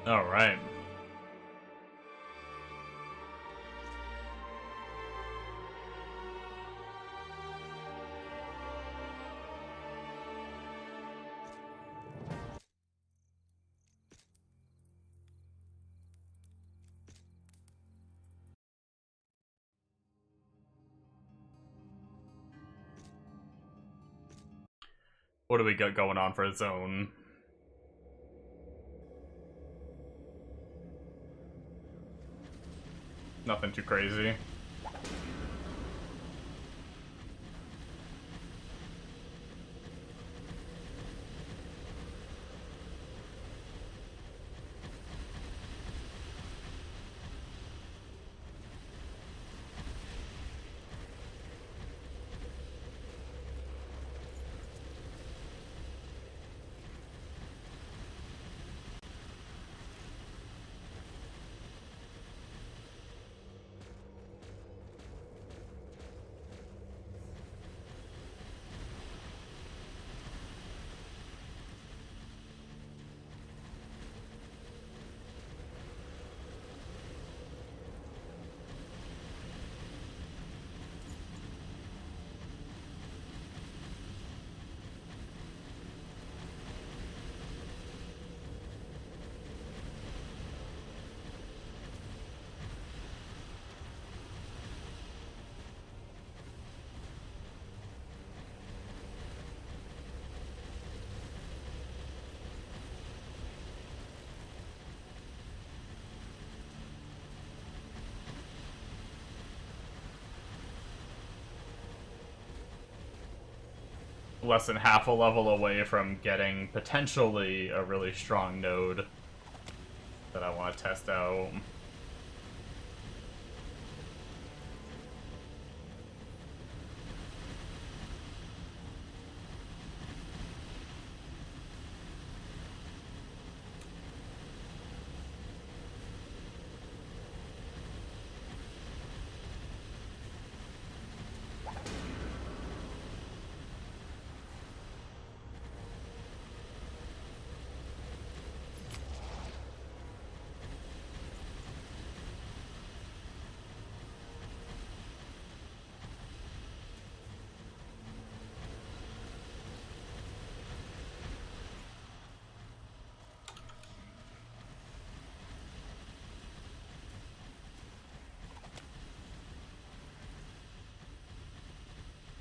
Alright. What do we got going on for zone? Nothing too crazy. Less than half a level away from getting potentially a really strong node that I want to test out.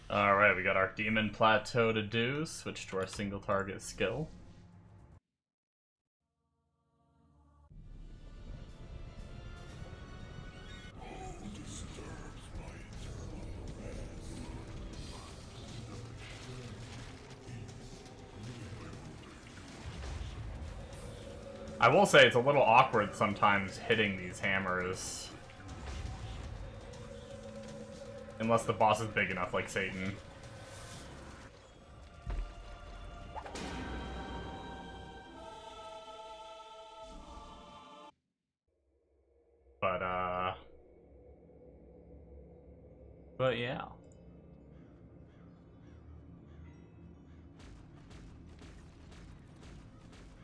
Alright, we got our Demon Plateau to do. Switch to our single target skill. I will say it's a little awkward sometimes hitting these hammers. Unless the boss is big enough, like Satan. But yeah.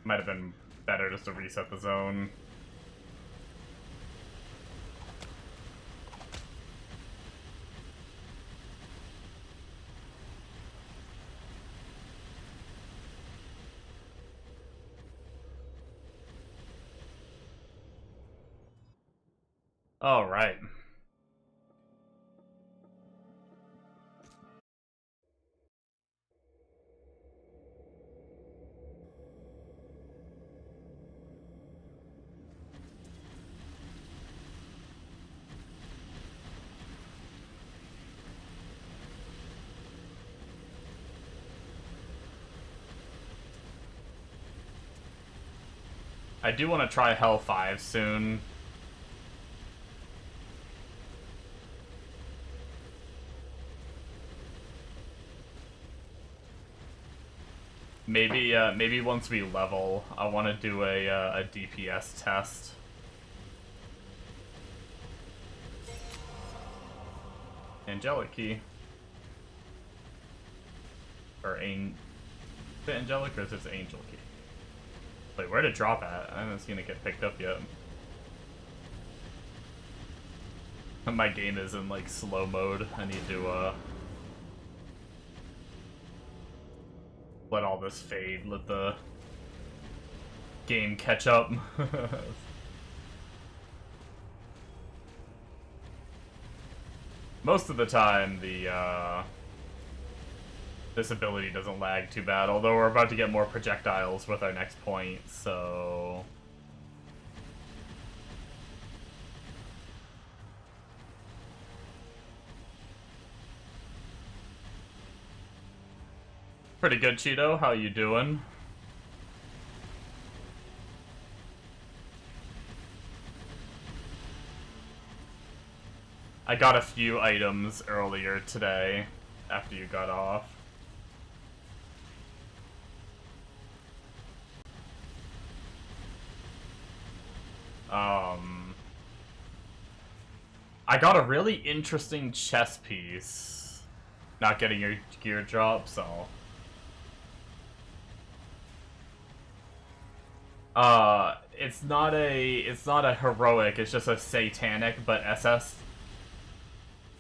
Might have been better just to reset the zone. All right. I do want to try Hlvl soon. Maybe once we level, I want to do a DPS test. Angelic key. Or is it angelic or is it angel key? Wait, where'd it drop at? I haven't seen it get picked up yet. My game is in, like, slow mode. I need to, let all this fade, let the game catch up. Most of the time, this ability doesn't lag too bad, although we're about to get more projectiles with our next point, so... Pretty good, Cheeto. How you doing? I got a few items earlier today, after you got off. I got a really interesting chess piece. Not getting your gear drop, so... it's not a heroic, it's just a satanic, but SS.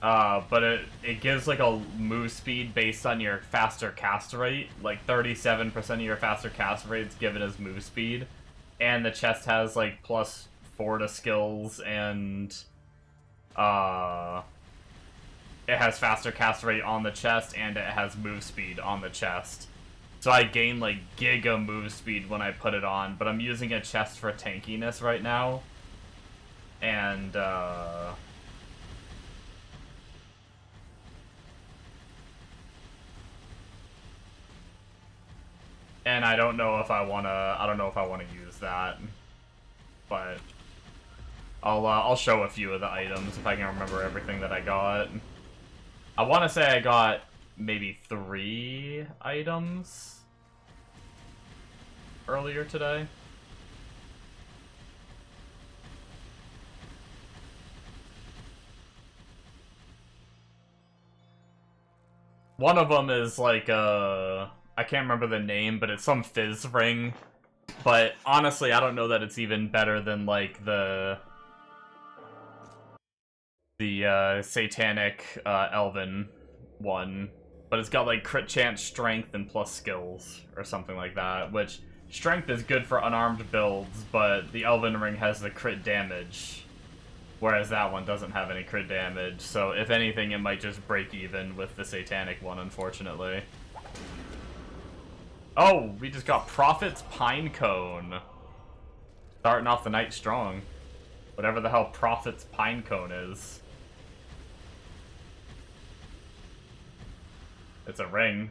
But it gives, like, a move speed based on your faster cast rate. Like, 37% of your faster cast rate is given as move speed. And the chest has, like, +4 to skills, and, it has faster cast rate on the chest, and it has move speed on the chest. So I gain, like, giga move speed when I put it on, but I'm using a chest for tankiness right now. And, and I don't know if I wanna use that. But I'll show a few of the items if I can remember everything that I got. I wanna say I got maybe 3 items earlier today. One of them is like I can't remember the name, but it's some fizz ring. But honestly, I don't know that it's even better than, like, the satanic elven one. But it's got, like, crit chance, strength, and plus skills, or something like that. Which, strength is good for unarmed builds, but the elven ring has the crit damage. Whereas that one doesn't have any crit damage. So if anything, it might just break even with the satanic one, unfortunately. Oh, we just got Prophet's Pine Cone. Starting off the night strong. Whatever the hell Prophet's Pine Cone is. It's a ring.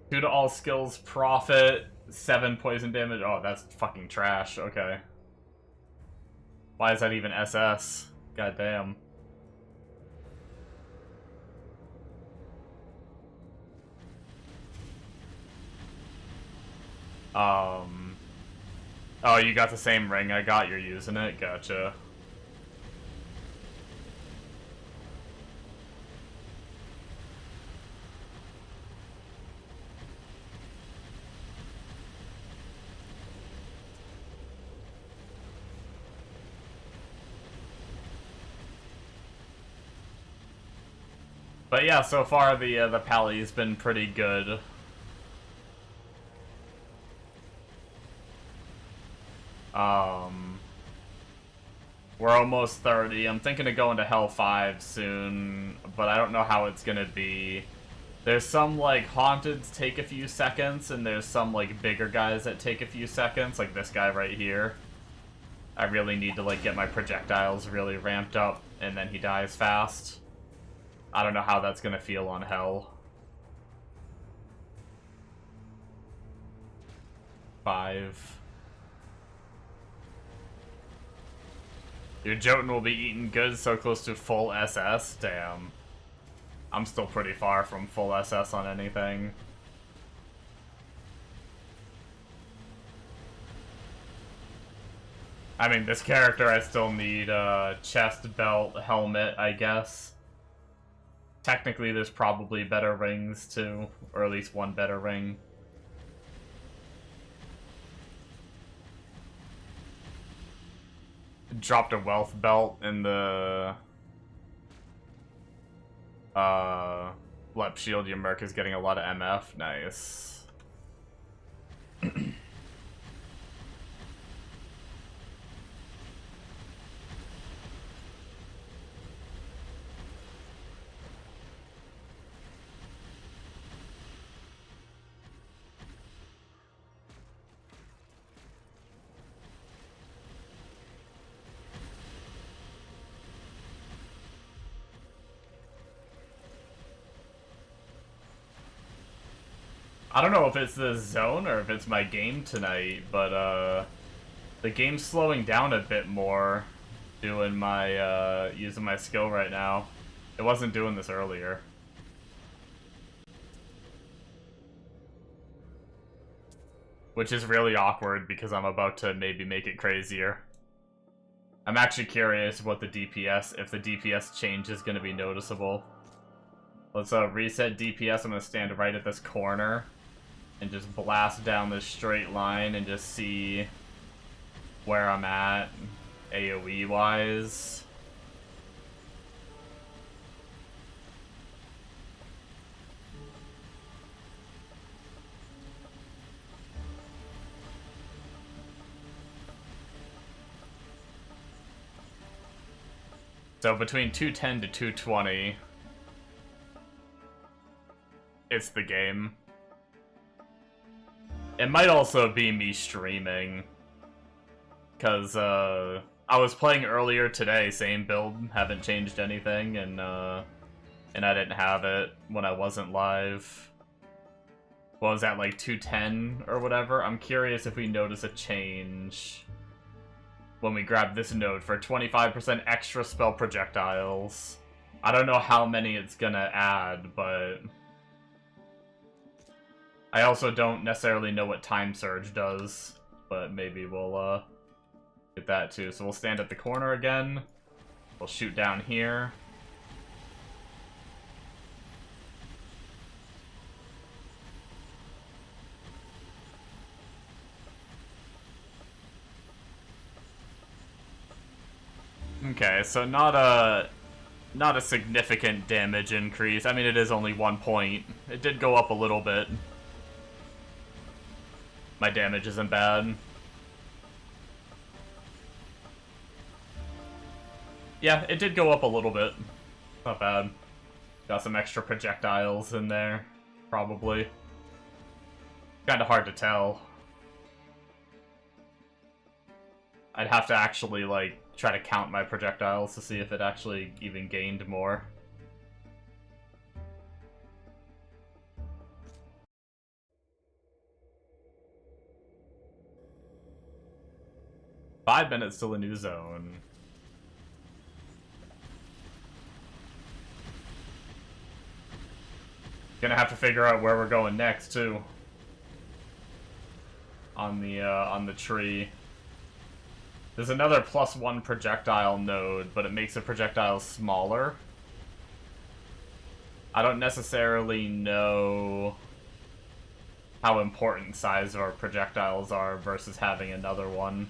Due to all skills, Prophet, 7 poison damage. Oh, that's fucking trash. Okay. Why is that even SS? God damn. Oh, you got the same ring I got, you're using it? Gotcha. But yeah, so far the pally's been pretty good. We're almost 30. I'm thinking of going to Hlvl soon, but I don't know how it's gonna be. There's some, like, haunteds take a few seconds, and there's some, like, bigger guys that take a few seconds, like this guy right here. I really need to, like, get my projectiles really ramped up, and then he dies fast. I don't know how that's gonna feel on Hell. 5. Your Jotun will be eating good, so close to full SS? Damn. I'm still pretty far from full SS on anything. I mean, this character I still need chest, belt, helmet, I guess. technically there's probably better rings too, or at least one better ring. Dropped a wealth belt in the Lep shield. Your Merc is getting a lot of MF. Nice. I don't know if it's the zone or if it's my game tonight, but the game's slowing down a bit more doing my using my skill right now. It wasn't doing this earlier. Which is really awkward because I'm about to maybe make it crazier. I'm actually curious what the DPS, if the DPS change is going to be noticeable. Let's reset DPS. I'm going to stand right at this corner and just blast down this straight line and just see where I'm at AoE-wise. So between 210 to 220, it's the game. It might also be me streaming, because I was playing earlier today, same build, haven't changed anything, and I didn't have it when I wasn't live. What was that, like 210 or whatever? I'm curious if we notice a change when we grab this node for 25% extra spell projectiles. I don't know how many it's gonna add, but I also don't necessarily know what Time Surge does, but maybe we'll get that too. So we'll stand at the corner again. We'll shoot down here. Okay, so not a significant damage increase. I mean, it is only 1 point. It did go up a little bit. My damage isn't bad. Yeah, it did go up a little bit. Not bad. Got some extra projectiles in there, probably. Kinda hard to tell. I'd have to actually, like, try to count my projectiles to see if it actually even gained more. Five minutes till a new zone. Gonna have to figure out where we're going next too. On the tree. There's another +1 projectile node, but it makes the projectiles smaller. I don't necessarily know how important size of our projectiles are versus having another one.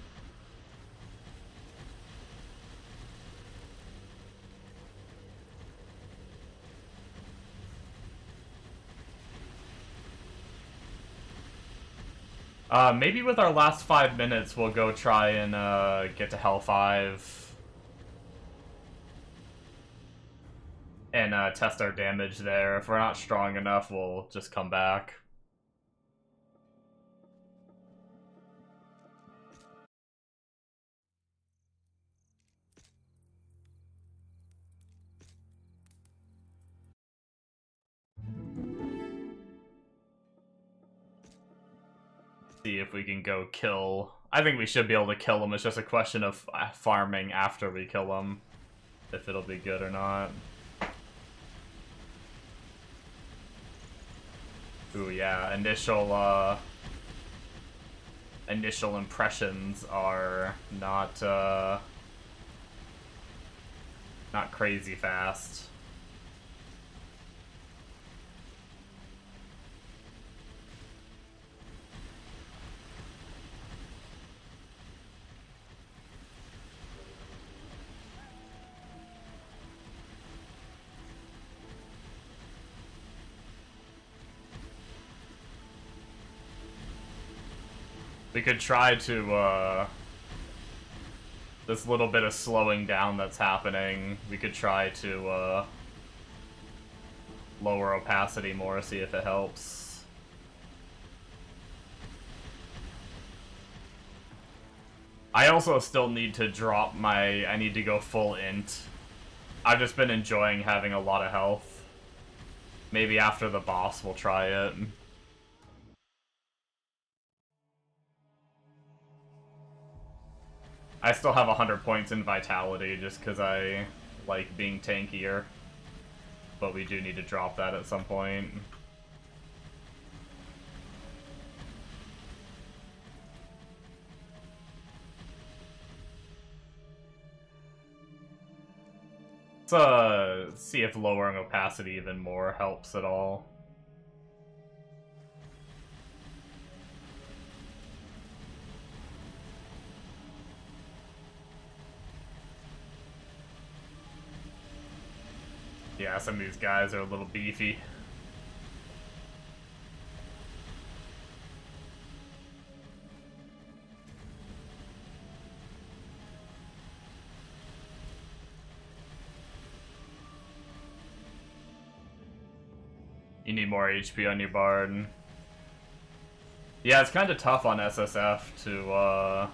Maybe with our last 5 minutes, we'll go try and get to Hell 5 and test our damage there. If we're not strong enough, we'll just come back. See if we can go kill. I think we should be able to kill him. It's just a question of farming after we kill him, if it'll be good or not. Ooh, yeah, initial impressions are not not crazy fast. We could try to, this little bit of slowing down that's happening, we could try to, lower opacity more, see if it helps. I also still need to drop my... I need to go full int. I've just been enjoying having a lot of health. Maybe after the boss we'll try it. I still have 100 points in Vitality just because I like being tankier. But we do need to drop that at some point. Let's see if lowering opacity even more helps at all. Yeah, some of these guys are a little beefy. You need more HP on your Bard. Yeah, it's kind of tough on SSF to,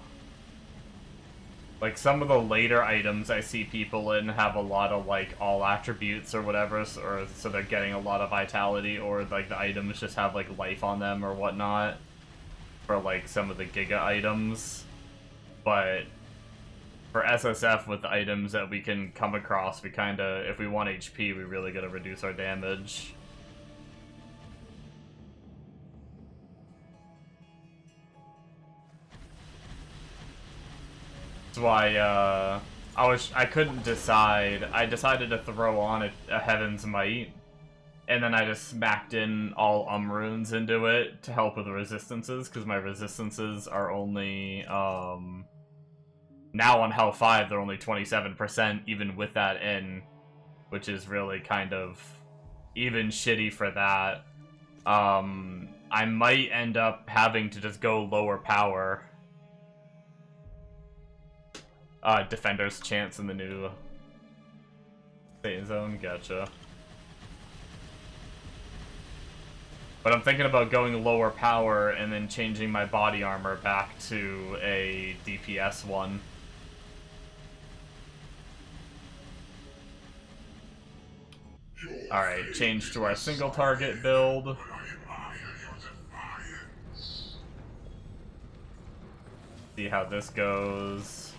like, some of the later items I see people in have a lot of, like, all attributes or whatever, or so they're getting a lot of vitality, or, like, the items just have, like, life on them or whatnot for, like, some of the Giga items. But for SSF with the items that we can come across, we kinda, if we want HP, we really gotta reduce our damage. That's why, I couldn't decide. I decided to throw on a Heaven's Might, and then I just smacked in all runes into it to help with the resistances, because my resistances are only, now on Hell 5, they're only 27%, even with that in, which is really kind of even shitty for that. I might end up having to just go lower power. Defender's chance in the new Satan Zone, gotcha. But I'm thinking about going lower power and then changing my body armor back to a DPS one. Alright, change to our single target build. See how this goes.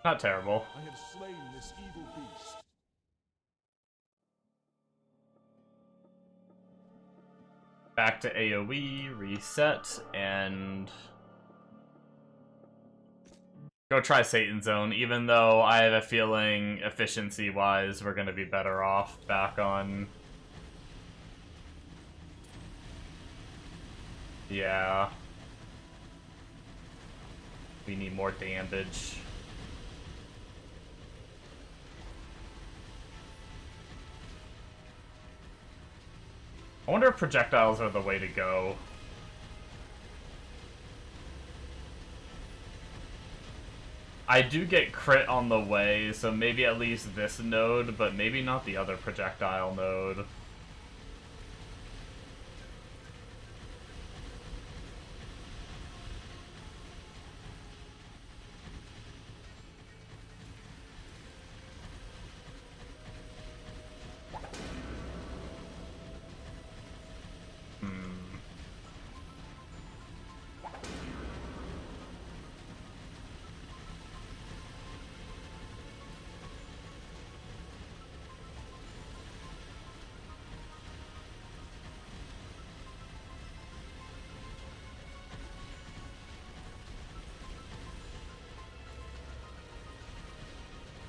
Not terrible. I have slain this evil beast. Back to AoE, reset, and go try Satan Zone, even though I have a feeling efficiency-wise we're gonna be better off back on... Yeah. We need more damage. I wonder if projectiles are the way to go. I do get crit on the way, so maybe at least this node, but maybe not the other projectile node.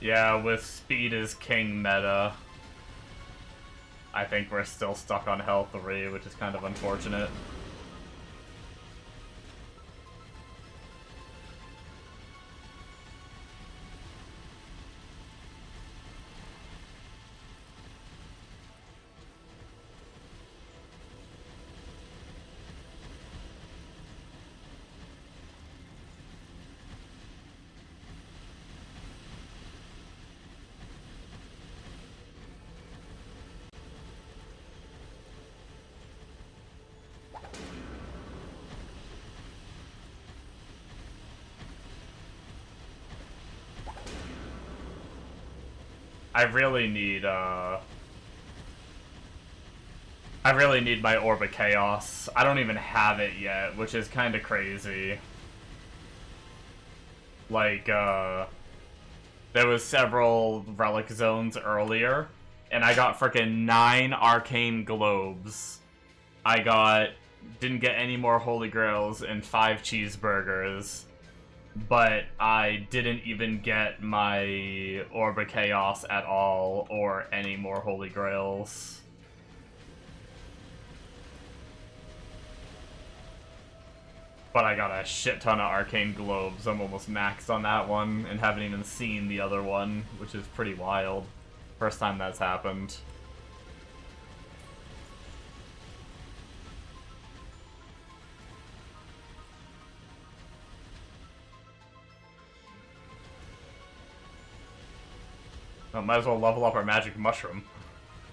Yeah, with speed is king meta, I think we're still stuck on Hlvl, which is kind of unfortunate. I really need my Orb of Chaos. I don't even have it yet, which is kind of crazy. Like, there was several relic zones earlier, and I got frickin' 9 arcane globes. Didn't get any more holy grails and 5 cheeseburgers. But I didn't even get my Orb of Chaos at all, or any more Holy Grails. But I got a shit ton of Arcane Globes. I'm almost maxed on that one, and haven't even seen the other one, which is pretty wild. First time that's happened. Well, might as well level up our magic mushroom,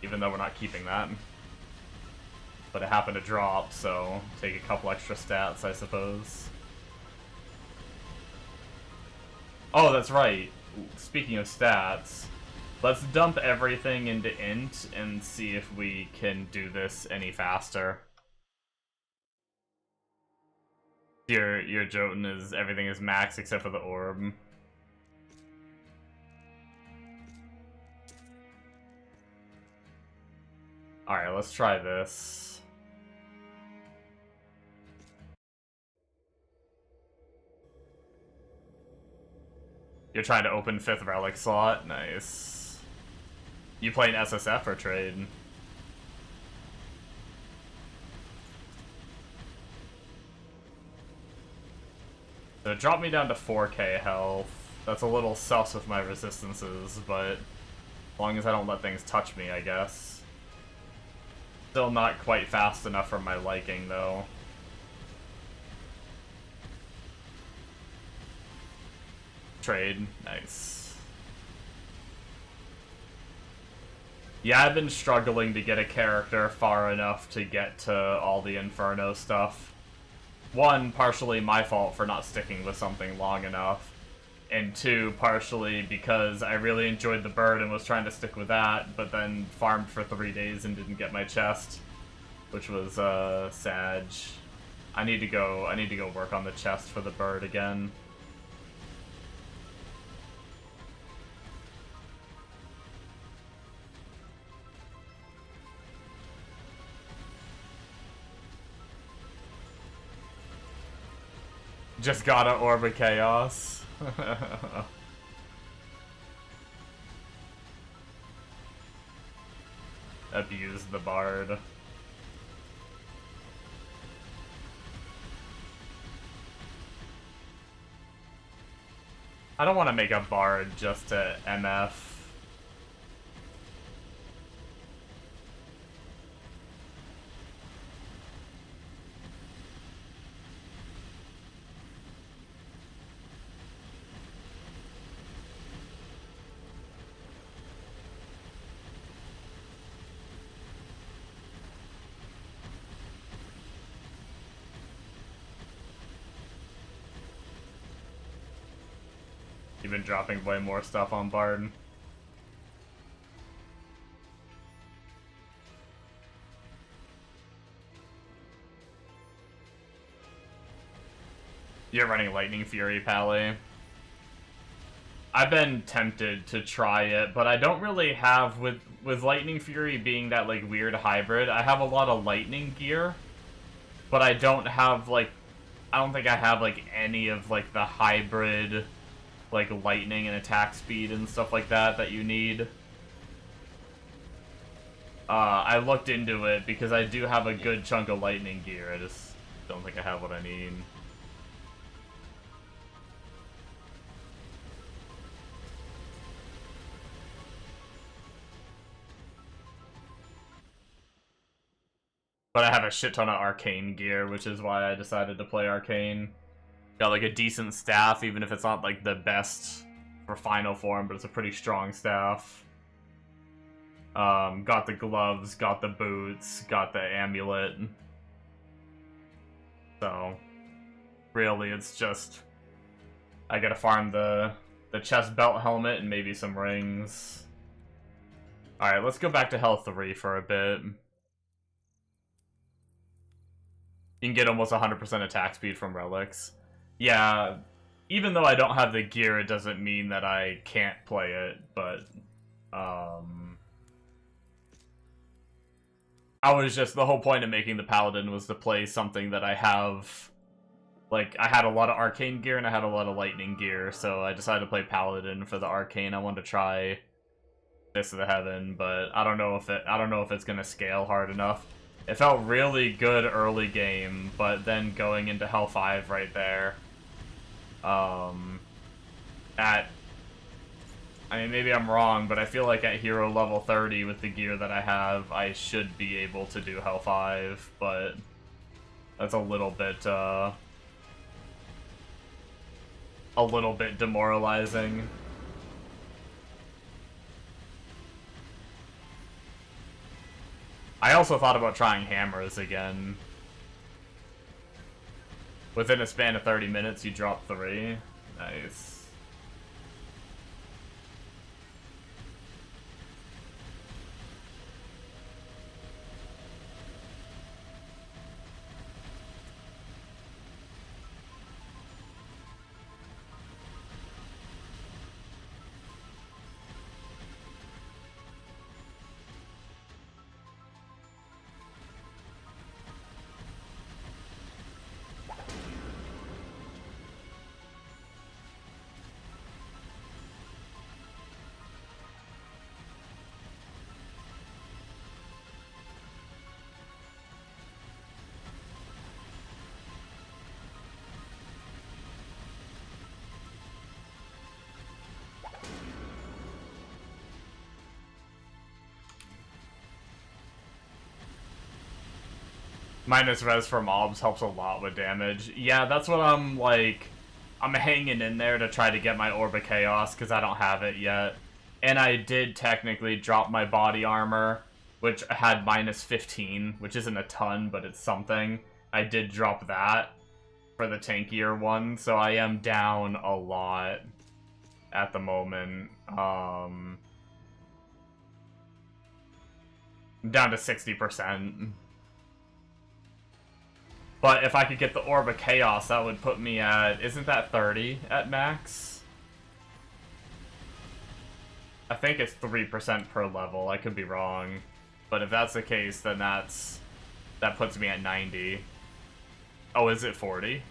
even though we're not keeping that. But it happened to drop, so take a couple extra stats, I suppose. Oh, that's right. Speaking of stats, let's dump everything into int and see if we can do this any faster. Your Jotun is everything is max except for the orb. Alright, let's try this. You're trying to open 5th relic slot? Nice. You playing SSF or trade? So it dropped me down to 4k health. That's a little sus with my resistances, but as long as I don't let things touch me, I guess. Still not quite fast enough for my liking, though. Trade. Nice. Yeah, I've been struggling to get a character far enough to get to all the Inferno stuff. One, partially my fault for not sticking with something long enough. And 2, partially because I really enjoyed the bird and was trying to stick with that, but then farmed for 3 days and didn't get my chest, which was sad. I need to go work on the chest for the bird again. Just got an Orb of Chaos. Abuse the bard. I don't want to make a bard just to MF. You've been dropping way more stuff on Bard. You're running Lightning Fury, Pally. I've been tempted to try it, but I don't really have, with Lightning Fury being that, like, weird hybrid, I have a lot of lightning gear, but I don't have, like, I don't think I have, like, any of, like, the hybrid like lightning and attack speed and stuff like that you need. I looked into it because I do have a good chunk of lightning gear. I just don't think I have what I need. But I have a shit ton of arcane gear, which is why I decided to play arcane. Got like a decent staff, even if it's not like the best for final form, but it's a pretty strong staff. Got the gloves, got the boots, got the amulet. So, really, it's just I gotta farm the chest belt helmet and maybe some rings. Alright, let's go back to health 3 for a bit. You can get almost 100% attack speed from relics. Yeah, even though I don't have the gear, it doesn't mean that I can't play it, but, I was just, the whole point of making the Paladin was to play something that I have, like, I had a lot of arcane gear and I had a lot of lightning gear, so I decided to play Paladin for the arcane. I wanted to try Fist of the Heaven, but I don't know if it's gonna scale hard enough. It felt really good early game, but then going into Hell 5 right there, I mean, maybe I'm wrong, but I feel like at hero level 30 with the gear that I have, I should be able to do Hell 5, but that's a little bit demoralizing. I also thought about trying hammers again. Within a span of 30 minutes, you drop 3. Nice. Minus res for mobs helps a lot with damage. Yeah, that's what I'm hanging in there to try to get my Orb of Chaos, because I don't have it yet. And I did technically drop my body armor, which had minus 15, which isn't a ton, but it's something. I did drop that for the tankier one, so I am down a lot at the moment. I'm down to 60%. But if I could get the Orb of Chaos, that would put me at... Isn't that 30 at max? I think it's 3% per level. I could be wrong. But if that's the case, then that puts me at 90. Oh, is it 40?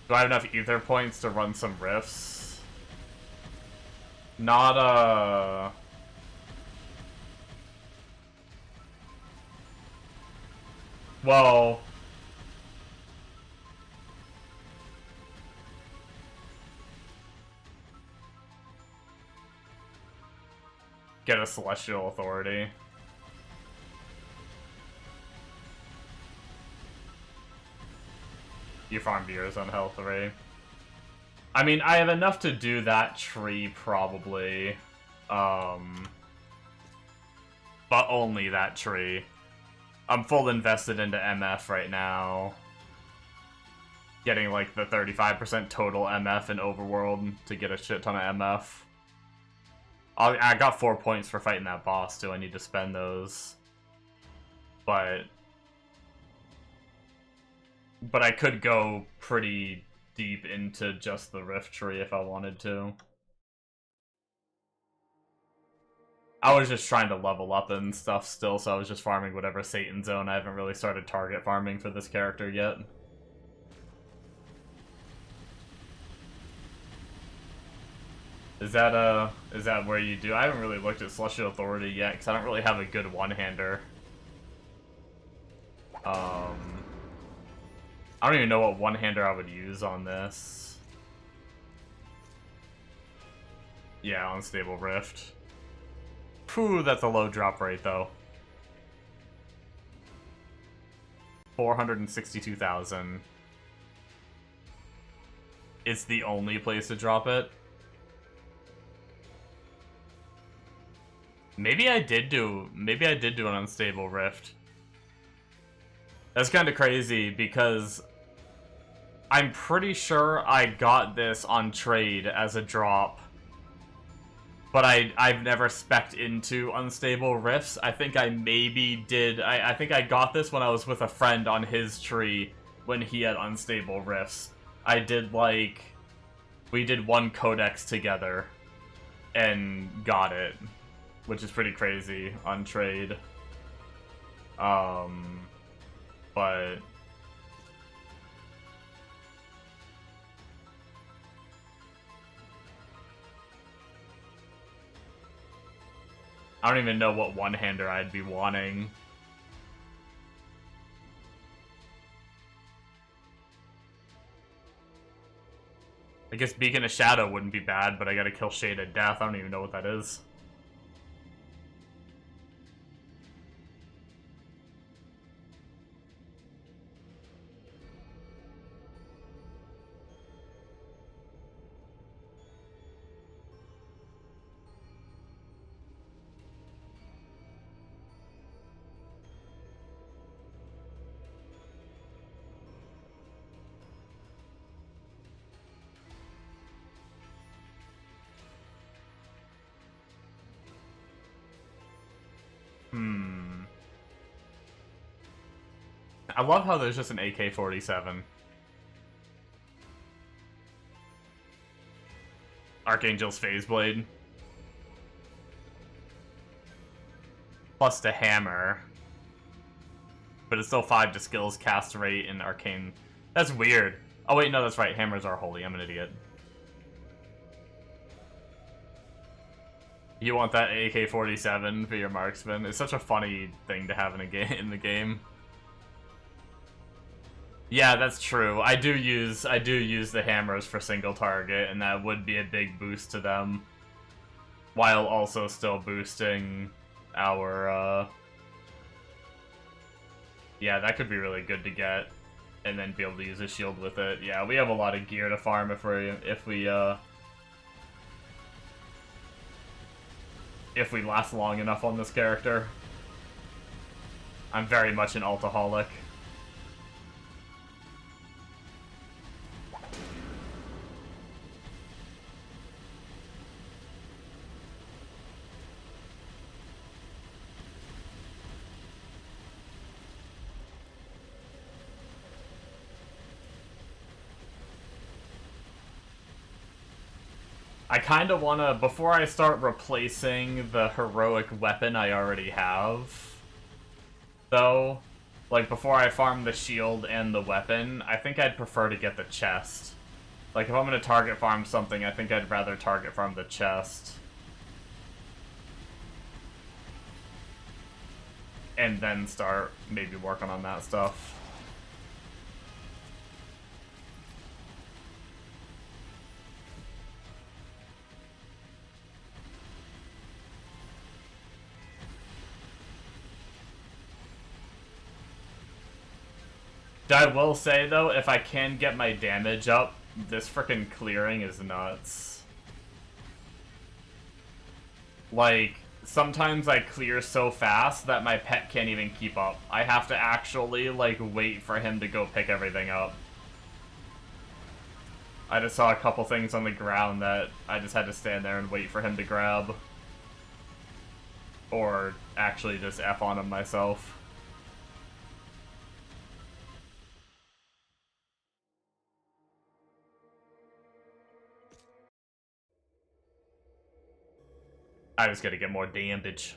Do I have enough ether points to run some rifts? Not, well... Get a Celestial Authority. You farm beers on health 3. I mean, I have enough to do that tree, probably. But only that tree. I'm full invested into MF right now. Getting, like, the 35% total MF in Overworld to get a shit ton of MF. I got 4 points for fighting that boss, too. I need to spend those. But I could go pretty deep into just the Rift Tree if I wanted to. I was just trying to level up and stuff still, so I was just farming whatever Satan zone. I haven't really started target farming for this character yet. Is that where you do? I haven't really looked at Celestial Authority yet, because I don't really have a good one-hander. I don't even know what one-hander I would use on this. Yeah, Unstable Rift. Phew, that's a low drop rate, though. 462,000. It's the only place to drop it. Maybe I did do an Unstable Rift. That's kind of crazy because I'm pretty sure I got this on trade as a drop, but I've never spec'd into Unstable Rifts. I think I maybe did. I think I got this when I was with a friend on his tree when he had Unstable Rifts. I did like, we did one codex together and got it, which is pretty crazy on trade. But I don't even know what one-hander I'd be wanting. I guess Beacon of Shadow wouldn't be bad, but I gotta kill Shade of Death. I don't even know what that is. I love how there's just an AK-47. Archangel's Phase Blade. Plus the hammer. But it's still 5 to skills, cast rate, and arcane. That's weird. Oh wait, no, that's right. Hammers are holy. I'm an idiot. You want that AK-47 for your marksman? It's such a funny thing to have in the game. Yeah, that's true. I do use the hammers for single target, and that would be a big boost to them, while also still boosting our. Yeah, that could be really good to get, and then be able to use a shield with it. Yeah, we have a lot of gear to farm if we last long enough on this character. I'm very much an altaholic. I kind of want to, before I start replacing the heroic weapon I already have, though, like before I farm the shield and the weapon, I think I'd prefer to get the chest. Like if I'm going to target farm something, I think I'd rather target farm the chest. And then start maybe working on that stuff. I will say, though, if I can get my damage up, this frickin' clearing is nuts. Like, sometimes I clear so fast that my pet can't even keep up. I have to actually, like, wait for him to go pick everything up. I just saw a couple things on the ground that I just had to stand there and wait for him to grab. Or actually just F on him myself. I was gonna get more damage.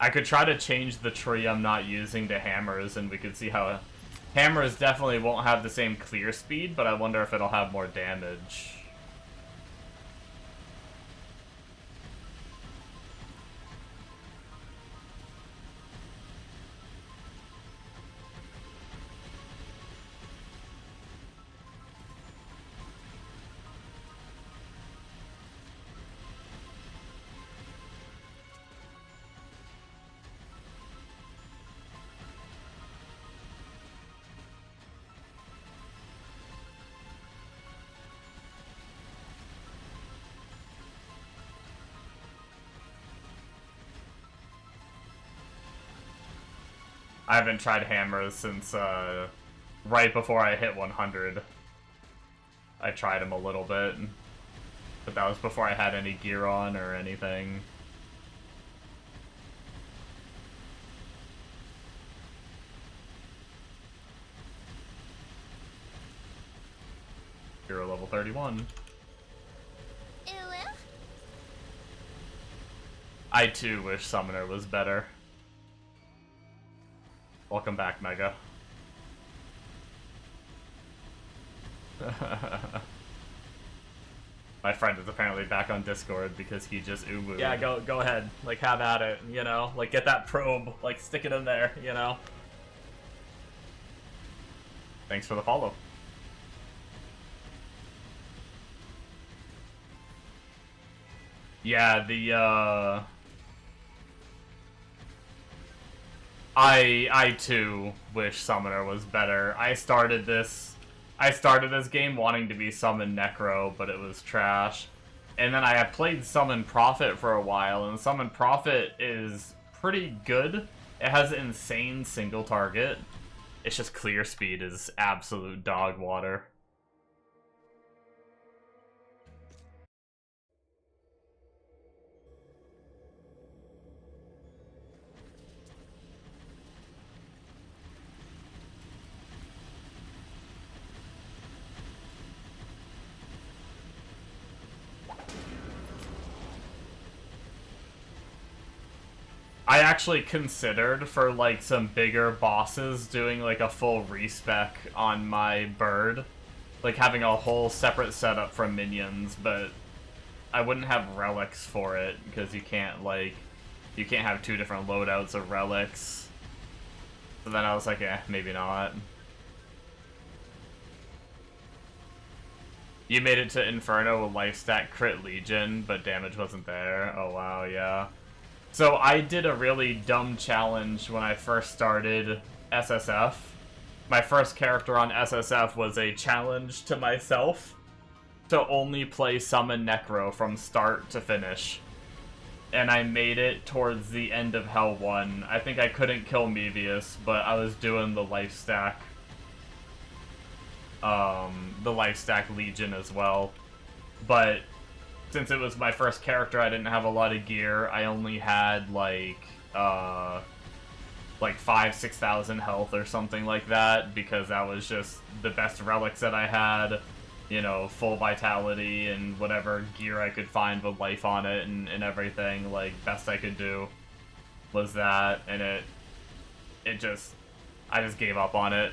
I could try to change the tree I'm not using to hammers, and we could see how... Hammers definitely won't have the same clear speed, but I wonder if it'll have more damage. I haven't tried hammers since, right before I hit 100. I tried them a little bit, but that was before I had any gear on or anything. Hero level 31. Hlvl? I too wish Summoner was better. Welcome back, Mega. My friend is apparently back on Discord because he just uwu. Yeah, go ahead. Like, have at it, you know? Like, get that probe. Like, stick it in there, you know? Thanks for the follow. Yeah, the, I too wish Summoner was better. I started this game wanting to be Summon Necro, but it was trash. And then I had played Summon Prophet for a while, and Summon Prophet is pretty good. It has insane single target. It's just clear speed is absolute dog water. I actually considered for like some bigger bosses doing like a full respec on my bird, like having a whole separate setup from minions, but I wouldn't have relics for it because you can't have two different loadouts of relics. So then I was like, maybe not. You made it to Inferno with life stack crit Legion, but damage wasn't there. Oh wow, yeah. So I did a really dumb challenge when I first started SSF. My first character on SSF was a challenge to myself to only play Summon Necro from start to finish. And I made it towards the end of Hell 1. I think I couldn't kill Mevius, but I was doing the life stack. The life stack Legion as well. But since it was my first character, I didn't have a lot of gear. I only had like 5,000-6,000 health or something like that, because that was just the best relics that I had. You know, full vitality and whatever gear I could find with life on it and everything. Like, best I could do was that, and I just gave up on it.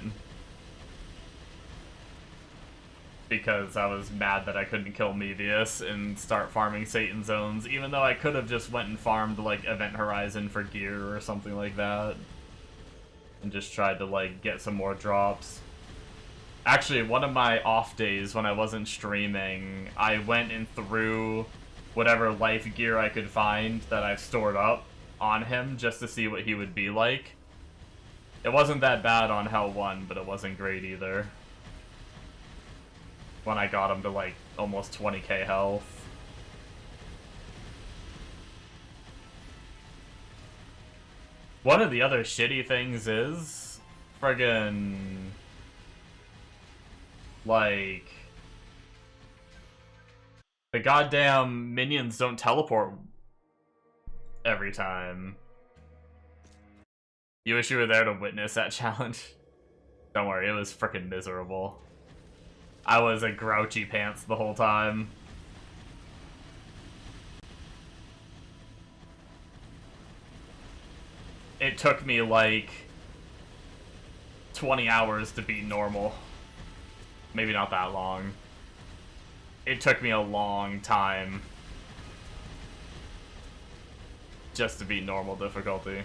Because I was mad that I couldn't kill Mevius and start farming Satan Zones, even though I could have just went and farmed, like, Event Horizon for gear or something like that. And just tried to, like, get some more drops. Actually, one of my off days when I wasn't streaming, I went and threw whatever life gear I could find that I've stored up on him just to see what he would be like. It wasn't that bad on Hell 1, but it wasn't great either. When I got him to like almost 20k health. One of the other shitty things is friggin' like the goddamn minions don't teleport every time. You wish you were there to witness that challenge? Don't worry, it was frickin' miserable. I was a grouchy pants the whole time. It took me like 20 hours to beat normal. Maybe not that long. It took me a long time just to beat normal difficulty.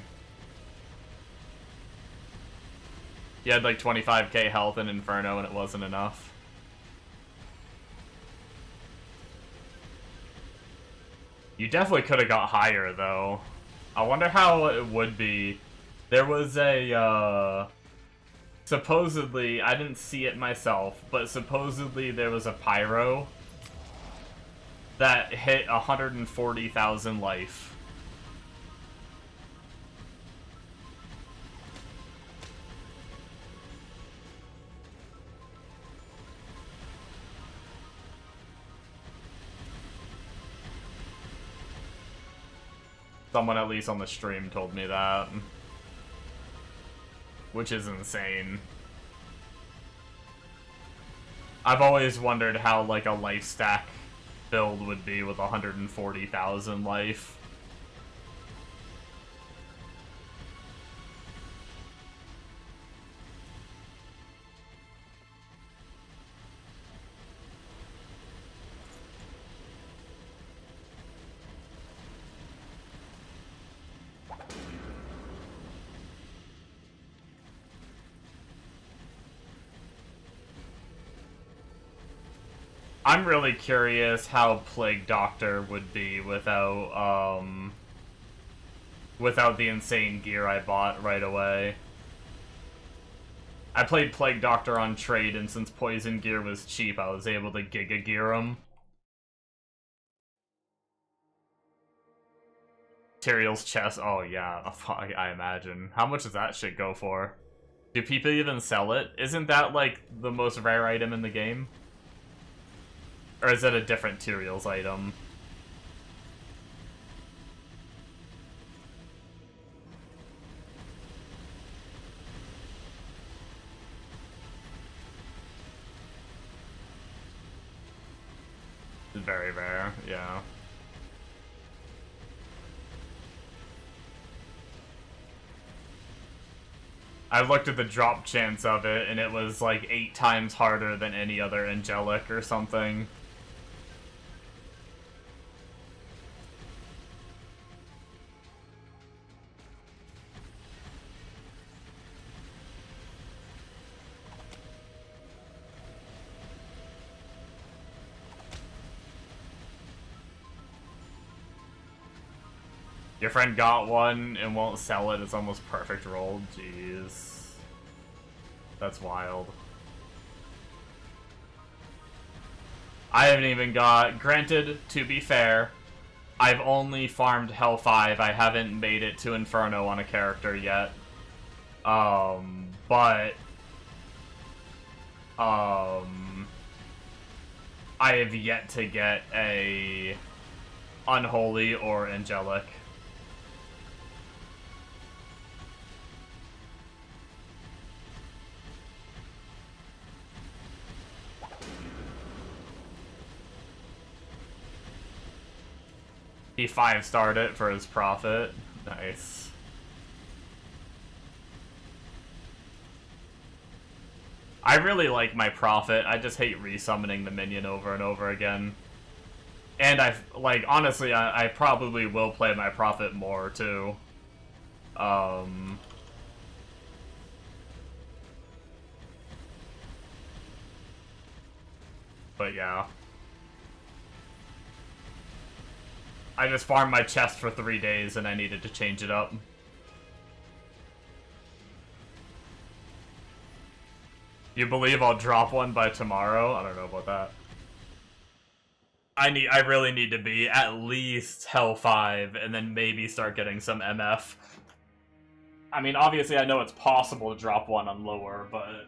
You had like 25k health in Inferno and it wasn't enough. You definitely could have got higher though. I wonder how it would be. There was a, supposedly, I didn't see it myself, but supposedly there was a pyro that hit 140,000 life. Someone at least on the stream told me that. Which is insane. I've always wondered how like a life stack build would be with 140,000 life. I'm really curious how Plague Doctor would be without, without the insane gear I bought right away. I played Plague Doctor on trade, and since Poison gear was cheap, I was able to Giga gear him. Tyrael's chest, oh yeah, I imagine. How much does that shit go for? Do people even sell it? Isn't that, like, the most rare item in the game? Or is it a different Tyrael's item? Very rare, yeah. I looked at the drop chance of it, and it was like 8 times harder than any other Angelic or something. Your friend got one and won't sell it. It's almost perfect roll. Jeez. That's wild. I haven't even got... Granted, to be fair, I've only farmed Hell 5. I haven't made it to Inferno on a character yet. But... I have yet to get a... Unholy or Angelic. He 5-starred it for his profit. Nice. I really like my profit. I just hate resummoning the minion over and over again. And like, honestly, I probably will play my profit more, too. But yeah. I just farmed my chest for 3 days and I needed to change it up. You believe I'll drop one by tomorrow? I don't know about that. I really need to be at least Hell 5 and then maybe start getting some MF. I mean, obviously I know it's possible to drop one on lower, but...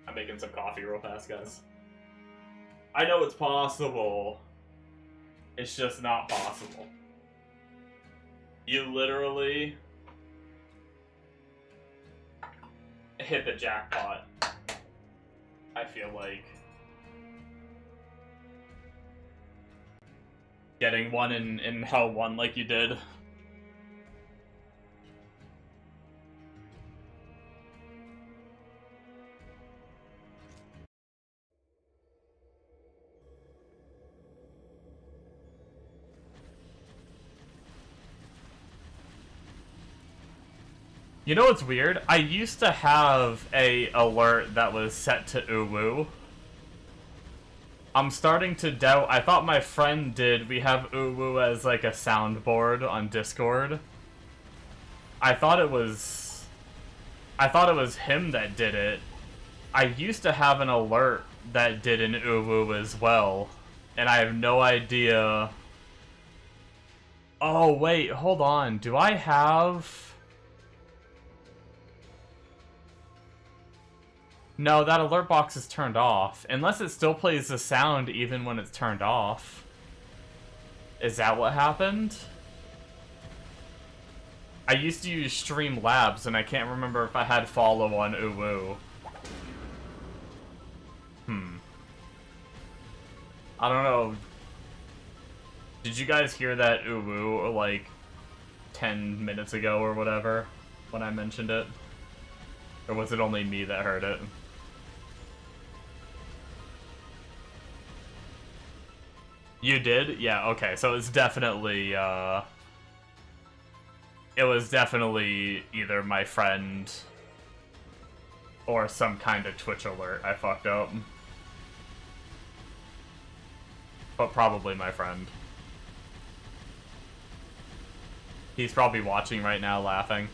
I'm making some coffee real fast, guys. I know it's possible. It's just not possible. You literally... hit the jackpot, I feel like. Getting one in Hell 1 like you did. You know what's weird? I used to have a alert that was set to uwu. I'm starting to doubt. I thought my friend did. We have uwu as like a soundboard on Discord. I thought it was him that did it. I used to have an alert that did an uwu as well, and I have no idea. Oh wait, hold on. Do I have... No, that alert box is turned off. Unless it still plays the sound even when it's turned off. Is that what happened? I used to use Streamlabs, and I can't remember if I had follow on uwu. I don't know. Did you guys hear that uwu, like, 10 minutes ago or whatever, when I mentioned it? Or was it only me that heard it? You did? Yeah, okay, so it's definitely, it was definitely either my friend or some kind of Twitch alert I fucked up. But probably my friend. He's probably watching right now, laughing.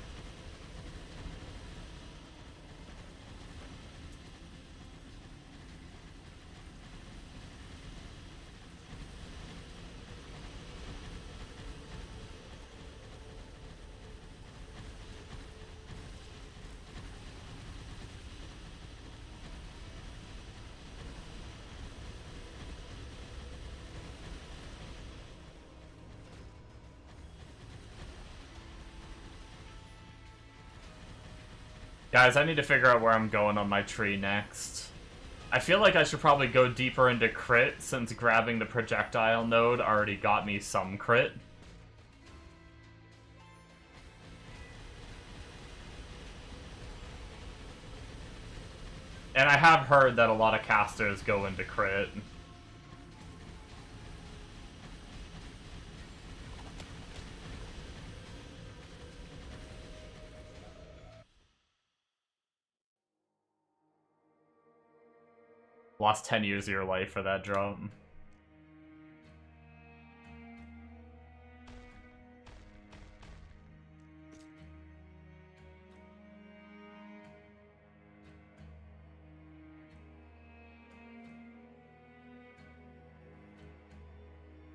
Guys, I need to figure out where I'm going on my tree next. I feel like I should probably go deeper into crit, since grabbing the projectile node already got me some crit. And I have heard that a lot of casters go into crit. Lost 10 years of your life for that drop.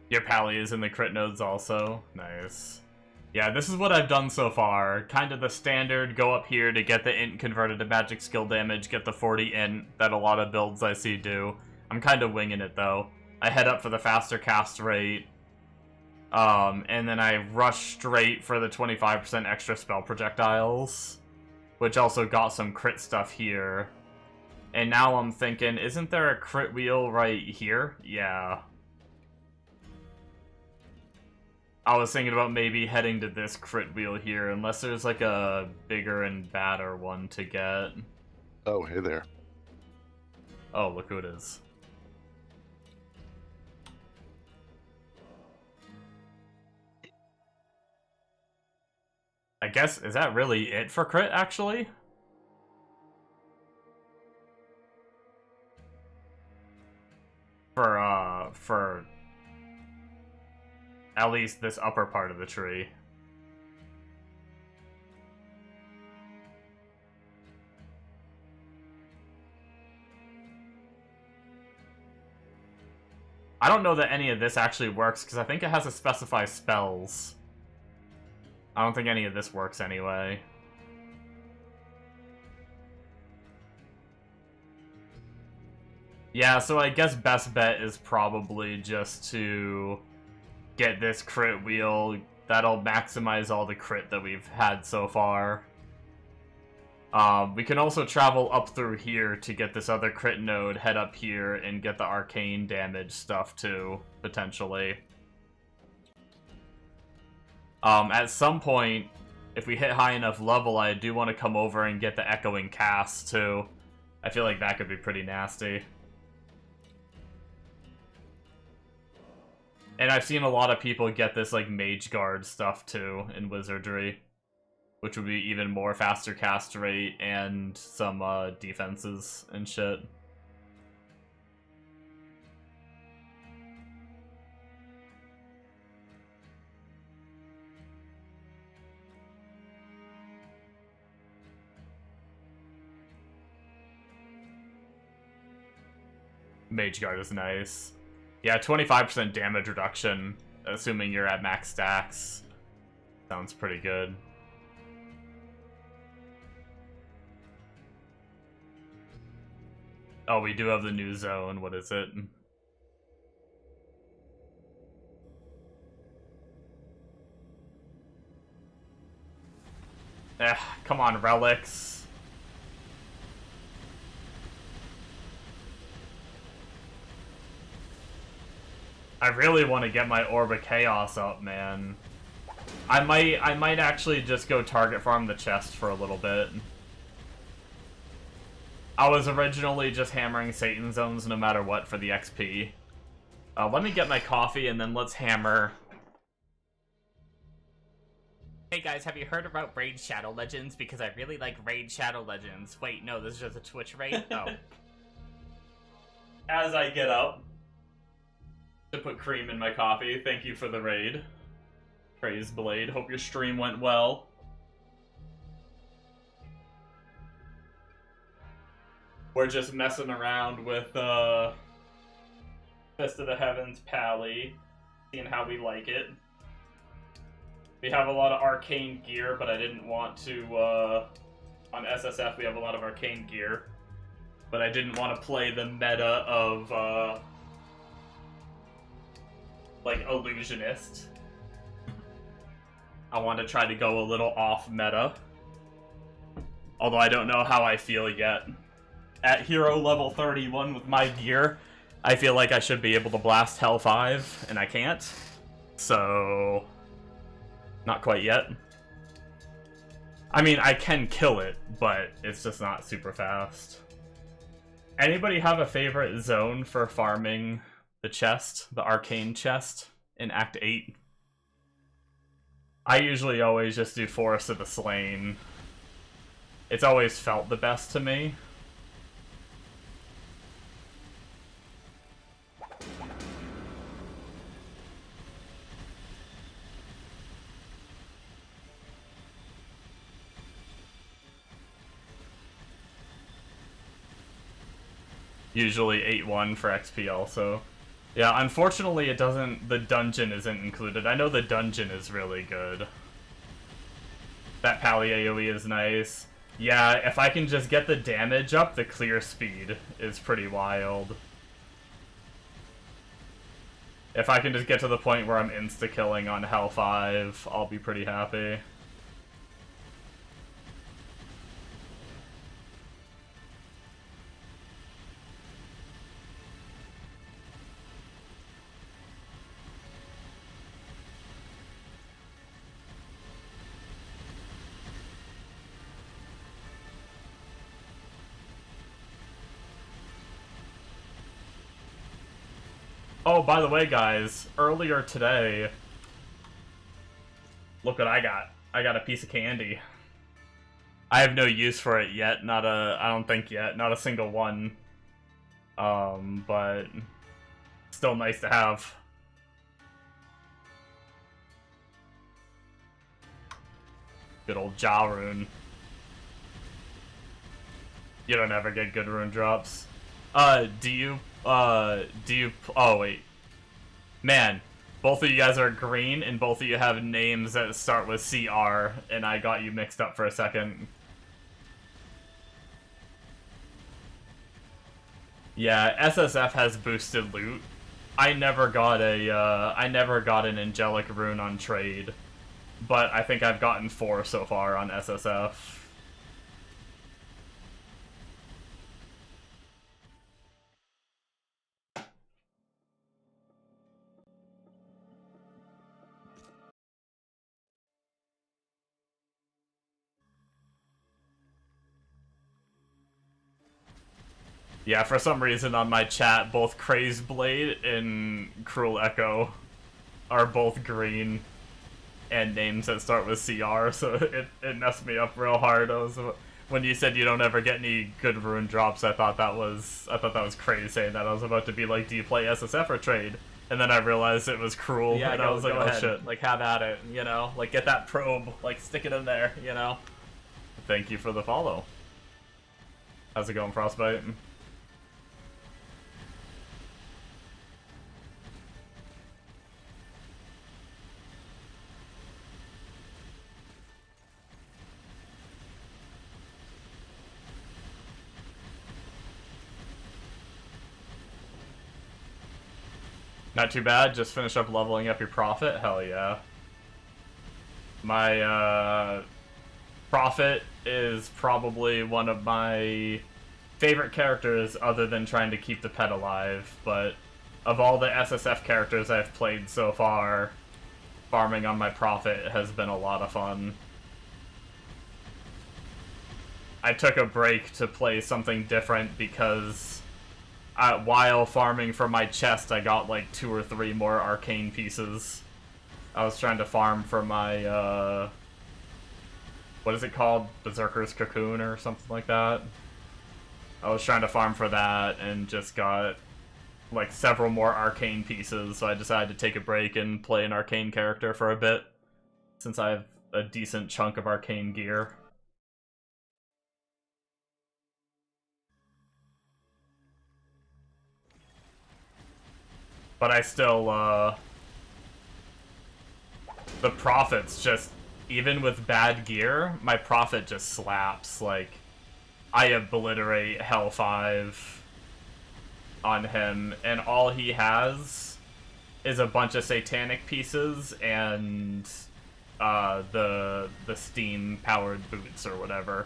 Your pally is in the crit nodes also. Nice. Yeah, this is what I've done so far. Kind of the standard, go up here to get the int converted to magic skill damage, get the 40 int that a lot of builds I see do. I'm kind of winging it though. I head up for the faster cast rate, and then I rush straight for the 25% extra spell projectiles, which also got some crit stuff here. And now I'm thinking, isn't there a crit wheel right here? Yeah. I was thinking about maybe heading to this crit wheel here, unless there's like a bigger and badder one to get. Oh, hey there. Oh, look who it is. I guess, is that really it for crit, actually? For at least this upper part of the tree. I don't know that any of this actually works, because I think it has to specify spells. I don't think any of this works anyway. Yeah, so I guess best bet is probably just to get this crit wheel. That'll maximize all the crit that we've had so far. We can also travel up through here to get this other crit node, head up here, and get the arcane damage stuff too, potentially. At some point, if we hit high enough level, I do want to come over and get the echoing cast too. I feel like that could be pretty nasty. And I've seen a lot of people get this, like, Mage Guard stuff, too, in Wizardry. Which would be even more faster cast rate and some, defenses and shit. Mage Guard is nice. Yeah, 25% damage reduction, assuming you're at max stacks. Sounds pretty good. Oh, we do have the new zone. What is it? Come on, relics. I really want to get my Orb of Chaos up, man. I might actually just go target farm the chest for a little bit. I was originally just hammering Satan zones no matter what for the XP. Let me get my coffee and then let's hammer. Hey guys, have you heard about Raid Shadow Legends? Because I really like Raid Shadow Legends. Wait, no, this is just a Twitch raid? Oh. As I get up to put cream in my coffee, thank you for the raid. Praise Blade, hope your stream went well. We're just messing around with Fist of the Heavens Pally, seeing how we like it. We have a lot of arcane gear, but I didn't want to, on SSF we have a lot of arcane gear, but I didn't want to play the meta of, like, Illusionist. I want to try to go a little off meta. Although I don't know how I feel yet. At hero level 31 with my gear, I feel like I should be able to blast Hell 5, and I can't. So, not quite yet. I mean, I can kill it, but it's just not super fast. Anybody have a favorite zone for farming the chest, the arcane chest, in Act 8? I usually always just do Forest of the Slain. It's always felt the best to me. Usually 8-1 for XP also. Yeah, unfortunately it doesn't, the dungeon isn't included. I know the dungeon is really good. That Pally AoE is nice. Yeah, if I can just get the damage up, the clear speed is pretty wild. If I can just get to the point where I'm insta-killing on Hell 5, I'll be pretty happy. Oh, by the way, guys, earlier today, look what I got. I got a piece of candy. I have no use for it yet, I don't think yet, not a single one. But still nice to have. Good old Ja rune. You don't ever get good rune drops. Oh wait. Man, both of you guys are green, and both of you have names that start with CR, and I got you mixed up for a second. Yeah, SSF has boosted loot. I never got an angelic rune on trade, but I think I've gotten 4 so far on SSF. Yeah, for some reason on my chat, both Crazed Blade and Cruel Echo are both green and names that start with CR, so it messed me up real hard. When you said you don't ever get any good rune drops, I thought that was crazy saying that. I was about to be like, do you play SSF or trade? And then I realized it was Cruel, Yeah, and I was like, go oh ahead. shit. Like, have at it, you know? Like, get that probe, like, stick it in there, you know? Thank you for the follow. How's it going, Frostbite? Not too bad, just finish up leveling up your Prophet? Hell yeah. My, Prophet is probably one of my favorite characters other than trying to keep the pet alive, but of all the SSF characters I've played so far, farming on my Prophet has been a lot of fun. I took a break to play something different because while farming for my chest, I got like 2 or 3 more arcane pieces. I was trying to farm for my, what is it called? Berserker's Cocoon or something like that. I was trying to farm for that and just got like several more arcane pieces, so I decided to take a break and play an arcane character for a bit, since I have a decent chunk of arcane gear. But I still, the Prophet's just, even with bad gear, my Prophet just slaps. Like, I obliterate Hlvl on him, and all he has is a bunch of satanic pieces and the steam powered boots or whatever,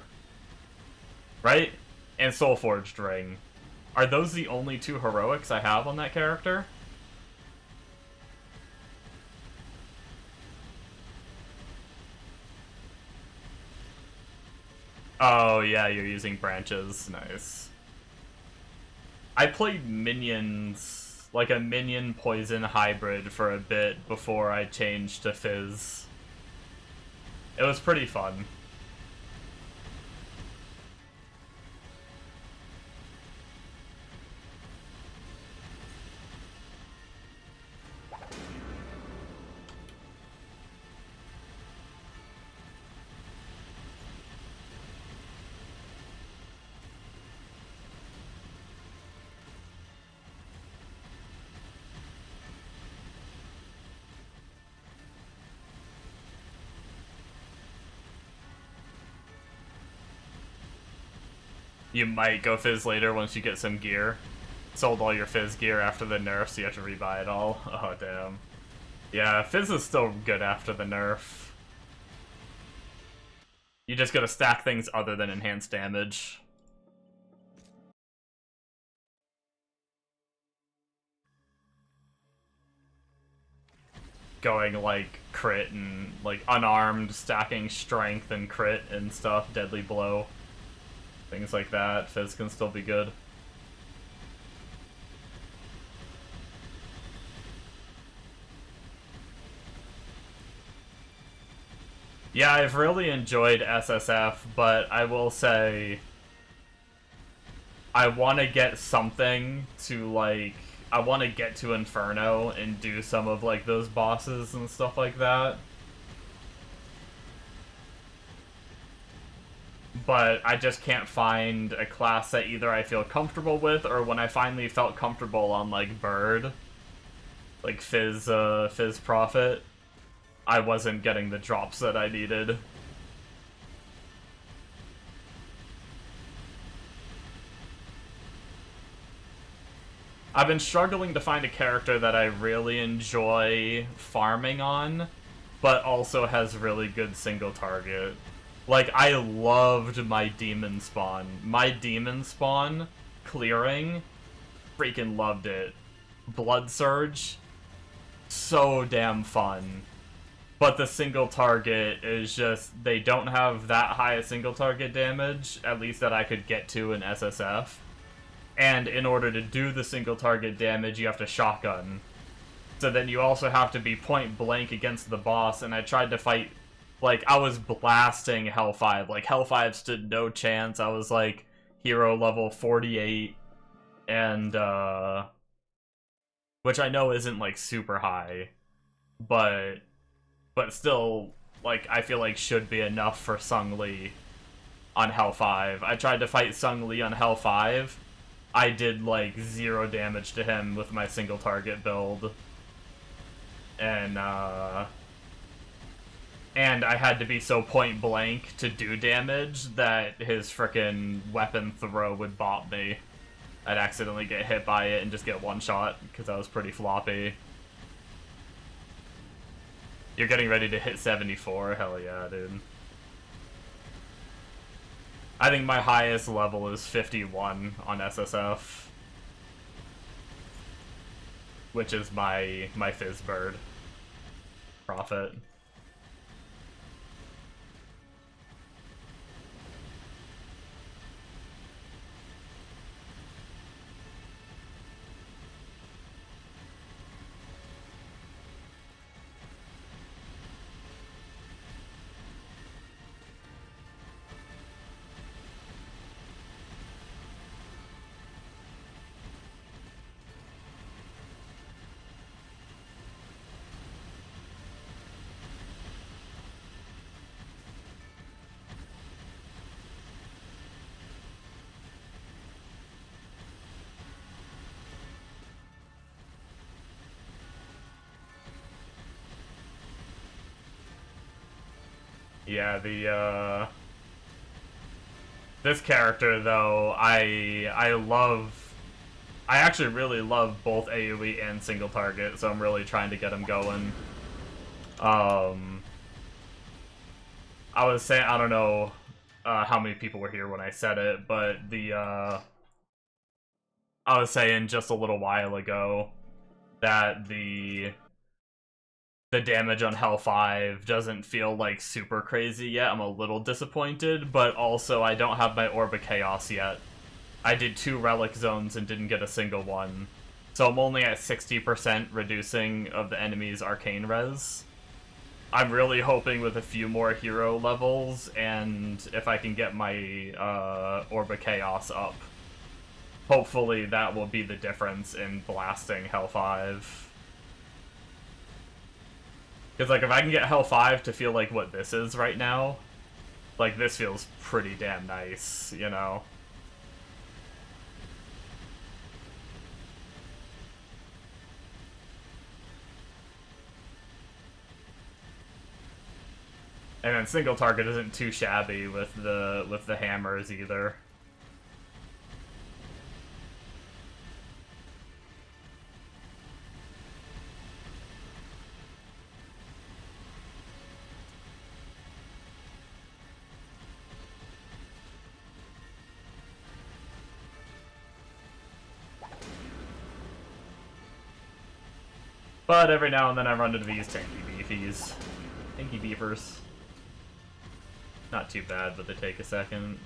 right? And Soulforged ring. Are those the only 2 heroics I have on that character? Oh yeah, you're using branches. Nice. I played minions, like a minion poison hybrid for a bit before I changed to Fizz. It was pretty fun. You might go Fizz later once you get some gear. Sold all your Fizz gear after the nerf, so you have to rebuy it all. Oh, damn. Yeah, Fizz is still good after the nerf. You just gotta stack things other than enhanced damage. Going like crit and like unarmed, stacking strength and crit and stuff, deadly blow. Things like that. Fizz can still be good. Yeah, I've really enjoyed SSF, but I will say I want to get something to, like, I want to get to Inferno and do some of, like, those bosses and stuff like that. But I just can't find a class that either I feel comfortable with, or when I finally felt comfortable on, like, Bird, like Fizz Profit, I wasn't getting the drops that I needed. I've been struggling to find a character that I really enjoy farming on, but also has really good single target. Like, I loved my demon spawn. My demon spawn clearing, freaking loved it. Blood Surge, so damn fun. But the single target is just, they don't have that high a single target damage, at least that I could get to in SSF. And in order to do the single target damage, you have to shotgun. So then you also have to be point blank against the boss, and I tried to fight, like, I was blasting Hlvl. Like, Hlvl stood no chance. I was, like, hero level 48, and, which I know isn't, like, super high, but still, like, I feel like should be enough for Sung Lee on Hlvl. I tried to fight Sung Lee on Hlvl. I did, like, 0 damage to him with my single target build. And I had to be so point blank to do damage that his frickin' weapon throw would bop me. I'd accidentally get hit by it and just get one shot, because I was pretty floppy. You're getting ready to hit 74? Hell yeah, dude. I think my highest level is 51 on SSF. Which is my Fizzbird Prophet. Yeah, this character, though, I actually really love both AoE and single target, so I'm really trying to get him going. I was saying, I don't know how many people were here when I said it, but I was saying just a little while ago that the damage on Hlvl doesn't feel, like, super crazy yet. I'm a little disappointed, but also I don't have my Orb of Chaos yet. I did 2 Relic Zones and didn't get a single one. So I'm only at 60% reducing of the enemy's Arcane Res. I'm really hoping with a few more hero levels, and if I can get my Orb of Chaos up, hopefully that will be the difference in blasting Hlvl. Because, like, if I can get Hlvl to feel like what this is right now, like, this feels pretty damn nice, you know? And then single target isn't too shabby with the hammers either. But every now and then I run into these tanky beefies. Tanky beefers. Not too bad, but they take a second.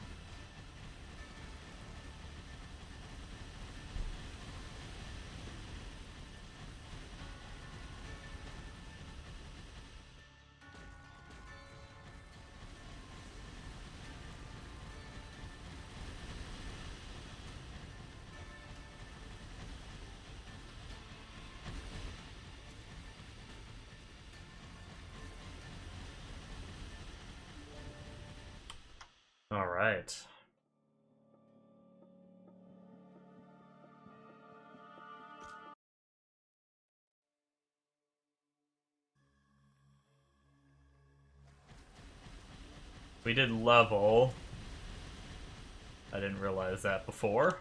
All right. We did level. I didn't realize that before.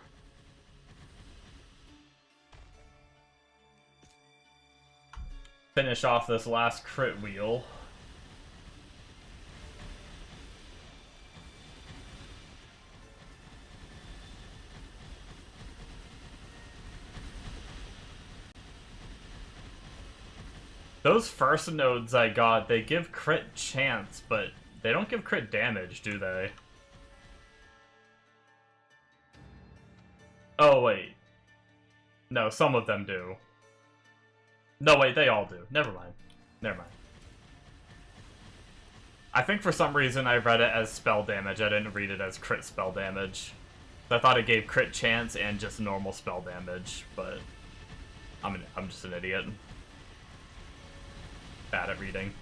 Finish off this last crit wheel. Those first nodes I got, they give crit chance, but they don't give crit damage, do they? Oh, wait. No, some of them do. No, wait, they all do. Never mind. Never mind. I think for some reason I read it as spell damage. I didn't read it as crit spell damage. I thought it gave crit chance and just normal spell damage, but I'm just an idiot. Bad at reading.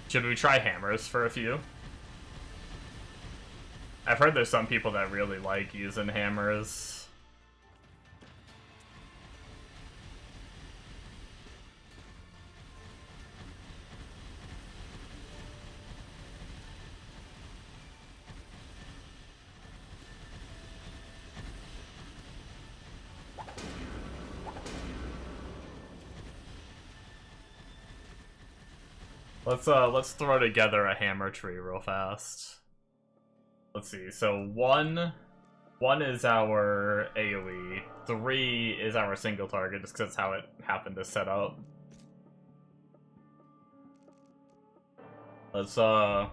Should we try hammers for a few? I've heard there's some people that really like using hammers. Let's throw together a hammer tree real fast. Let's see. So one is our AoE. 3 is our single target, just because that's how it happened to set up. Let's now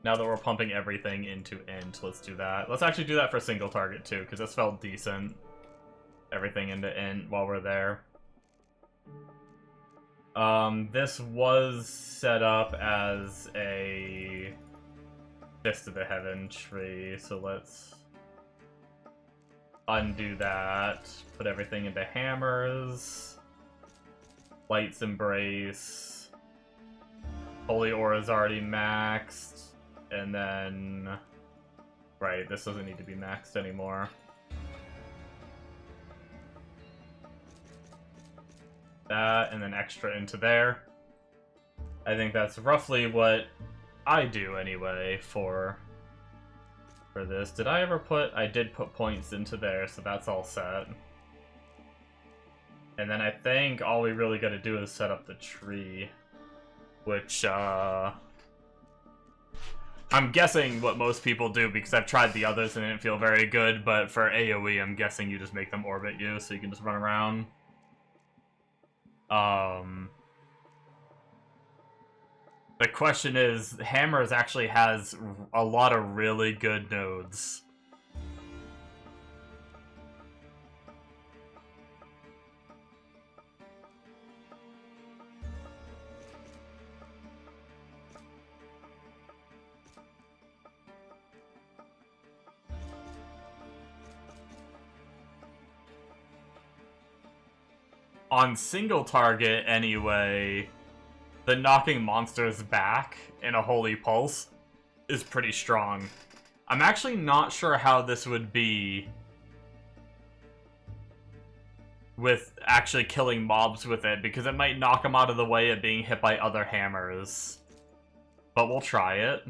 that we're pumping everything into int, let's do that. Let's actually do that for single target too, because this felt decent. Everything into int while we're there. This was set up as a Fist of the Heaven tree, so let's undo that, put everything into hammers, Light's Embrace, Holy Aura is already maxed, and then, right, this doesn't need to be maxed anymore. That, and then extra into there. I think that's roughly what I do anyway for this. Did I ever put... I did put points into there, so that's all set. And then I think all we really gotta do is set up the tree, which, I'm guessing what most people do, because I've tried the others and it didn't feel very good, but for AoE, I'm guessing you just make them orbit you, so you can just run around. The question is, Hammers actually has a lot of really good nodes. On single target, anyway, the knocking monsters back in a Holy Pulse is pretty strong. I'm actually not sure how this would be with actually killing mobs with it, because it might knock them out of the way of being hit by other hammers. But we'll try it.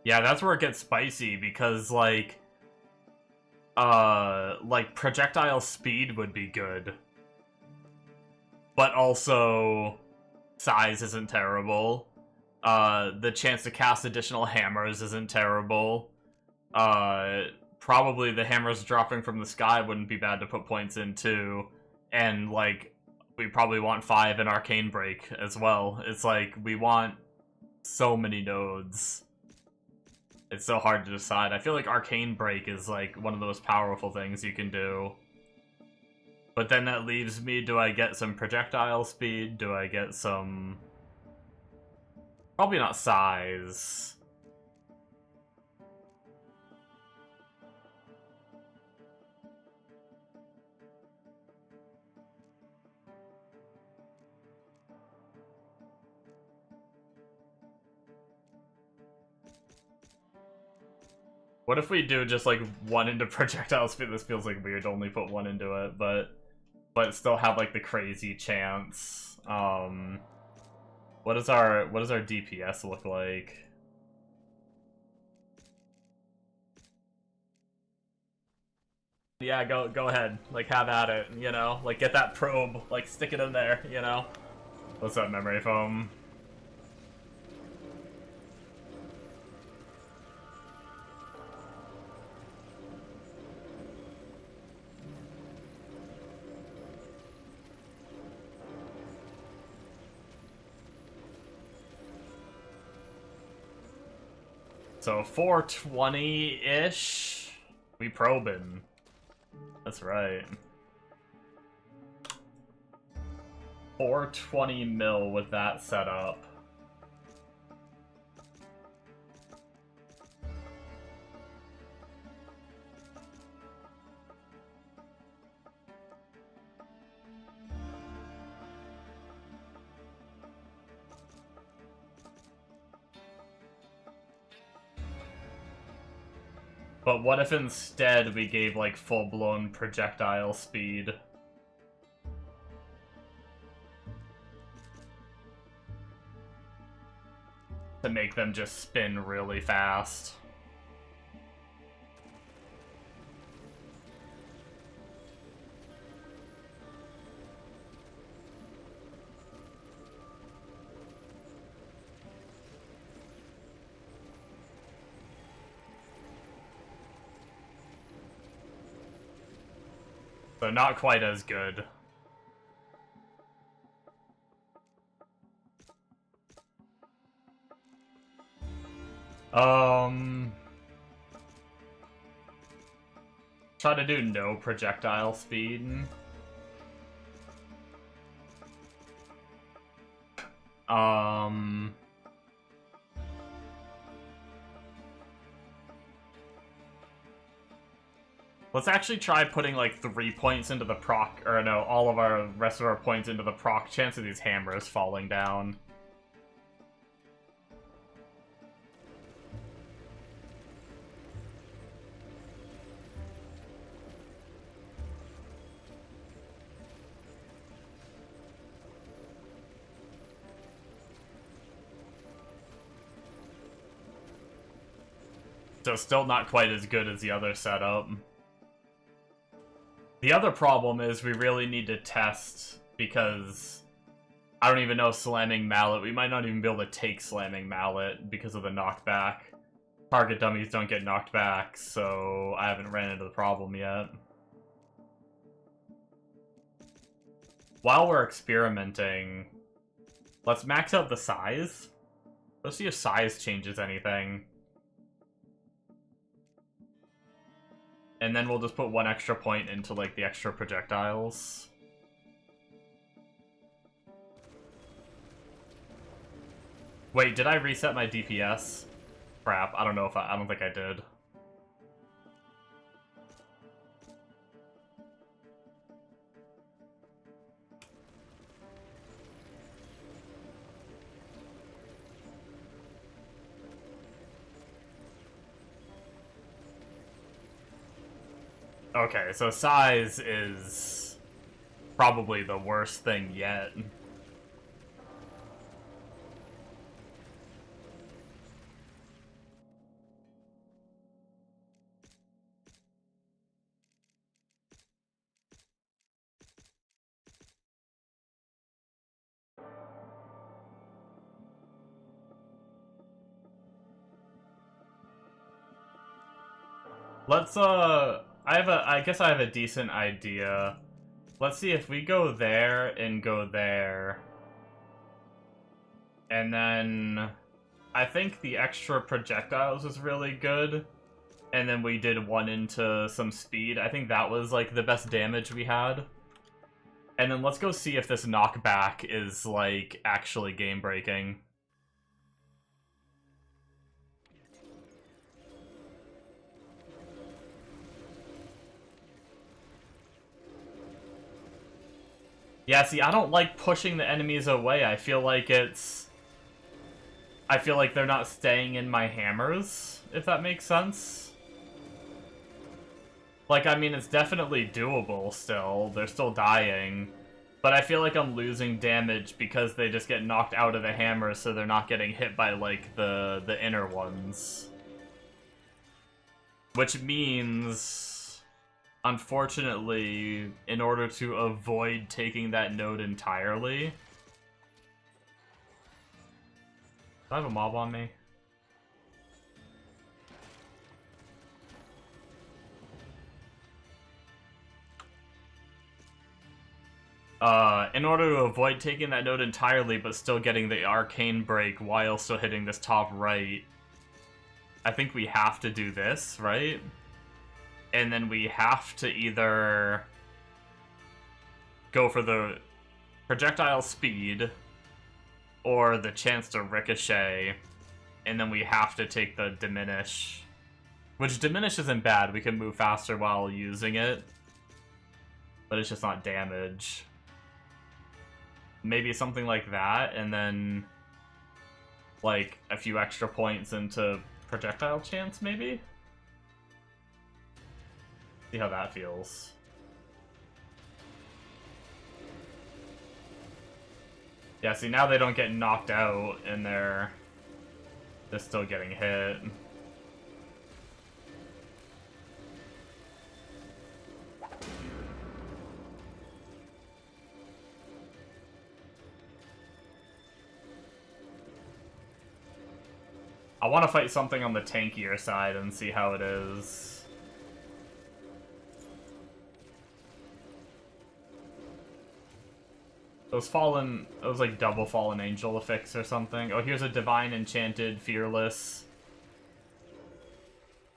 Yeah, that's where it gets spicy, because, like, projectile speed would be good. But also, size isn't terrible. The chance to cast additional hammers isn't terrible. Probably the hammers dropping from the sky wouldn't be bad to put points into. And, like, we probably want 5 in Arcane Break as well. It's like, we want so many nodes. It's so hard to decide. I feel like Arcane Break is, like, one of the most powerful things you can do. But then that leaves me, do I get some projectile speed? Do I get some Probably not size. What if we do just like one into projectile speed? This feels like weird to only put one into it, but still have like the crazy chance. What does our DPS look like? Yeah, go ahead. Like, have at it, you know? Like, get that probe, like, stick it in there, you know? What's up, memory foam? So 420-ish, we probing. That's right. 420 mil with that setup. But what if instead we gave, like, full-blown projectile speed? To make them just spin really fast. So not quite as good. Try to do no projectile speed. Let's actually try putting like 3 points into the proc, or no, all of our rest of our points into the proc chance of these hammers falling down. So still not quite as good as the other setup. The other problem is we really need to test, because I don't even know slamming mallet. We might not even be able to take slamming mallet because of the knockback. Target dummies don't get knocked back, so I haven't ran into the problem yet. While we're experimenting, let's max out the size. Let's see if size changes anything. And then we'll just put 1 extra point into, like, the extra projectiles. Wait, did I reset my DPS? Crap, I don't know if I don't think I did. Okay, so size is probably the worst thing yet. Let's, I guess I have a decent idea. Let's see if we go there and go there. And then I think the extra projectiles is really good. And then we did 1 into some speed. I think that was, like, the best damage we had. And then let's go see if this knockback is, like, actually game-breaking. Yeah, see, I don't like pushing the enemies away. I feel like they're not staying in my hammers, if that makes sense. Like, I mean, it's definitely doable still. They're still dying. But I feel like I'm losing damage because they just get knocked out of the hammer, so they're not getting hit by, like, the inner ones. Which means, unfortunately, in order to avoid taking that node entirely... Do I have a mob on me? In order to avoid taking that node entirely, but still getting the arcane break while still hitting this top right, I think we have to do this, right? And then we have to either go for the projectile speed or the chance to ricochet, and then we have to take the diminish. Which diminish isn't bad, we can move faster while using it, but it's just not damage. Maybe something like that, and then like a few extra points into projectile chance, maybe? See how that feels. Yeah, see, now they don't get knocked out, and they're still getting hit. I want to fight something on the tankier side and see how it is. Those like double fallen angel effects or something. Oh, here's a divine enchanted fearless.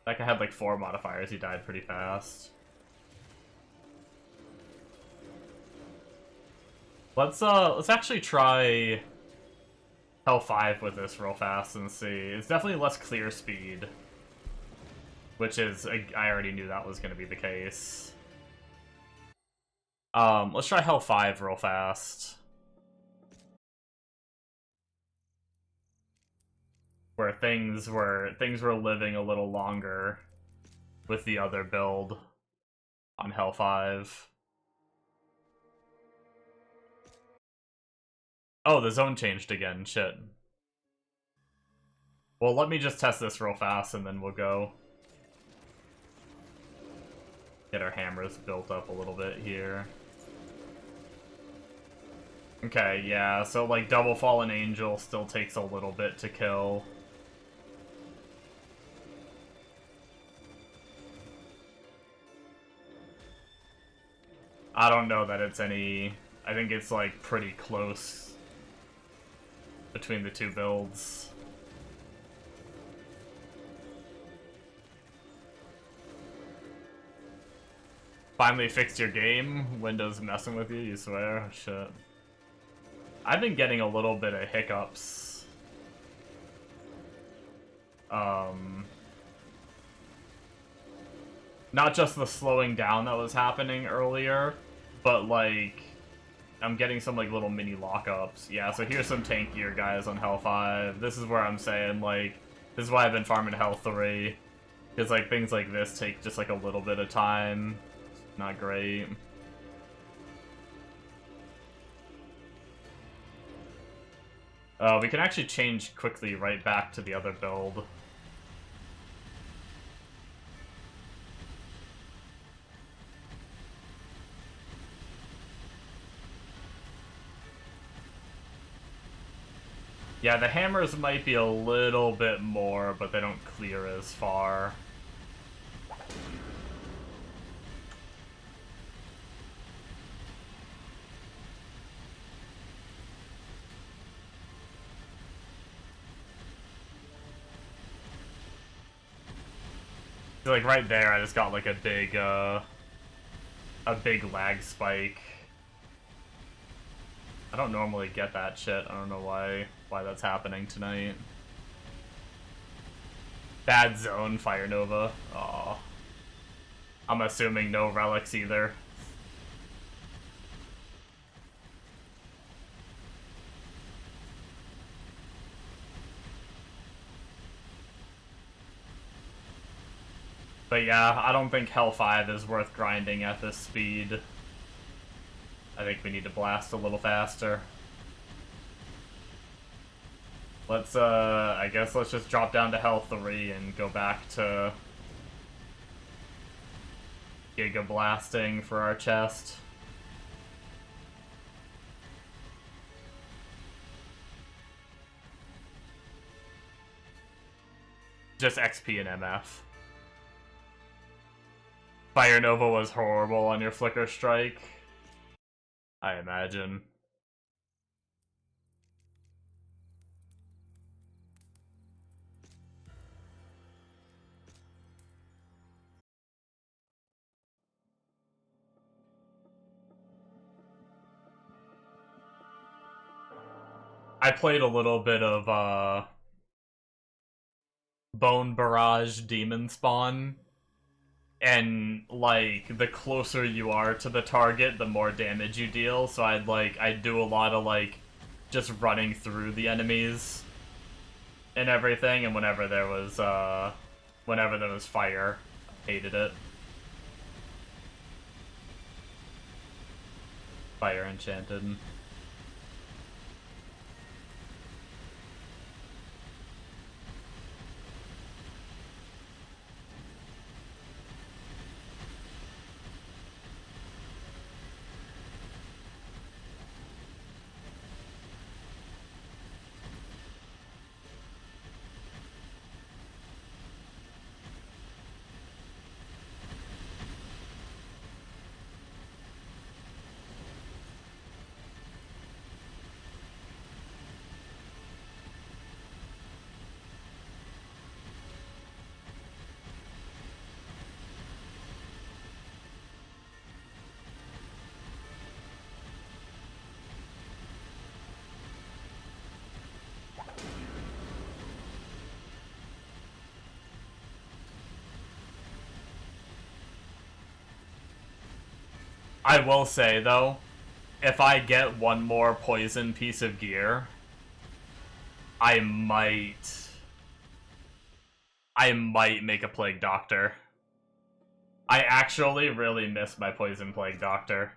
That guy had like 4 modifiers. He died pretty fast. Let's actually try L5 with this real fast and see. It's definitely less clear speed, which is, I already knew that was going to be the case. Let's try Hell 5 real fast. Where things were living a little longer with the other build on Hell 5. Oh, the zone changed again. Shit. Well, let me just test this real fast and then we'll go. Get our hammers built up a little bit here. Okay, yeah, so like double fallen angel still takes a little bit to kill. I don't know that it's any... I think it's like pretty close between the two builds. Finally fixed your game? Windows messing with you, you swear? Oh, shit. I've been getting a little bit of hiccups. Not just the slowing down that was happening earlier, but like I'm getting some like little mini lockups. Yeah, so here's some tankier guys on Hell 5. This is where I'm saying like this is why I've been farming Hell 3. Because like things like this take just like a little bit of time. It's not great. We can actually change quickly right back to the other build. Yeah, the hammers might be a little bit more, but they don't clear as far. So, like right there, I just got like a big lag spike. I don't normally get that shit. I don't know why that's happening tonight. Bad zone, Fire Nova. Aw. I'm assuming no relics either. But yeah, I don't think Hell 5 is worth grinding at this speed. I think we need to blast a little faster. Let's, I guess let's just drop down to Hell 3 and go back to Giga Blasting for our chest. Just XP and MF. Fire Nova was horrible on your Flicker Strike, I imagine. I played a little bit of, Bone Barrage Demon Spawn, and, like, the closer you are to the target, the more damage you deal, so I'd do a lot of, like, just running through the enemies and everything, and whenever there was fire, I hated it. Fire Enchanted. I will say, though, if I get one more poison piece of gear, I might make a Plague Doctor. I actually really miss my Poison Plague Doctor.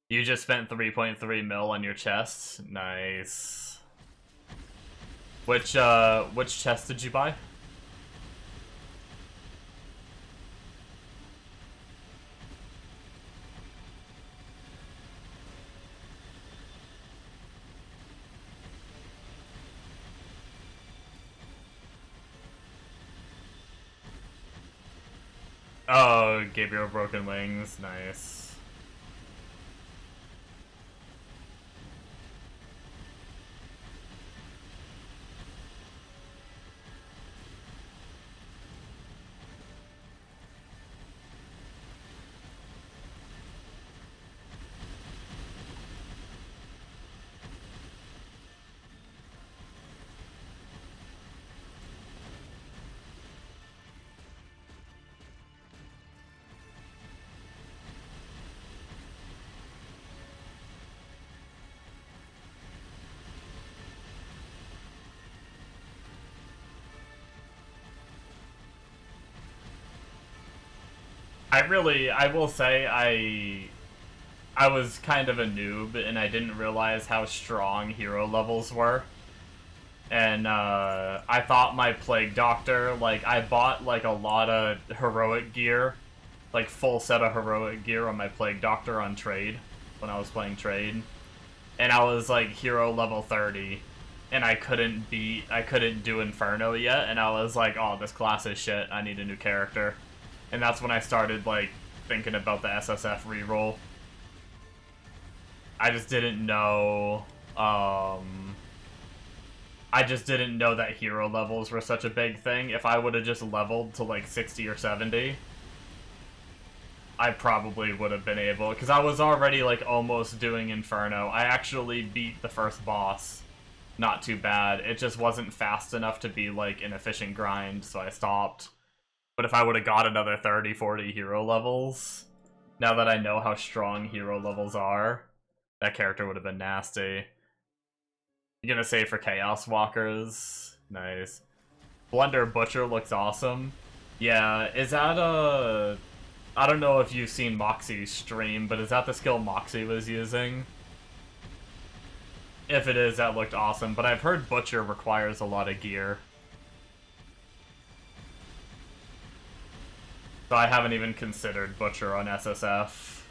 You just spent 3.3 mil on your chest? Nice. Which chest did you buy? Oh, Gabriel Broken Wings, nice. I will say, I was kind of a noob, and I didn't realize how strong hero levels were. And, I thought my Plague Doctor, like, I bought, like, a lot of heroic gear, like, full set of heroic gear on my Plague Doctor on trade, when I was playing trade. And I was, like, hero level 30, and I couldn't do Inferno yet, and I was like, oh, this class is shit, I need a new character. And that's when I started, like, thinking about the SSF reroll. I just didn't know, I just didn't know that hero levels were such a big thing. If I would have just leveled to, like, 60 or 70, I probably would have been able, because I was already, like, almost doing Inferno. I actually beat the first boss not too bad. It just wasn't fast enough to be, like, an efficient grind, so I stopped. But if I would have got another 30, 40 hero levels, now that I know how strong hero levels are, that character would have been nasty. You're gonna say for Chaos Walkers? Nice. Blender Butcher looks awesome. Yeah, is that a... I don't know if you've seen Moxie's stream, but is that the skill Moxie was using? If it is, that looked awesome, but I've heard Butcher requires a lot of gear. So I haven't even considered Butcher on SSF.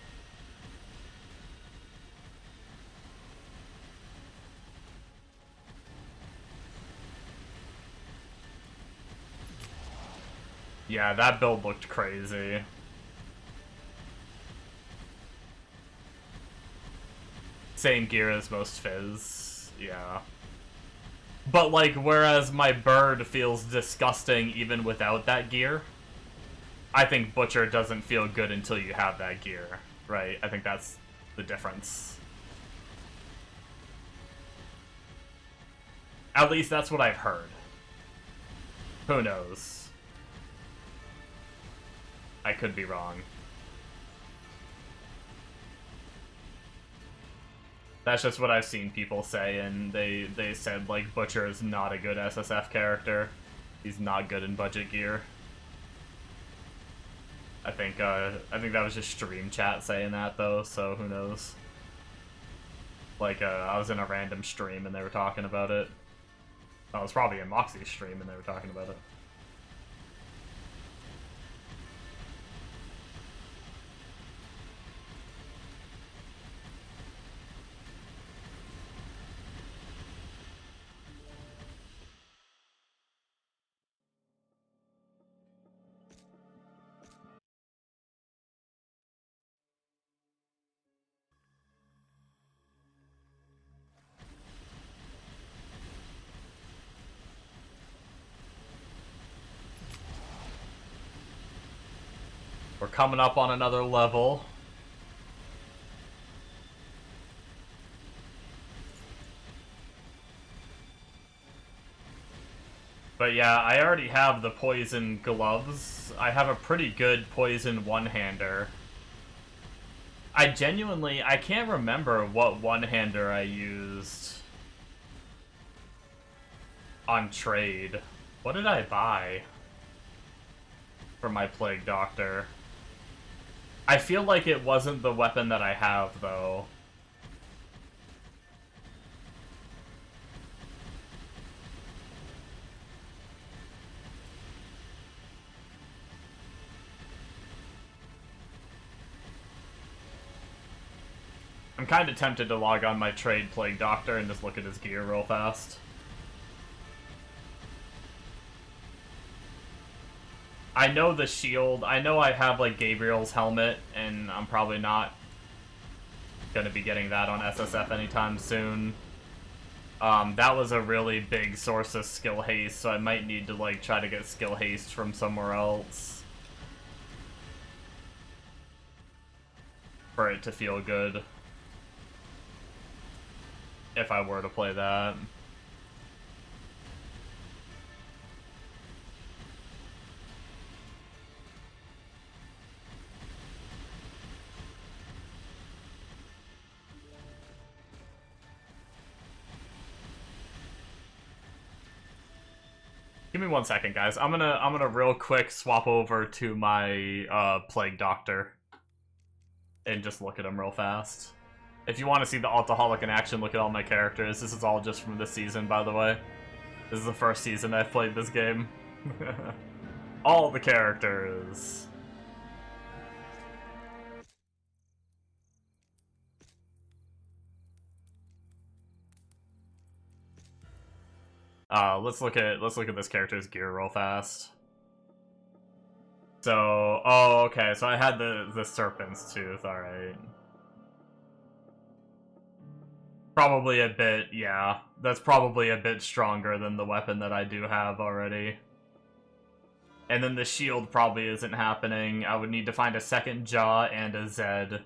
Yeah, that build looked crazy. Same gear as most Fizz, yeah. But, like, whereas my bird feels disgusting even without that gear, I think Butcher doesn't feel good until you have that gear, right? I think that's the difference. At least that's what I've heard. Who knows? I could be wrong. That's just what I've seen people say, and they said, like, Butcher is not a good SSF character. He's not good in budget gear. I think that was just stream chat saying that, though, so who knows. Like, I was in a random stream and they were talking about it. Oh, it was probably in Moxie's stream and they were talking about it. We're coming up on another level. But yeah, I already have the poison gloves. I have a pretty good poison one-hander. I can't remember what one-hander I used on trade. What did I buy for my Plague Doctor? I feel like it wasn't the weapon that I have, though. I'm kind of tempted to log on my trade Plague Doctor and just look at his gear real fast. I know the shield. I know I have, like, Gabriel's helmet, and I'm probably not gonna be getting that on SSF anytime soon. That was a really big source of skill haste, so I might need to, like, try to get skill haste from somewhere else for it to feel good. If I were to play that. Give me 1 second, guys. I'm gonna real quick swap over to my Plague Doctor and just look at him real fast. If you want to see the Altaholic in action, look at all my characters. This is all just from this season, by the way. This is the first season I've played this game. All the characters. Let's look at this character's gear real fast. So, oh, okay. So I had the Serpent's Tooth. All right. Probably a bit, yeah. That's probably a bit stronger than the weapon that I do have already. And then the shield probably isn't happening. I would need to find a second jaw and a Zed.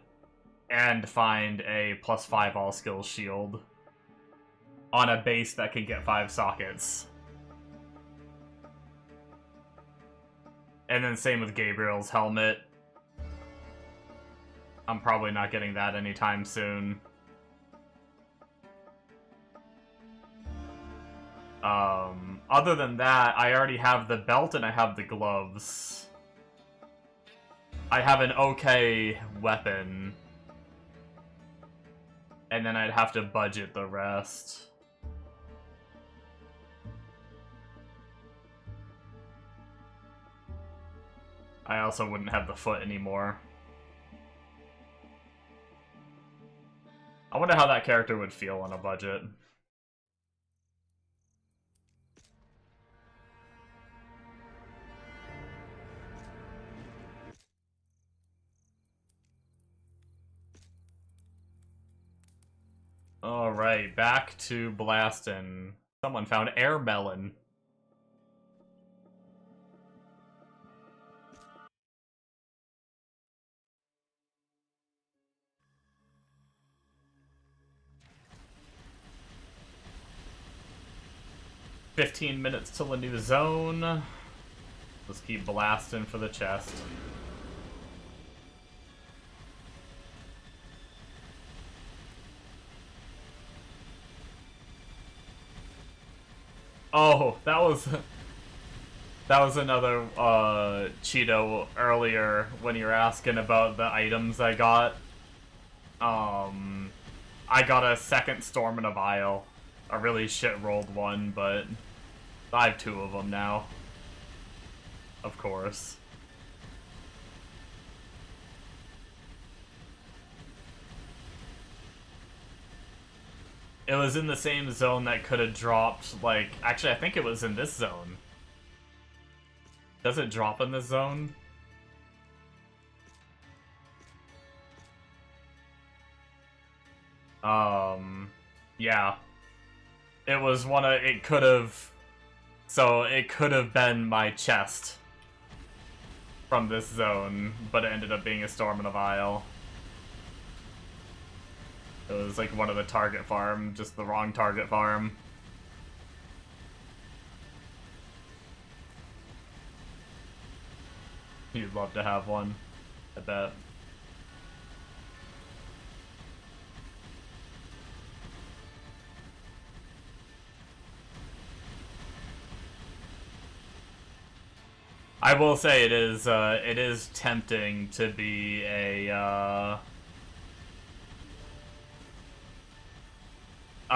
And find a +5 all skills shield. On a base that can get 5 sockets. And then same with Gabriel's helmet. I'm probably not getting that anytime soon. Other than that, I already have the belt and I have the gloves. I have an okay weapon. And then I'd have to budget the rest. I also wouldn't have the foot anymore. I wonder how that character would feel on a budget. Alright, back to blasting. Someone found air melon. "15 minutes till a new zone." Let's keep blasting for the chest. Oh, that was another Cheeto earlier when you were asking about the items I got. I got a second Storm in a Vial. A really shit-rolled one, but I have 2 of them now. Of course. It was in the same zone that could have dropped, like... Actually, I think it was in this zone. Does it drop in this zone? Yeah. It was one of... It could have... So, it could have been my chest from this zone, but it ended up being a Storm in a Vial. It was like one of the target farm, just the wrong target farm. You'd love to have one, I bet. I will say it is tempting to be a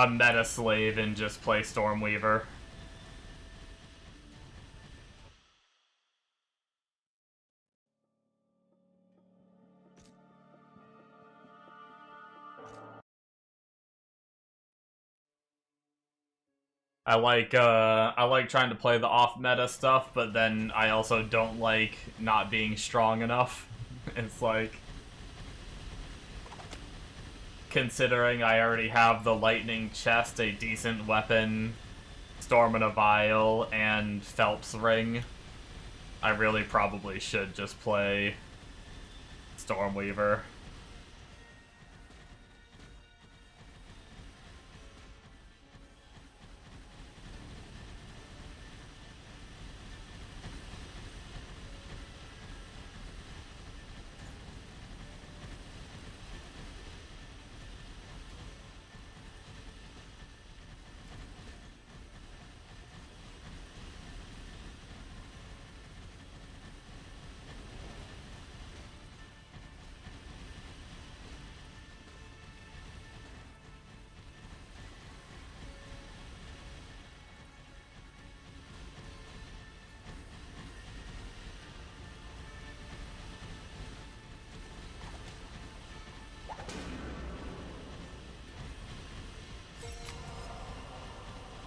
meta slave and just play Stormweaver. I like trying to play the off-meta stuff, but then I also don't like not being strong enough. It's like... Considering I already have the Lightning Chest, a decent weapon, Storm in a Vial, and Phelps Ring, I really probably should just play Stormweaver.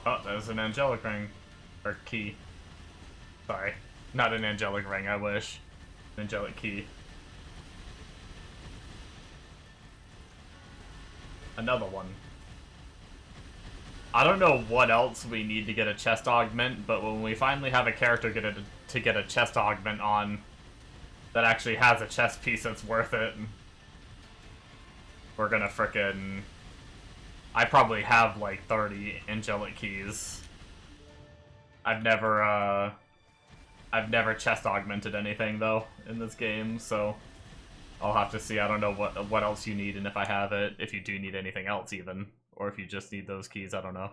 Oh, there's an angelic ring. Or key. Sorry. Not an angelic ring, I wish. An angelic key. Another one. I don't know what else we need to get a chest augment, but when we finally have a character to get a chest augment on that actually has a chest piece that's worth it, we're gonna frickin'... I probably have like 30 angelic keys. I've never chest augmented anything though in this game, so I'll have to see. I don't know what else you need and if I have it, if you do need anything else even, or if you just need those keys, I don't know.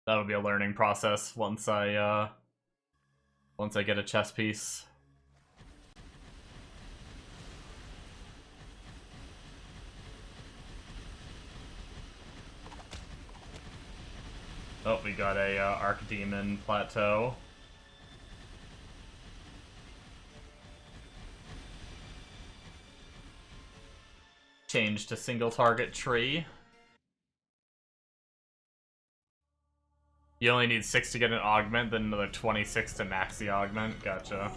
That'll be a learning process once I get a chess piece. Oh, we got a Archdemon plateau. Change to single target tree. You only need 6 to get an augment, then another 26 to max the augment. Gotcha.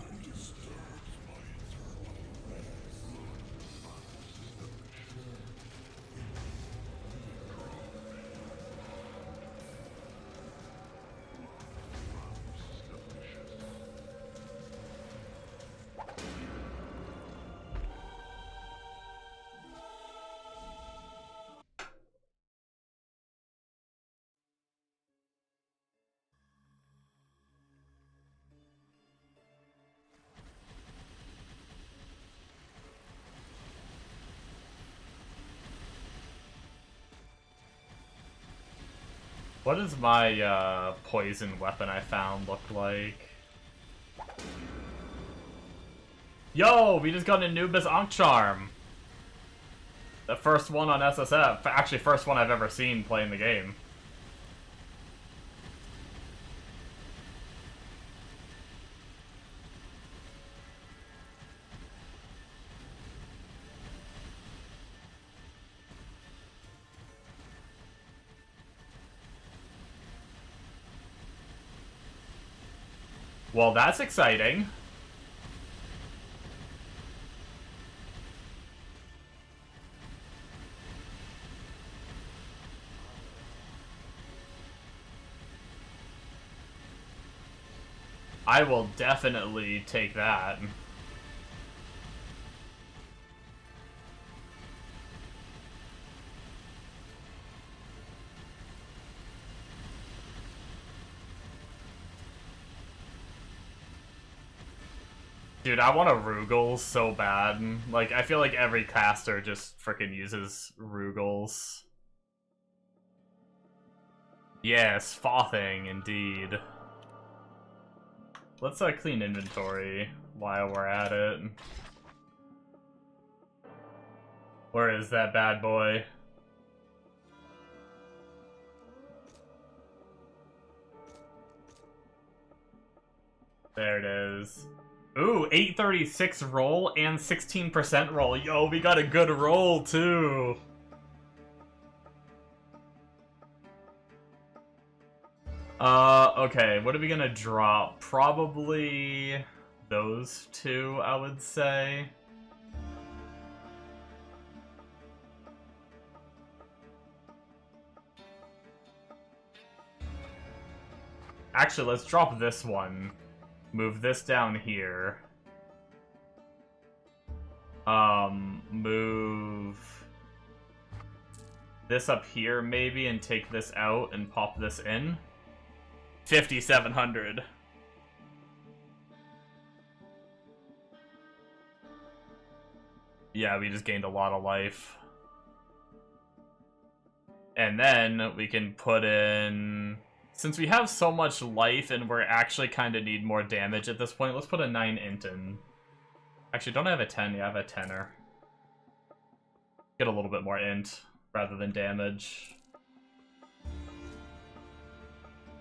What does my poison weapon I found look like? Yo, we just got an Anubis Ankh Charm. The first one on SSF. Actually, first one I've ever seen playing the game. Well, that's exciting. I will definitely take that. Dude, I want a Rugels so bad. Like, I feel like every caster just freaking uses Rugels. Yes, FoTH, indeed. Let's clean inventory while we're at it. Where is that bad boy? There it is. Ooh, 836 roll and 16% roll. Yo, we got a good roll too. Okay, what are we gonna drop? Probably those two, I would say. Actually, let's drop this one. Move this down here. Move this up here maybe and take this out and pop this in. 5,700. Yeah, we just gained a lot of life. And then we can put in... Since we have so much life and we're actually kind of need more damage at this point, let's put a 9 int in. Actually, don't I have a 10? Yeah, I have a 10er. Get a little bit more int rather than damage.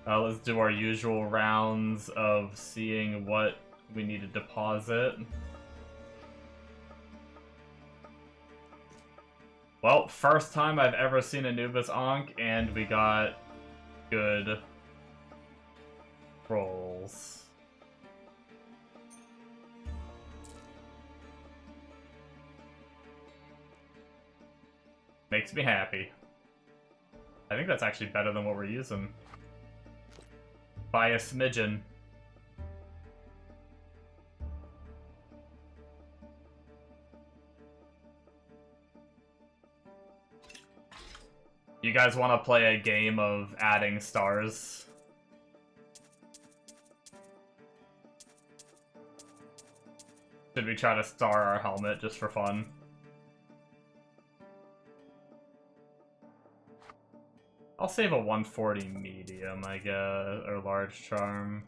Let's do our usual rounds of seeing what we need to deposit. Well, first time I've ever seen Anubis Ankh, and we got good rolls. Makes me happy. I think that's actually better than what we're using. By a smidgen. You guys want to play a game of adding stars? Should we try to star our helmet just for fun? I'll save a 140 medium, I guess, or large charm.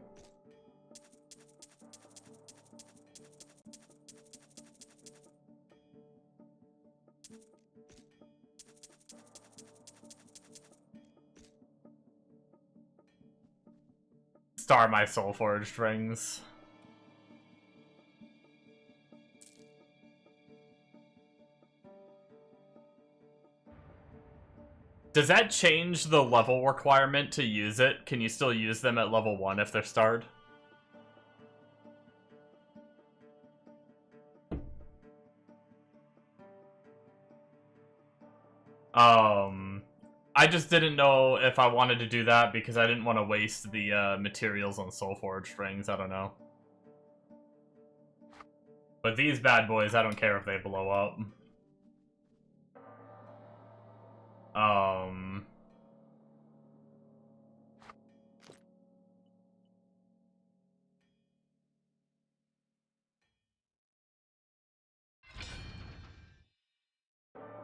Star my Soulforged rings. Does that change the level requirement to use it? Can you still use them at level 1 if they're starred? I just didn't know if I wanted to do that because I didn't want to waste the materials on Soulforged rings. I don't know. But these bad boys, I don't care if they blow up.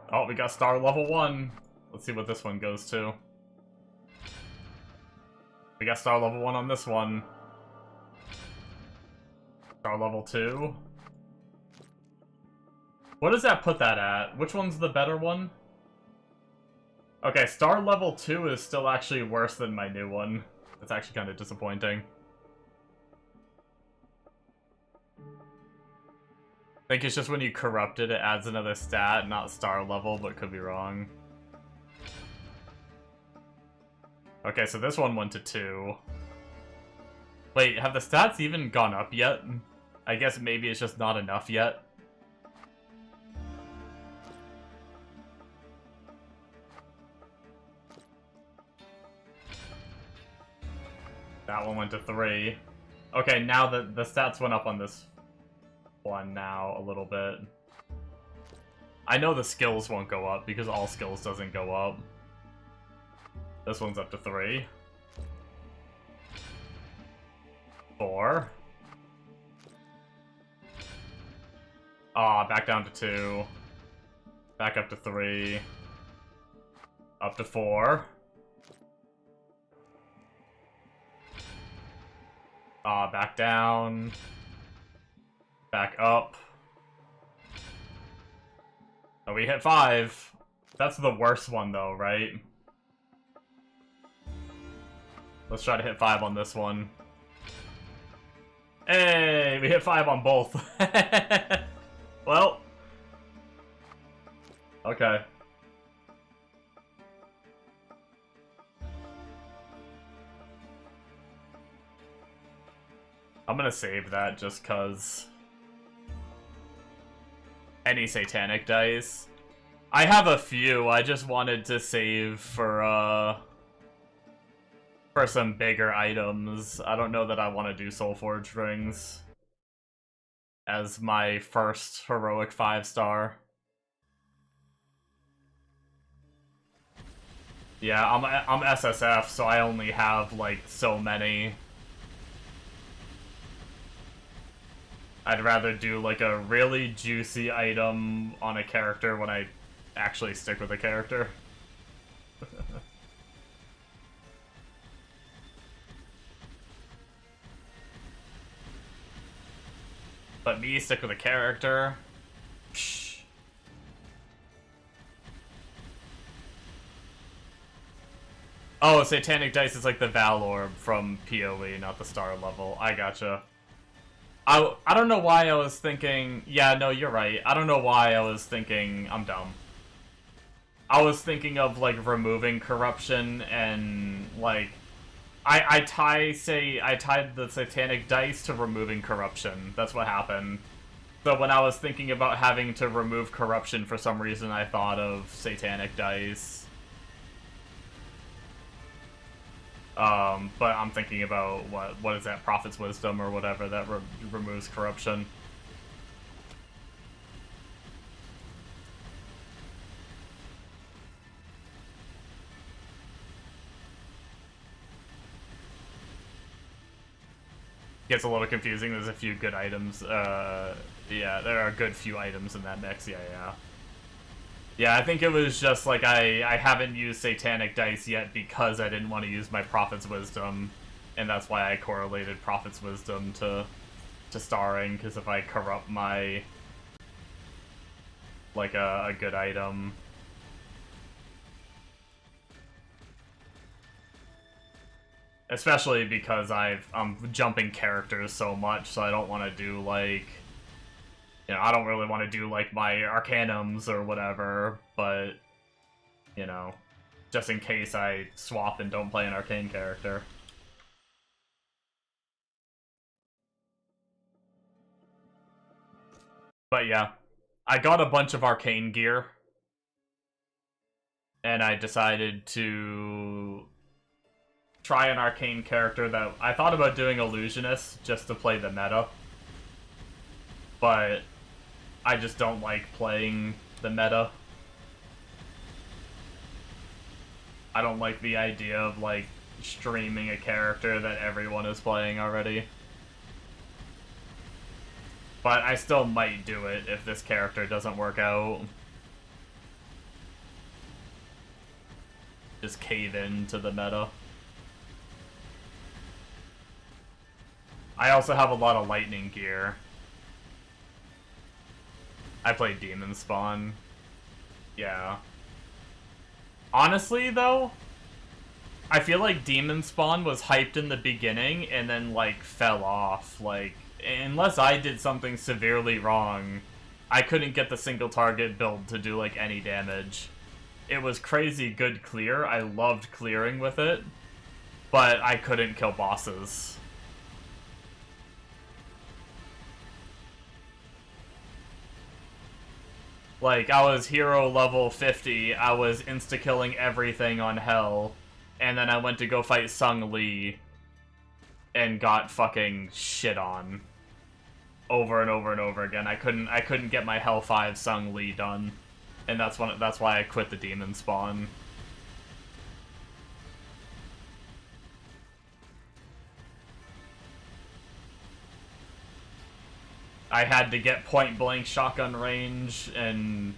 Oh, we got star level 1. Let's see what this one goes to. We got star level 1 on this one. Star level 2. What does that put that at? Which one's the better one? Okay, star level 2 is still actually worse than my new one. It's actually kind of disappointing. I think it's just when you corrupt it, it adds another stat, not star level, but could be wrong. Okay, so this one went to 2. Wait, have the stats even gone up yet? I guess maybe it's just not enough yet. That one went to 3. Okay, now the stats went up on this one now a little bit. I know the skills won't go up because all skills doesn't go up. This one's up to 3. 4. Ah, back down to 2. Back up to 3. Up to 4. Ah, back down. Back up. Oh, we hit 5. That's the worst one though, right? Let's try to hit 5 on this one. Hey, we hit 5 on both. Well. Okay. I'm gonna save that just cause. Any satanic dice. I have a few, I just wanted to save for some bigger items. I don't know that I want to do Soulforged rings as my first heroic 5-star. Yeah, I'm SSF, so I only have like so many. I'd rather do like a really juicy item on a character when I actually stick with a character. But me stick with a character? Psh. Oh, Satanic Dice is like the Val Orb from PoE, not the star level. I gotcha. I don't know why I was thinking... Yeah, no, you're right. I don't know why I was thinking... I'm dumb. I was thinking of, like, removing corruption and, like... I tied the Satanic Dice to removing corruption. That's what happened. So when I was thinking about having to remove corruption, for some reason I thought of Satanic Dice. But I'm thinking about, what is that, Prophet's Wisdom or whatever, that removes corruption. Gets a little confusing, there's a few good items, yeah, there are a good few items in that mix, yeah. Yeah, I think it was just like I haven't used Satanic Dice yet because I didn't want to use my Prophet's Wisdom, and that's why I correlated Prophet's Wisdom to starring, because if I corrupt my like a good item, especially because I'm jumping characters so much, so I don't want to do like, you know, I don't really want to do like my Arcanums or whatever, but you know, just in case I swap and don't play an arcane character. But yeah, I got a bunch of arcane gear, and I decided to try an arcane character that I thought about doing Illusionist just to play the meta, but I just don't like playing the meta. I don't like the idea of like streaming a character that everyone is playing already. But I still might do it if this character doesn't work out. Just cave into the meta. I also have a lot of lightning gear. I play Demon Spawn. Yeah. Honestly, though, I feel like Demon Spawn was hyped in the beginning and then, like, fell off. Like, unless I did something severely wrong, I couldn't get the single target build to do, like, any damage. It was crazy good clear. I loved clearing with it, but I couldn't kill bosses. Like, I was hero level 50, I was insta-killing everything on Hell, and then I went to go fight Sung Lee, and got fucking shit on. Over and over and over again. I couldn't get my Hell 5 Sung Lee done. And that's why I quit the Demon Spawn. I had to get point-blank shotgun range, and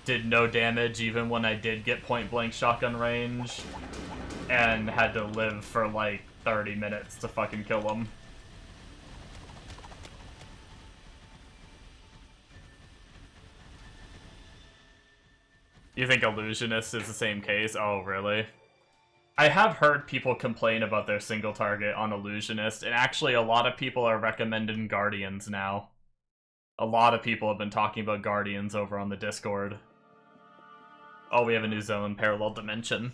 did no damage even when I did get point-blank shotgun range, and had to live for like 30 minutes to fucking kill him. You think Illusionist is the same case? Oh, really? I have heard people complain about their single target on Illusionist, and actually a lot of people are recommending Guardians now. A lot of people have been talking about Guardians over on the Discord. Oh, we have a new zone, Parallel Dimension.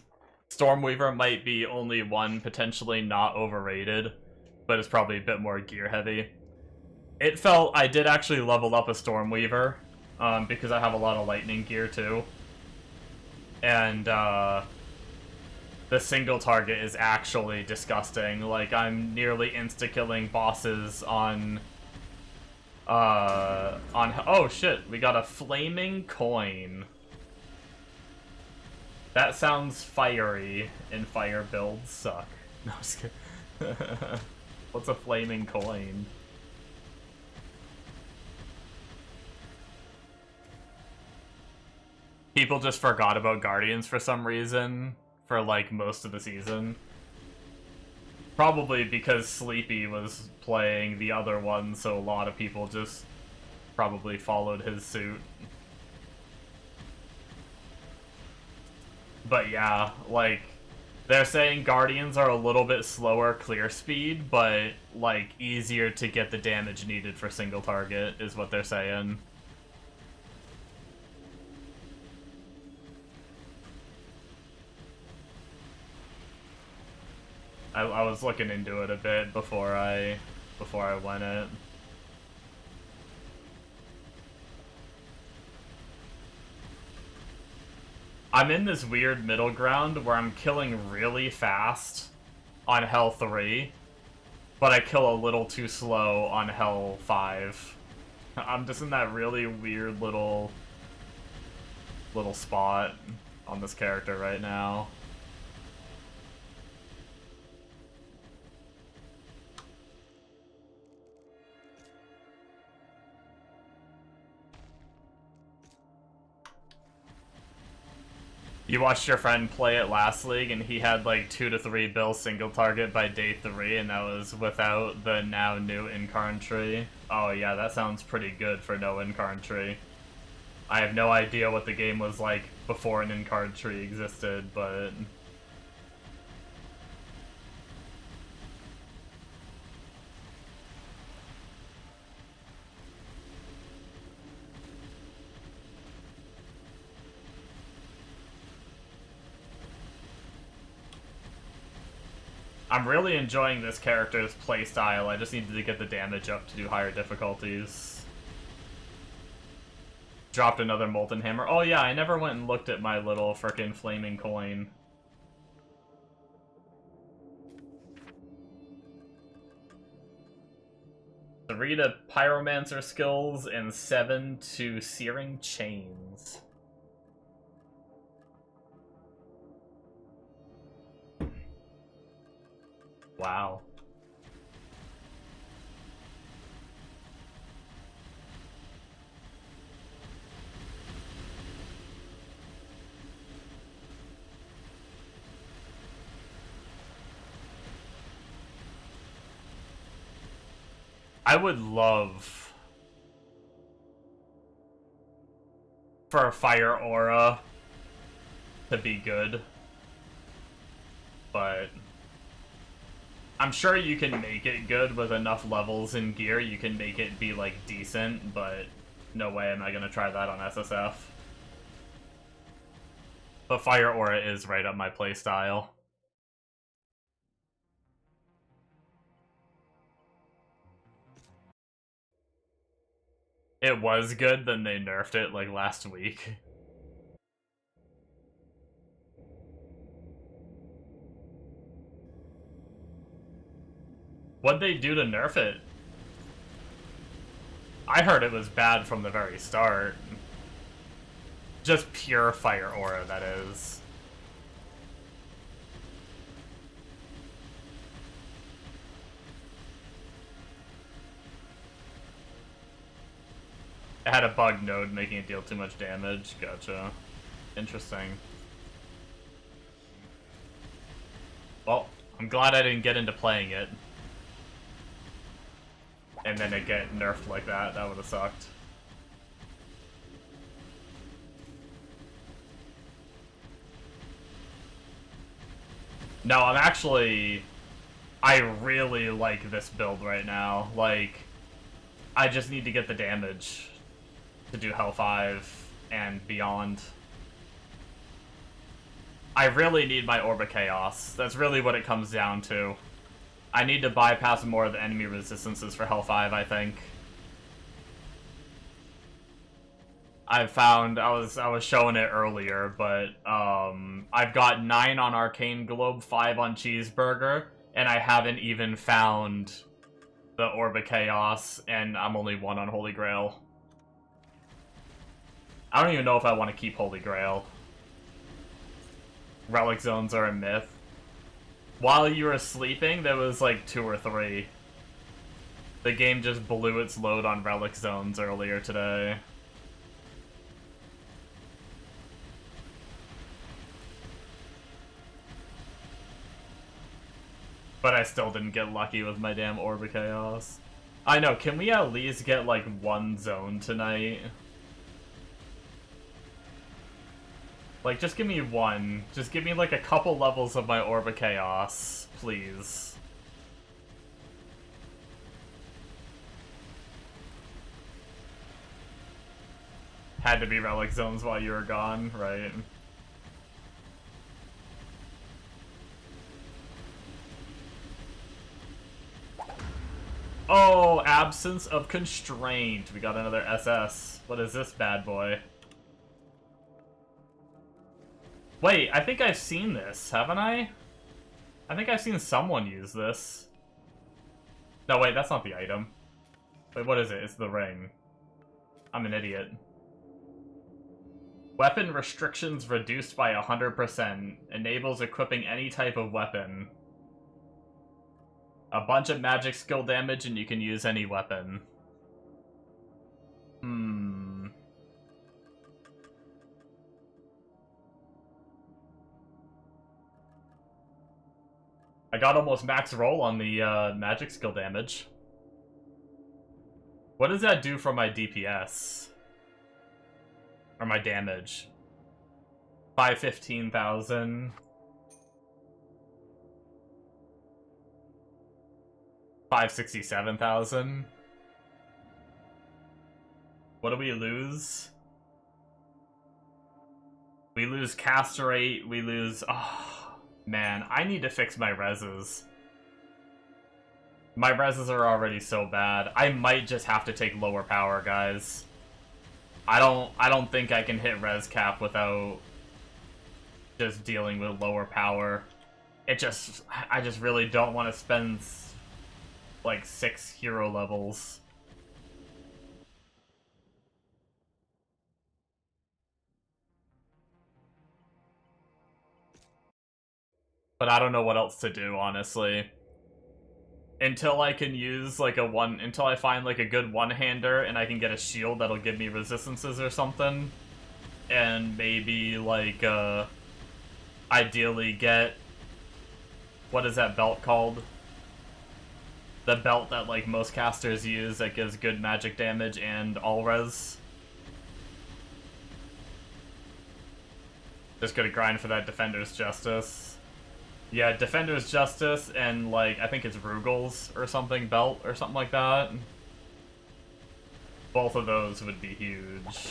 Stormweaver might be only one potentially not overrated, but it's probably a bit more gear heavy. It felt I did actually level up a Stormweaver, because I have a lot of lightning gear too. And the single target is actually disgusting. Like, I'm nearly insta-killing bosses on oh shit, we got a flaming coin. That sounds fiery, and fire builds suck. No, I'm just kidding. What's a flaming coin? People just forgot about Guardians for some reason for like most of the season. Probably because Sleepy was playing the other one, so a lot of people just probably followed his suit. But yeah, like, they're saying Guardians are a little bit slower clear speed, but like easier to get the damage needed for single target is what they're saying. I was looking into it a bit before I went it. I'm in this weird middle ground where I'm killing really fast on Hell 3, but I kill a little too slow on Hell 5. I'm just in that really weird little spot on this character right now. You watched your friend play it last league, and he had like 2 to 3 bill single target by day 3, and that was without the now new Incarn tree. Oh yeah, that sounds pretty good for no Incarn tree. I have no idea what the game was like before an Incarn tree existed, but... I'm really enjoying this character's playstyle. I just needed to get the damage up to do higher difficulties. Dropped another Molten Hammer. Oh yeah, I never went and looked at my little frickin' flaming coin. Three to Pyromancer skills and 7 to Searing Chains. Wow. I would love for a Fire Aura to be good, but I'm sure you can make it good with enough levels and gear. You can make it be, like, decent, but no way am I gonna try that on SSF. But Fire Aura is right up my playstyle. It was good, then they nerfed it, like, last week. What'd they do to nerf it? I heard it was bad from the very start. Just pure Fire Aura, that is. It had a bug node making it deal too much damage. Gotcha. Interesting. Well, I'm glad I didn't get into playing it. And then it get nerfed like that. That would have sucked. No, I'm actually... I really like this build right now. Like, I just need to get the damage to do Hell 5 and beyond. I really need my Orb of Chaos. That's really what it comes down to. I need to bypass more of the enemy resistances for Hell 5, I think. I've found, I was showing it earlier, but I've got 9 on Arcane Globe, 5 on Cheeseburger, and I haven't even found the Orb of Chaos, and I'm only 1 on Holy Grail. I don't even know if I want to keep Holy Grail. Relic Zones are a myth. While you were sleeping, there was like 2 or 3. The game just blew its load on Relic Zones earlier today. But I still didn't get lucky with my damn Orb of Chaos. I know, can we at least get like 1 zone tonight? Like, just give me 1. Just give me like a couple levels of my Orb of Chaos, please. Had to be Relic Zones while you were gone, right? Oh, Absence of Constraint. We got another SS. What is this bad boy? Wait, I think I've seen this, haven't I? I think I've seen someone use this. No, wait, that's not the item. Wait, what is it? It's the ring. I'm an idiot. Weapon restrictions reduced by 100%. Enables equipping any type of weapon. A bunch of magic skill damage and you can use any weapon. I got almost max roll on the magic skill damage. What does that do for my DPS? Or my damage? 515,000. 567,000. What do we lose? We lose caster rate, we lose... Oh, man, I need to fix my reses. My reses are already so bad. I might just have to take lower power, guys. I don't think I can hit res cap without just dealing with lower power. I just really don't want to spend like 6 hero levels. But I don't know what else to do, honestly. Until I can use like until I find like a good one-hander and I can get a shield that'll give me resistances or something. And maybe like ideally get, what is that belt called? The belt that like most casters use that gives good magic damage and all res. Just gonna grind for that Defender's Justice. Yeah, Defender's Justice and, like, I think it's Rugel's or something, belt or something like that. Both of those would be huge.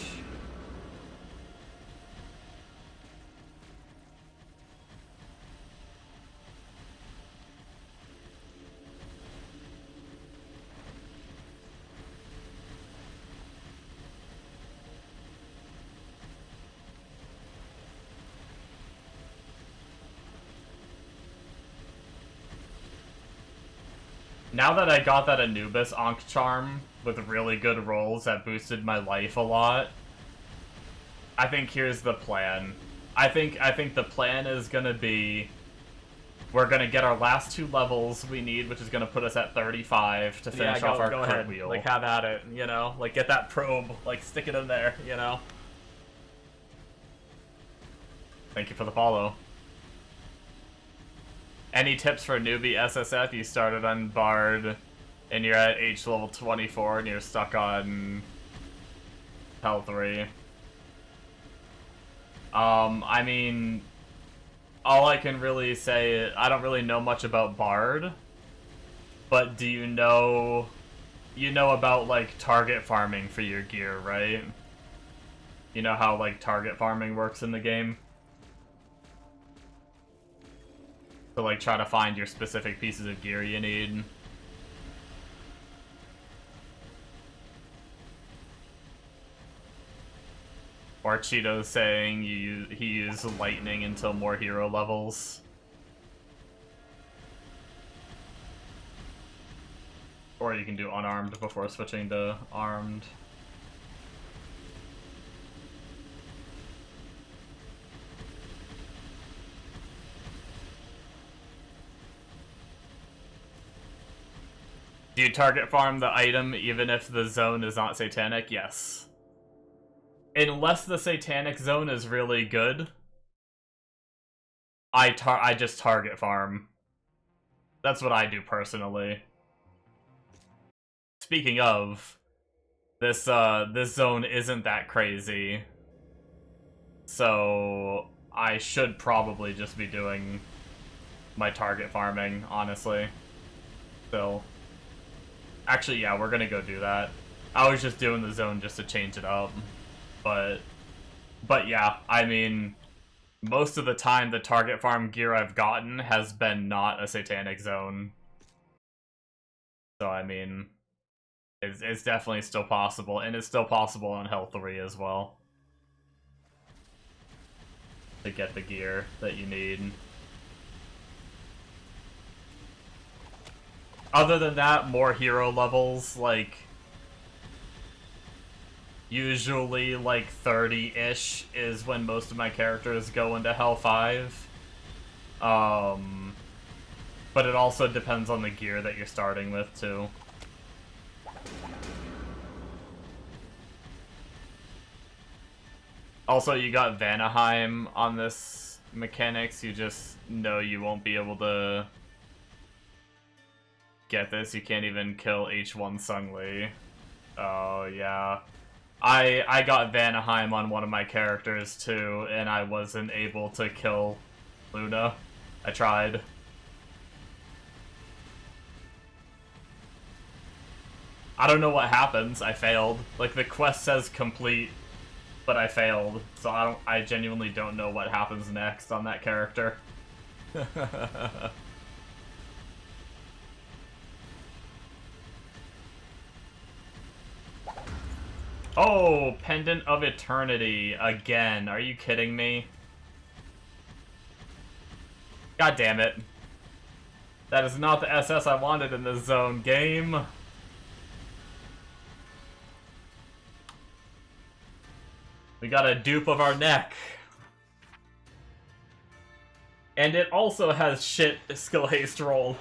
Now that I got that Anubis Ankh Charm with really good rolls that boosted my life a lot, I think here's the plan. I think the plan is gonna be, we're gonna get our last 2 levels we need, which is gonna put us at 35 to finish off our crit wheel. Like, have at it, you know? Like, get that probe, like, stick it in there, you know? Thank you for the follow. Any tips for newbie SSF? You started on Bard, and you're at H level 24, and you're stuck on Hlvl. I mean, all I can really say, I don't really know much about Bard, but do you know about, like, target farming for your gear, right? You know how, like, target farming works in the game? To, like, try to find your specific pieces of gear you need. Or Cheeto's saying he used lightning until more hero levels. Or you can do unarmed before switching to armed. Do you target farm the item even if the zone is not satanic? Yes. Unless the satanic zone is really good, I just target farm. That's what I do personally. Speaking of, this zone isn't that crazy, so I should probably just be doing my target farming, honestly. Still. Actually, yeah, we're gonna go do that. I was just doing the zone just to change it up. But yeah, I mean, most of the time the target farm gear I've gotten has been not a satanic zone. So, I mean, it's definitely still possible, and it's still possible on Hlvl as well. To get the gear that you need. Other than that, more hero levels, like, usually like 30-ish is when most of my characters go into Hell 5. But it also depends on the gear that you're starting with, too. Also, you got Vanaheim on this mechanics, you just know you won't be able to get this, you can't even kill H1 Sungli. Oh, yeah. I got Vanaheim on one of my characters, too, and I wasn't able to kill Luna. I tried. I don't know what happens. I failed. Like, the quest says complete, but I failed. So I genuinely don't know what happens next on that character. Oh, Pendant of Eternity again. Are you kidding me? God damn it. That is not the SS I wanted in this zone game. We got a dupe of our neck. And it also has shit skill haste roll.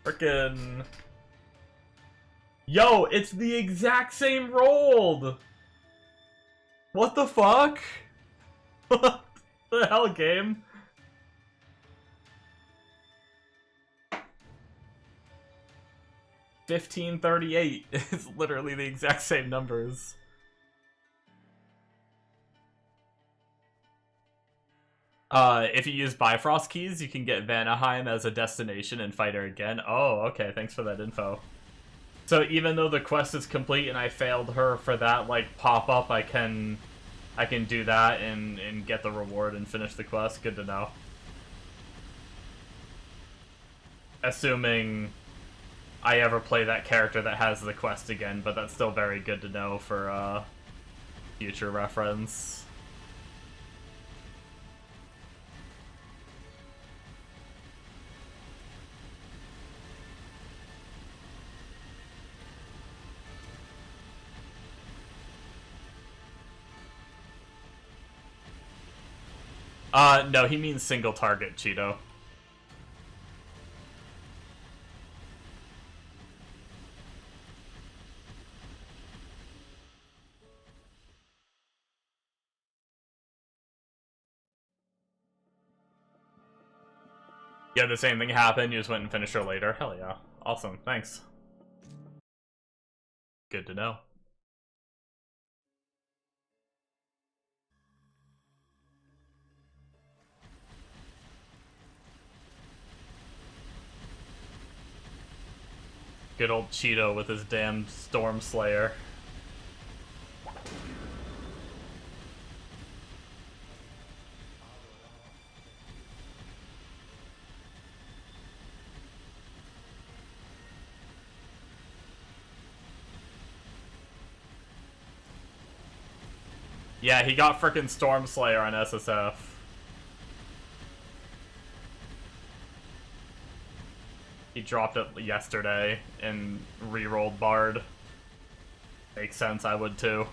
Frickin'. Yo, it's the exact same roll! What the fuck? What the hell, game? $15.38. It's literally the exact same numbers. If you use Bifrost keys, you can get Vanaheim as a destination and fight her again. Oh, okay, thanks for that info. So even though the quest is complete and I failed her for that, like, pop-up, I can do that and get the reward and finish the quest. Good to know. Assuming I ever play that character that has the quest again, but that's still very good to know for, future reference. No, he means single target, Cheeto. Yeah, the same thing happened, you just went and finished her later. Hell yeah. Awesome, thanks. Good to know. Good old Cheeto with his damn Storm Slayer. Yeah, he got frickin' Storm Slayer on SSF. He dropped it yesterday and re-rolled Bard. Makes sense, I would too.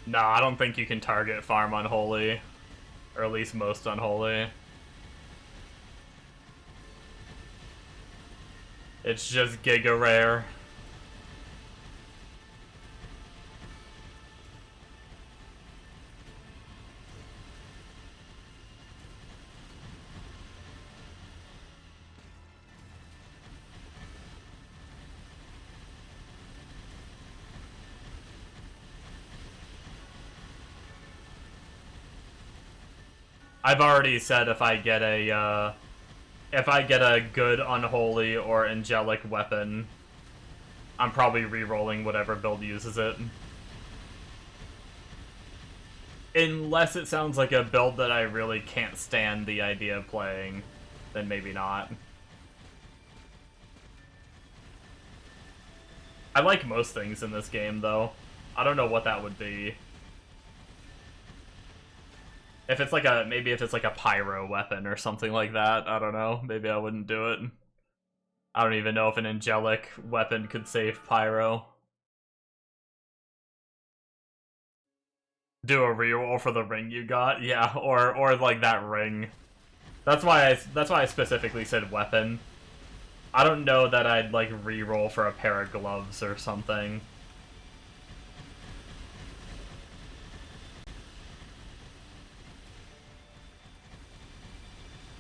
Nah, I don't think you can target farm Unholy. Or at least most Unholy. It's just Giga Rare. I've already said if I get a good Unholy or Angelic weapon, I'm probably re-rolling whatever build uses it. Unless it sounds like a build that I really can't stand the idea of playing, then maybe not. I like most things in this game, though. I don't know what that would be. If it's like a, maybe if it's like a pyro weapon or something like that, I don't know. Maybe I wouldn't do it. I don't even know if an angelic weapon could save pyro. Do a reroll for the ring you got? Yeah, or like that ring. That's why I specifically said weapon. I don't know that I'd, like, re-roll for a pair of gloves or something.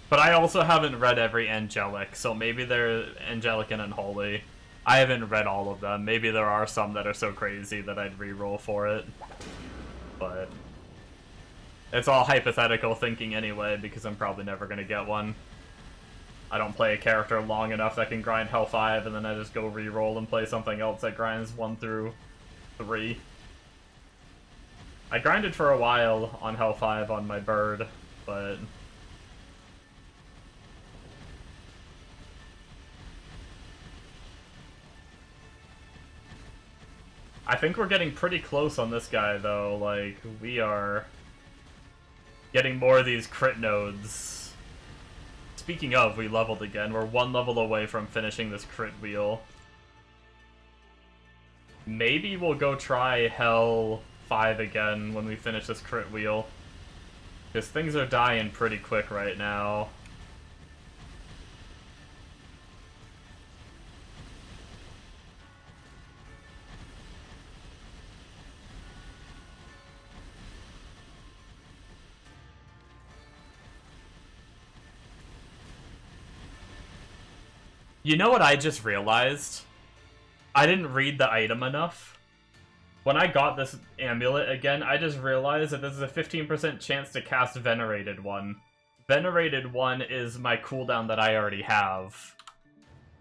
But I also haven't read every Angelic, so maybe they're Angelic and Unholy. I haven't read all of them. Maybe there are some that are so crazy that I'd re-roll for it. But it's all hypothetical thinking anyway, because I'm probably never going to get one. I don't play a character long enough that can grind Hell 5, and then I just go re-roll and play something else that grinds 1 through 3. I grinded for a while on Hell 5 on my bird, but... I think we're getting pretty close on this guy, though. Like, we are getting more of these crit nodes. Speaking of, we leveled again. We're 1 level away from finishing this crit wheel. Maybe we'll go try Hell 5 again when we finish this crit wheel. Because things are dying pretty quick right now. You know what I just realized? I didn't read the item enough. When I got this amulet again, I just realized that this is a 15% chance to cast Venerated One. Venerated One is my cooldown that I already have.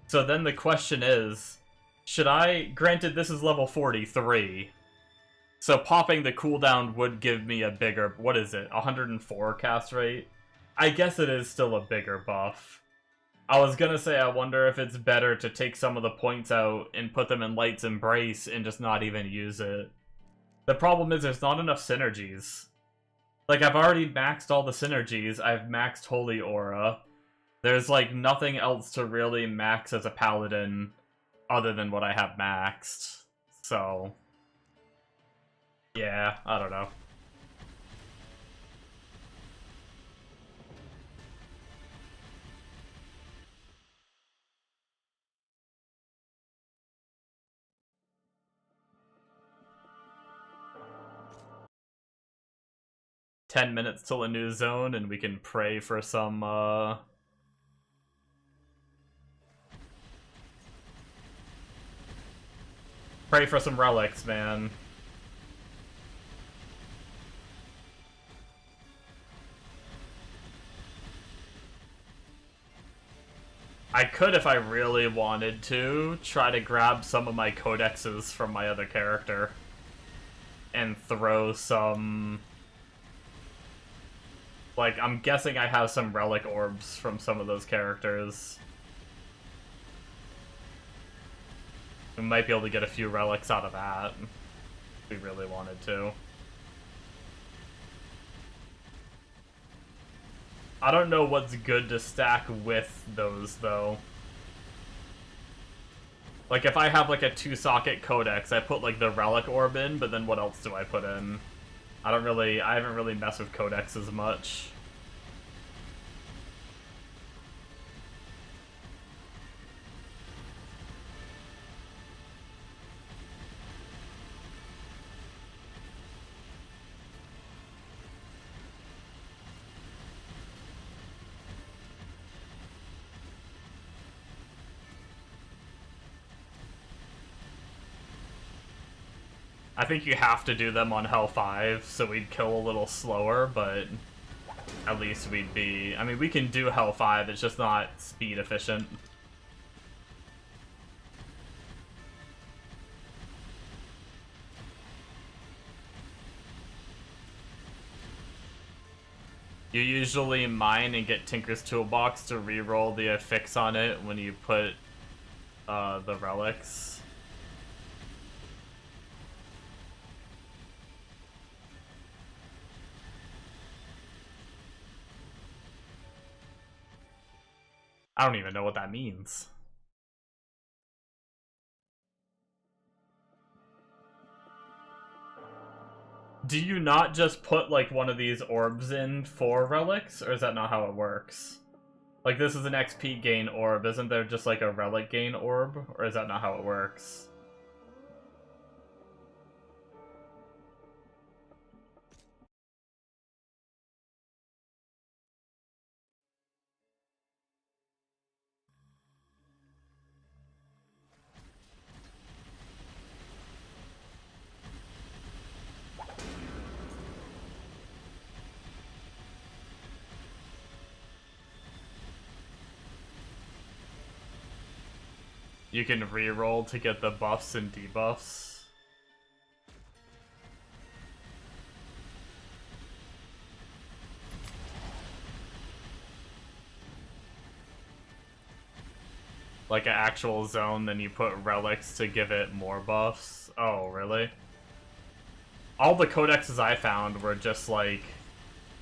So then the question is, should I... Granted, this is level 43. So popping the cooldown would give me a bigger... What is it? 104 cast rate? I guess it is still a bigger buff. I was gonna say I wonder if it's better to take some of the points out and put them in Light's Embrace and just not even use it. The problem is there's not enough synergies. Like, I've already maxed all the synergies, I've maxed Holy Aura. There's, like, nothing else to really max as a paladin other than what I have maxed. So... yeah, I don't know. "10 minutes till a new zone, and we can pray for some, pray for some relics, man. I could, if I really wanted to, try to grab some of my codexes from my other character. And throw some... Like, I'm guessing I have some relic orbs from some of those characters. We might be able to get a few relics out of that, if we really wanted to. I don't know what's good to stack with those, though. Like, if I have, like, a 2-socket codex, I put, like, the relic orb in, but then what else do I put in? I haven't really messed with codexes much. I think you have to do them on Hell 5, so we'd kill a little slower, but at least we'd be... I mean, we can do Hell 5, it's just not speed efficient. You usually mine and get Tinker's Toolbox to reroll the affix on it when you put the relics. I don't even know what that means. Do you not just put, like, one of these orbs in for relics, or is that not how it works? Like, this is an XP gain orb. Isn't there just, like, a relic gain orb? Or is that not how it works? You can reroll to get the buffs and debuffs. Like an actual zone, then you put relics to give it more buffs. Oh, really? All the codexes I found were just like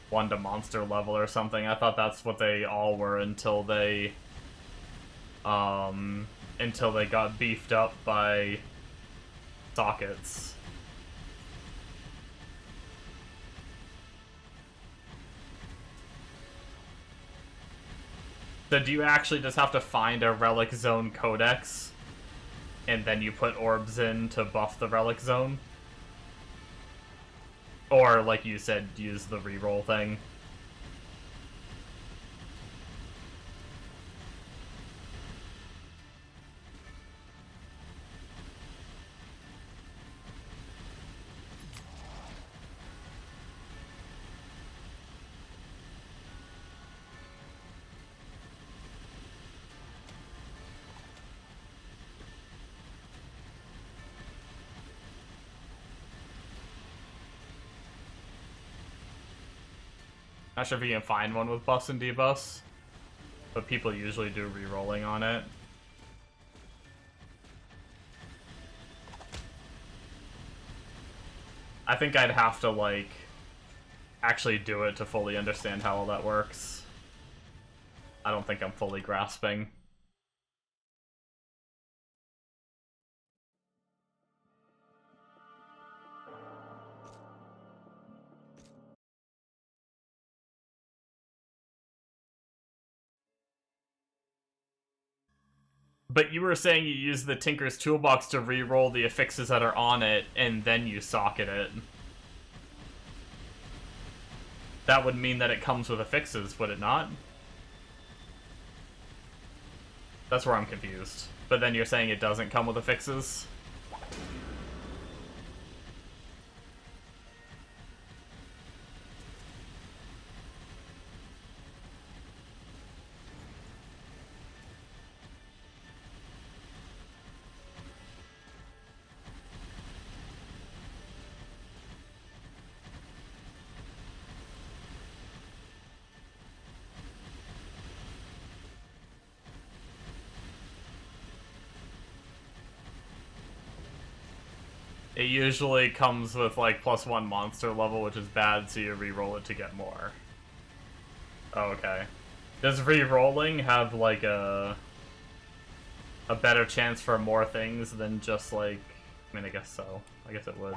1 to monster level or something. I thought that's what they all were until they got beefed up by sockets. So do you actually just have to find a relic zone codex and then you put orbs in to buff the relic zone? Or, like you said, use the reroll thing? Not sure if you can find one with buffs and debuffs, but people usually do re-rolling on it. I think I'd have to, like, actually do it to fully understand how all that works. I don't think I'm fully grasping. But you were saying you use the Tinker's Toolbox to re-roll the affixes that are on it, and then you socket it. That would mean that it comes with affixes, would it not? That's where I'm confused. But then you're saying it doesn't come with affixes? It usually comes with, like, +1 monster level, which is bad, so you re-roll it to get more. Oh, okay. Does re-rolling have, like, a better chance for more things than just, like... I mean, I guess so. I guess it would.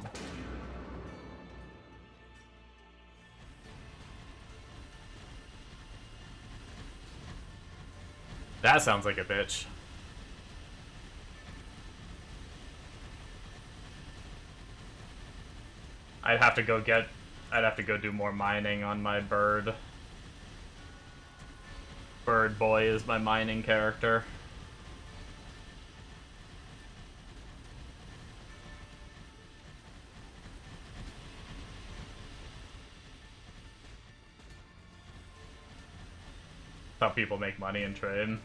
That sounds like a bitch. I'd have to go do more mining on my bird. Bird boy is my mining character. That's how people make money in trade.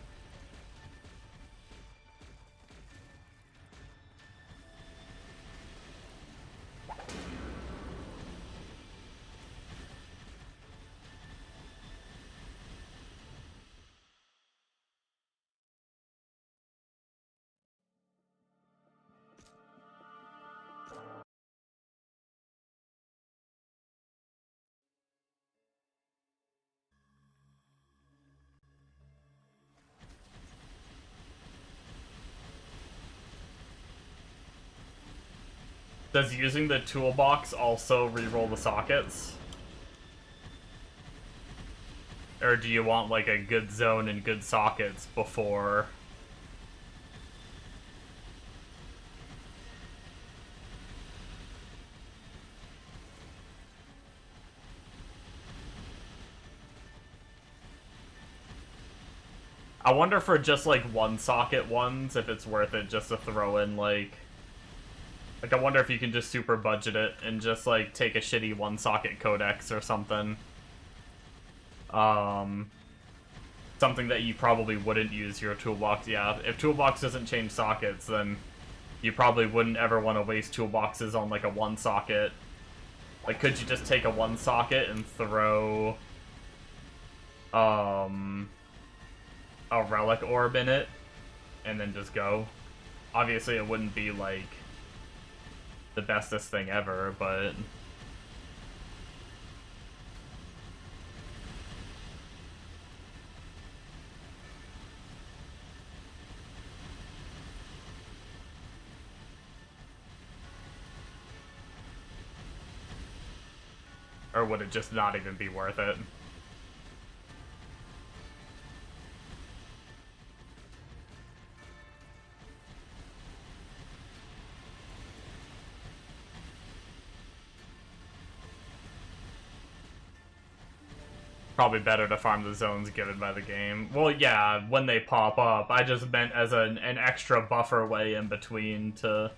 Does using the toolbox also re-roll the sockets? Or do you want, like, a good zone and good sockets before... I wonder for just, like, one-socket ones, if it's worth it just to throw in, like... Like, I wonder if you can just super budget it and just, like, take a shitty one-socket codex or something. Something that you probably wouldn't use your toolbox. Yeah, if toolbox doesn't change sockets, then you probably wouldn't ever want to waste toolboxes on, like, a one-socket. Like, could you just take a one-socket and throw... a relic orb in it, and then just go? Obviously, it wouldn't be, like, the bestest thing ever, but... Or would it just not even be worth it? Probably better to farm the zones given by the game. Well, yeah, when they pop up. I just meant as an extra buffer way in between to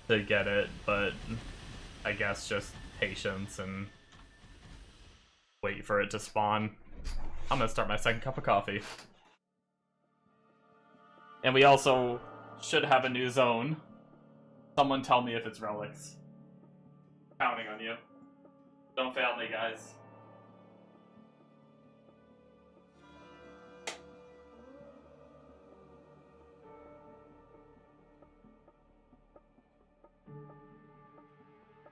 get it, but I guess just patience and wait for it to spawn. I'm gonna start my second cup of coffee. And we also should have a new zone. Someone tell me if it's relics. Counting on you. Don't fail me, guys.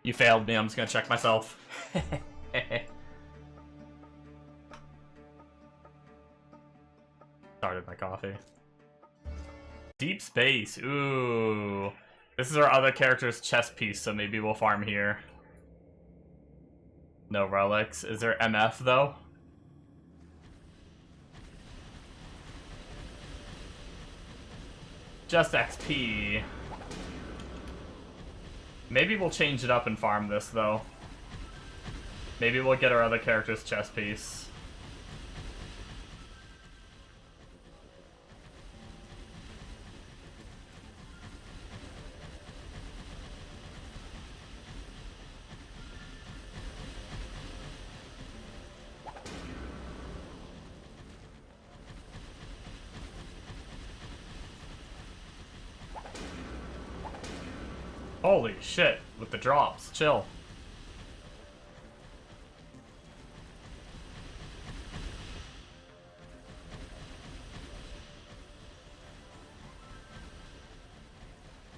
You failed me, I'm just gonna check myself. Started my coffee. Deep space, ooh. This is our other character's chess piece, so maybe we'll farm here. No relics. Is there MF, though? Just XP. Maybe we'll change it up and farm this, though. Maybe we'll get our other character's chess piece. Holy shit, with the drops. Chill.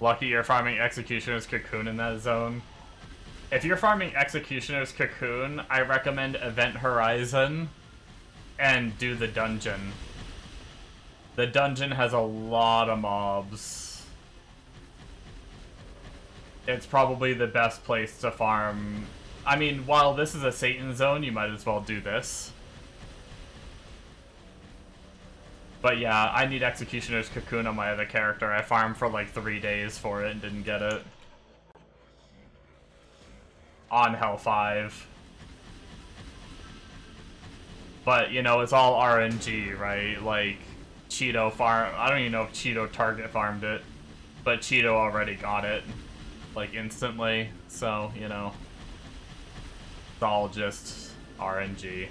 Lucky you're farming Executioner's Cocoon in that zone. If you're farming Executioner's Cocoon, I recommend Event Horizon and do the dungeon. The dungeon has a lot of mobs. It's probably the best place to farm. I mean, while this is a Satan zone, you might as well do this. But yeah, I need Executioner's Cocoon on my other character. I farmed for like 3 days for it and didn't get it. On Hell 5. But, you know, it's all RNG, right? Like, Cheeto farm. I don't even know if Cheeto target farmed it. But Cheeto already got it. Like, instantly. So, you know. It's all just RNG.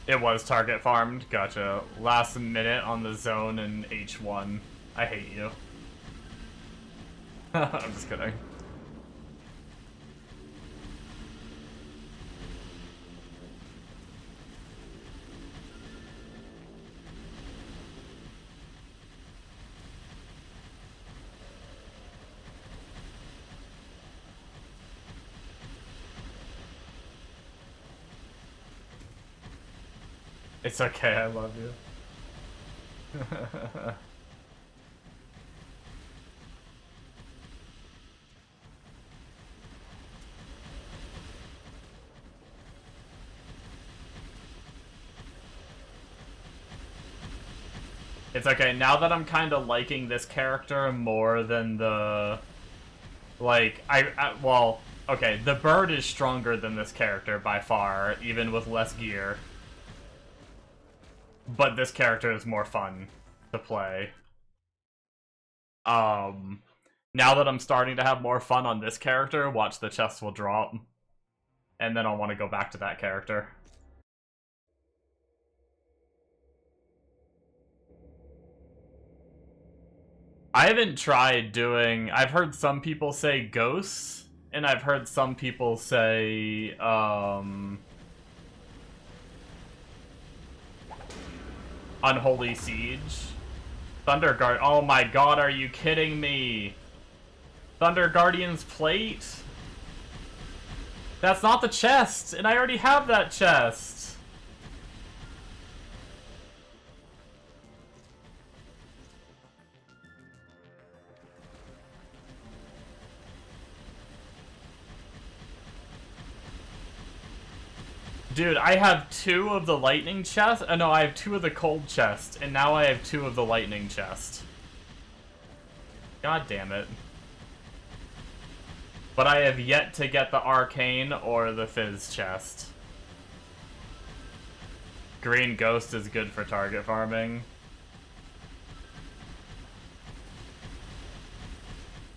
It was target farmed. Gotcha. Last minute on the zone in H1. I hate you. I'm just kidding. It's okay, I love you. It's okay, now that I'm kind of liking this character more than the... Like, well, okay, the bird is stronger than this character by far, even with less gear. But this character is more fun to play. Now that I'm starting to have more fun on this character, watch the chest will drop. And then I'll want to go back to that character. I haven't tried doing... I've heard some people say ghosts, and I've heard some people say, Unholy Siege. Thunder Guard... Oh my god, are you kidding me? Thunder Guardian's plate? That's not the chest, and I already have that chest. Dude, I have 2 of the lightning chest. No, I have 2 of the cold chest, and now I have 2 of the lightning chest. God damn it. But I have yet to get the arcane or the fizz chest. Green Ghost is good for target farming.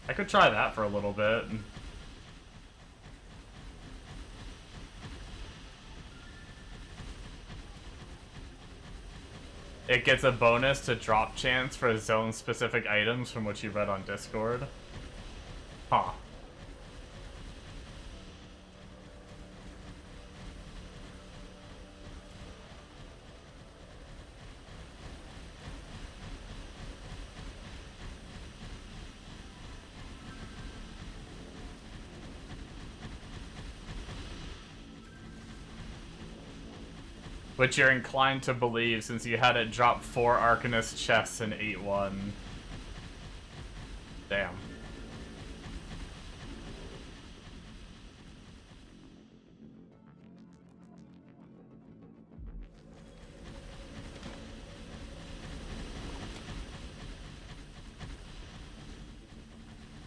I could try that for a little bit. It gets a bonus to drop chance for zone-specific items from what you read on Discord. Huh. Which you're inclined to believe since you had it drop 4 Arcanist chests in 8-1. Damn.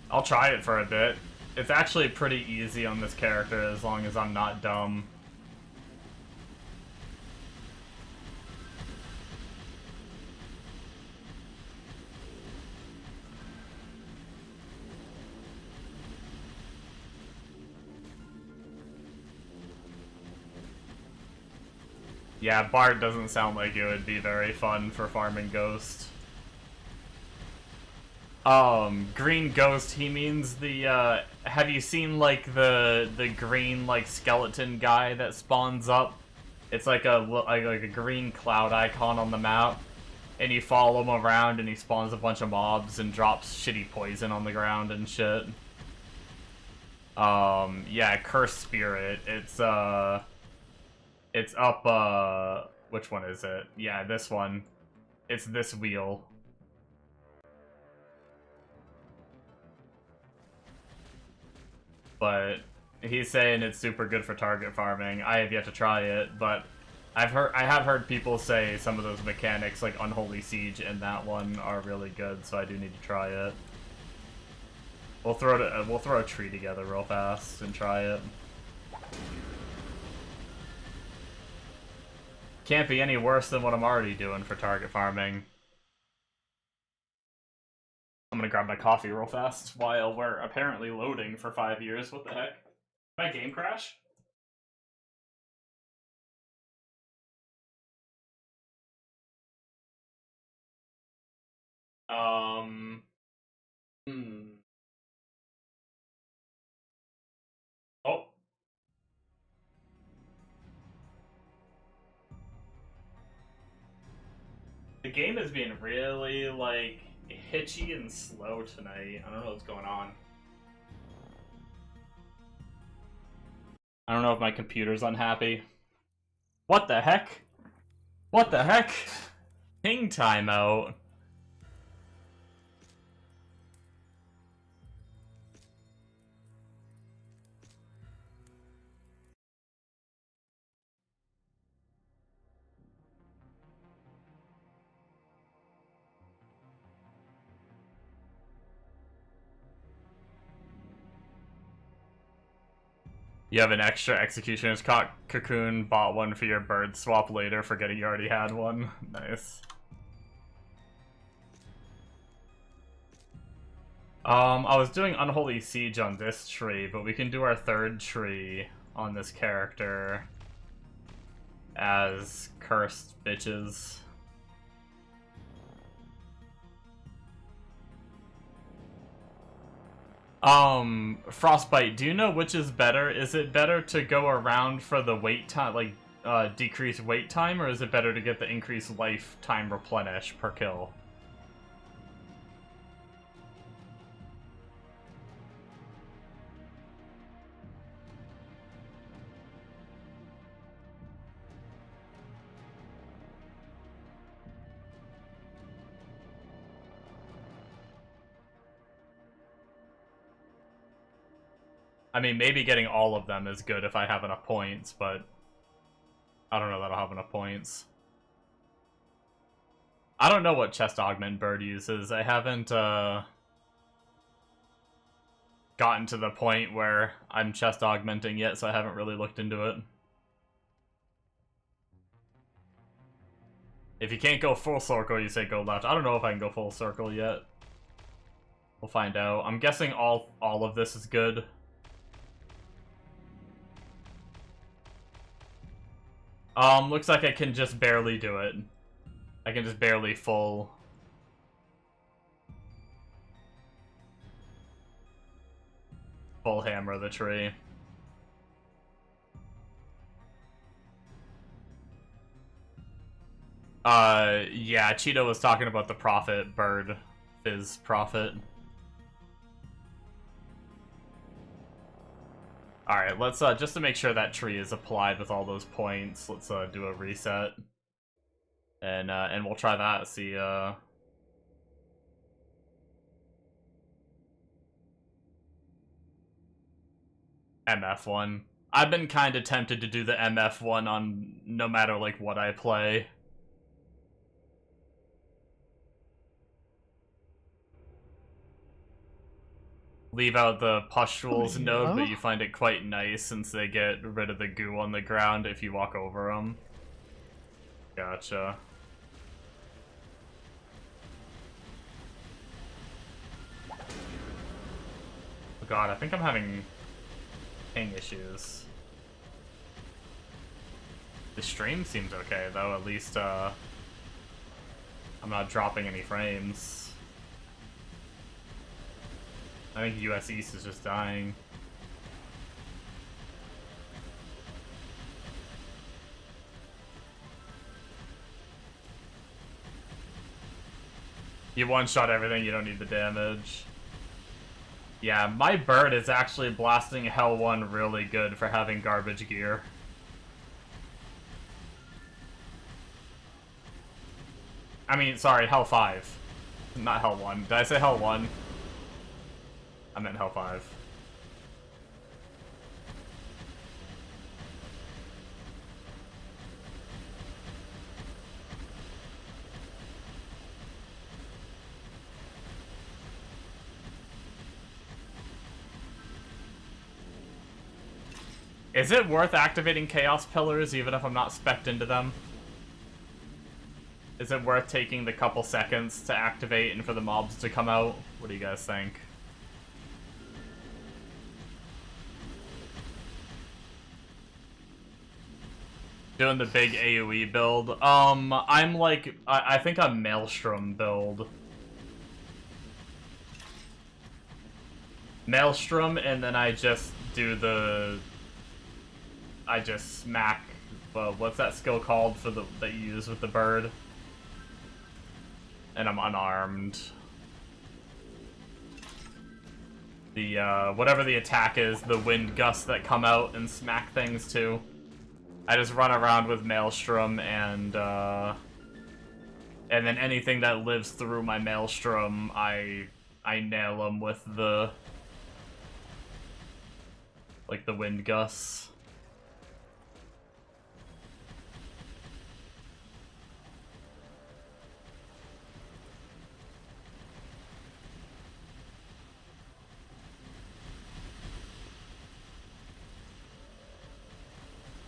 I'll try it for a bit. It's actually pretty easy on this character as long as I'm not dumb. Yeah, Bard doesn't sound like it would be very fun for farming Ghost. Green Ghost, he means the, have you seen, like, the green, like, skeleton guy that spawns up? It's like a green cloud icon on the map, and you follow him around and he spawns a bunch of mobs and drops shitty poison on the ground and shit. Yeah, Cursed Spirit, it's up, which one is it? Yeah, this one. It's this wheel. But he's saying it's super good for target farming. I have yet to try it, but I have heard people say some of those mechanics, like Unholy Siege and that one, are really good, so I do need to try it. We'll throw a tree together real fast and try it. Can't be any worse than what I'm already doing for target farming. I'm gonna grab my coffee real fast while we're apparently loading for 5 years. What the heck? Did my game crash? Oh. The game is being really, like, hitchy and slow tonight. I don't know what's going on. I don't know if my computer's unhappy. What the heck? What the heck? Ping timeout. You have an extra Executioner's Cocoon, bought one for your bird swap later, forgetting you already had one. Nice. I was doing Unholy Siege on this tree, but we can do our third tree on this character as cursed bitches. Frostbite, do you know which is better? Is it better to go around for the wait time, like, decreased wait time, or is it better to get the increased lifetime replenish per kill? I mean, maybe getting all of them is good if I have enough points, but I don't know that I'll have enough points. I don't know what chest augment bird uses. I haven't gotten to the point where I'm chest augmenting yet, so I haven't really looked into it. If you can't go full circle, you say go left. I don't know if I can go full circle yet. We'll find out. I'm guessing all of this is good. Looks like I can just barely do it. I can just barely full hammer the tree. Yeah, Cheeto was talking about the Prophet bird. Fizz Prophet. Alright, let's, just to make sure that tree is applied with all those points, let's, do a reset. And we'll try that, see, MF1. I've been kinda tempted to do the MF1 on no matter, like, what I play. Leave out the pustules node, but you find it quite nice since they get rid of the goo on the ground if you walk over them. Gotcha. Oh god, I think I'm having ping issues. The stream seems okay though, at least I'm not dropping any frames. I think US East is just dying. You one-shot everything, you don't need the damage. Yeah, my bird is actually blasting Hell 1 really good for having garbage gear. I mean, sorry, Hell 5. Not Hell 1. Did I say Hell 1? I meant Hell 5. Is it worth activating Chaos Pillars even if I'm not spec'd into them? Is it worth taking the couple seconds to activate and for the mobs to come out? What do you guys think? Doing the big AoE build. I'm like, I think I'm Maelstrom build. Maelstrom, and then I just do the... I just smack, what's that skill called for the that you use with the bird? And I'm unarmed. The, whatever the attack is, the wind gusts that come out and smack things too. I just run around with Maelstrom and then anything that lives through my Maelstrom, I nail them with the like the wind gusts.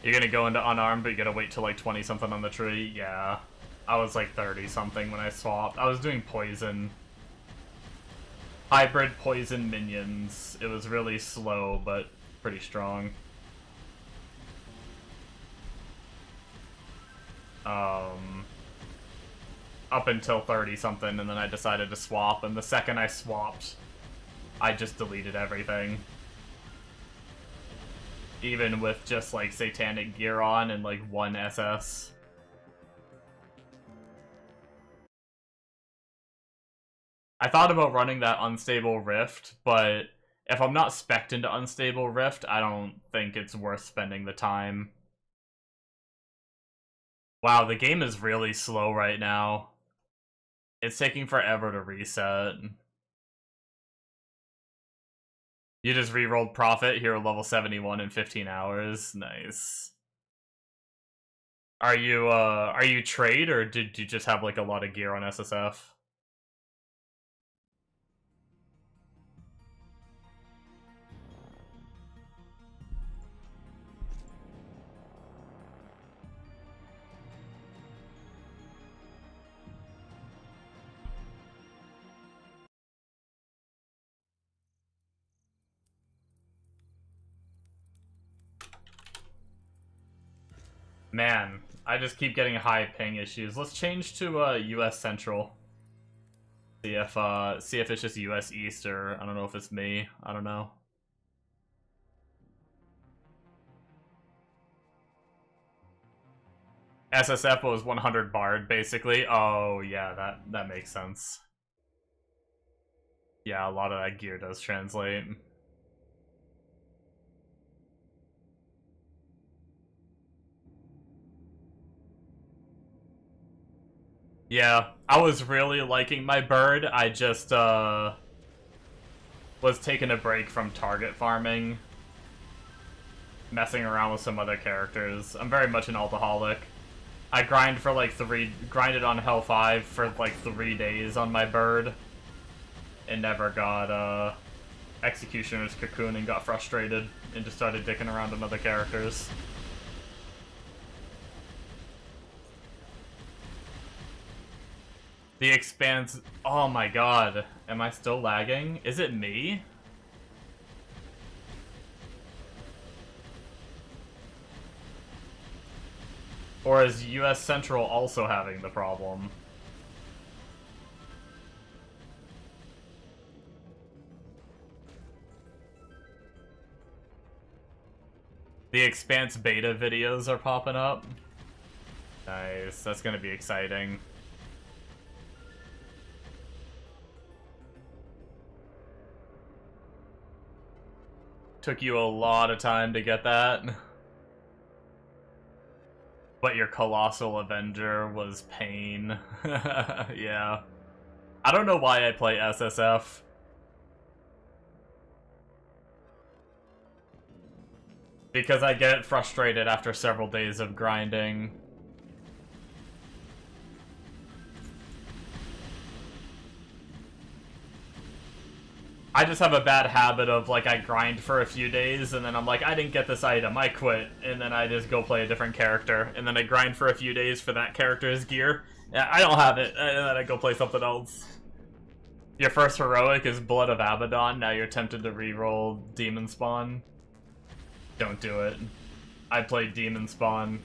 You're gonna go into unarmed, but you gotta wait till like 20 something on the tree? Yeah. I was like 30 something when I swapped. I was doing poison. Hybrid poison minions. It was really slow, but pretty strong. Up until 30 something, and then I decided to swap, and the second I swapped, I just deleted everything. Even with just like satanic gear on and like one SS. I thought about running that Unstable Rift, but if I'm not spec'd into Unstable Rift, I don't think it's worth spending the time. Wow, the game is really slow right now. It's taking forever to reset. You just re-rolled Prophet, hero level 71 in 15 hours. Nice. Are you trade, or did you just have like a lot of gear on SSF? Man, I just keep getting high ping issues. Let's change to US Central. See if it's just US East, or I don't know if it's me. I don't know. SSF was 100 Bard, basically. Oh, yeah, that makes sense. Yeah, a lot of that gear does translate. Yeah, I was really liking my bird. I just, was taking a break from target farming. Messing around with some other characters. I'm very much an alcoholic. I grinded on Hlvl for like 3 days on my bird. And never got, Executioner's Cocoon and got frustrated and just started dicking around on other characters. The Expanse... Oh my god. Am I still lagging? Is it me? Or is US Central also having the problem? The Expanse beta videos are popping up. Nice, that's gonna be exciting. Took you a lot of time to get that. But your Colossal Avenger was pain. Yeah. I don't know why I play SSF. Because I get frustrated after several days of grinding. I just have a bad habit of, like, I grind for a few days, and then I'm like, I didn't get this item, I quit. And then I just go play a different character. And then I grind for a few days for that character's gear. Yeah, I don't have it, and then I go play something else. Your first heroic is Blood of Abaddon, now you're tempted to reroll Demon Spawn. Don't do it. I played Demon Spawn.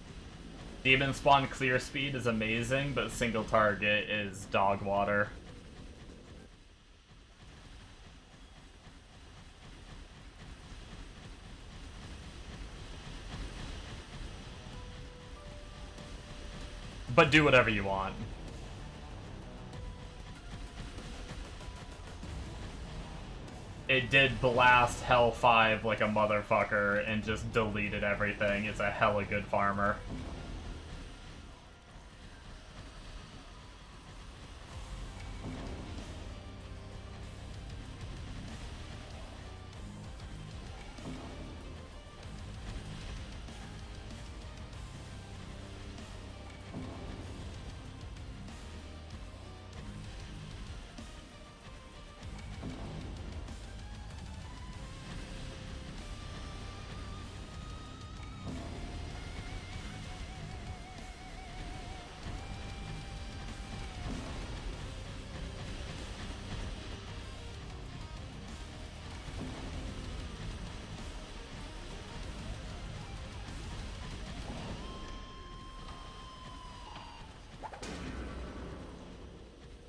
Demon Spawn clear speed is amazing, but single target is dog water. But do whatever you want. it did blast Hell 5 like a motherfucker and just deleted everything. It's a hella good farmer.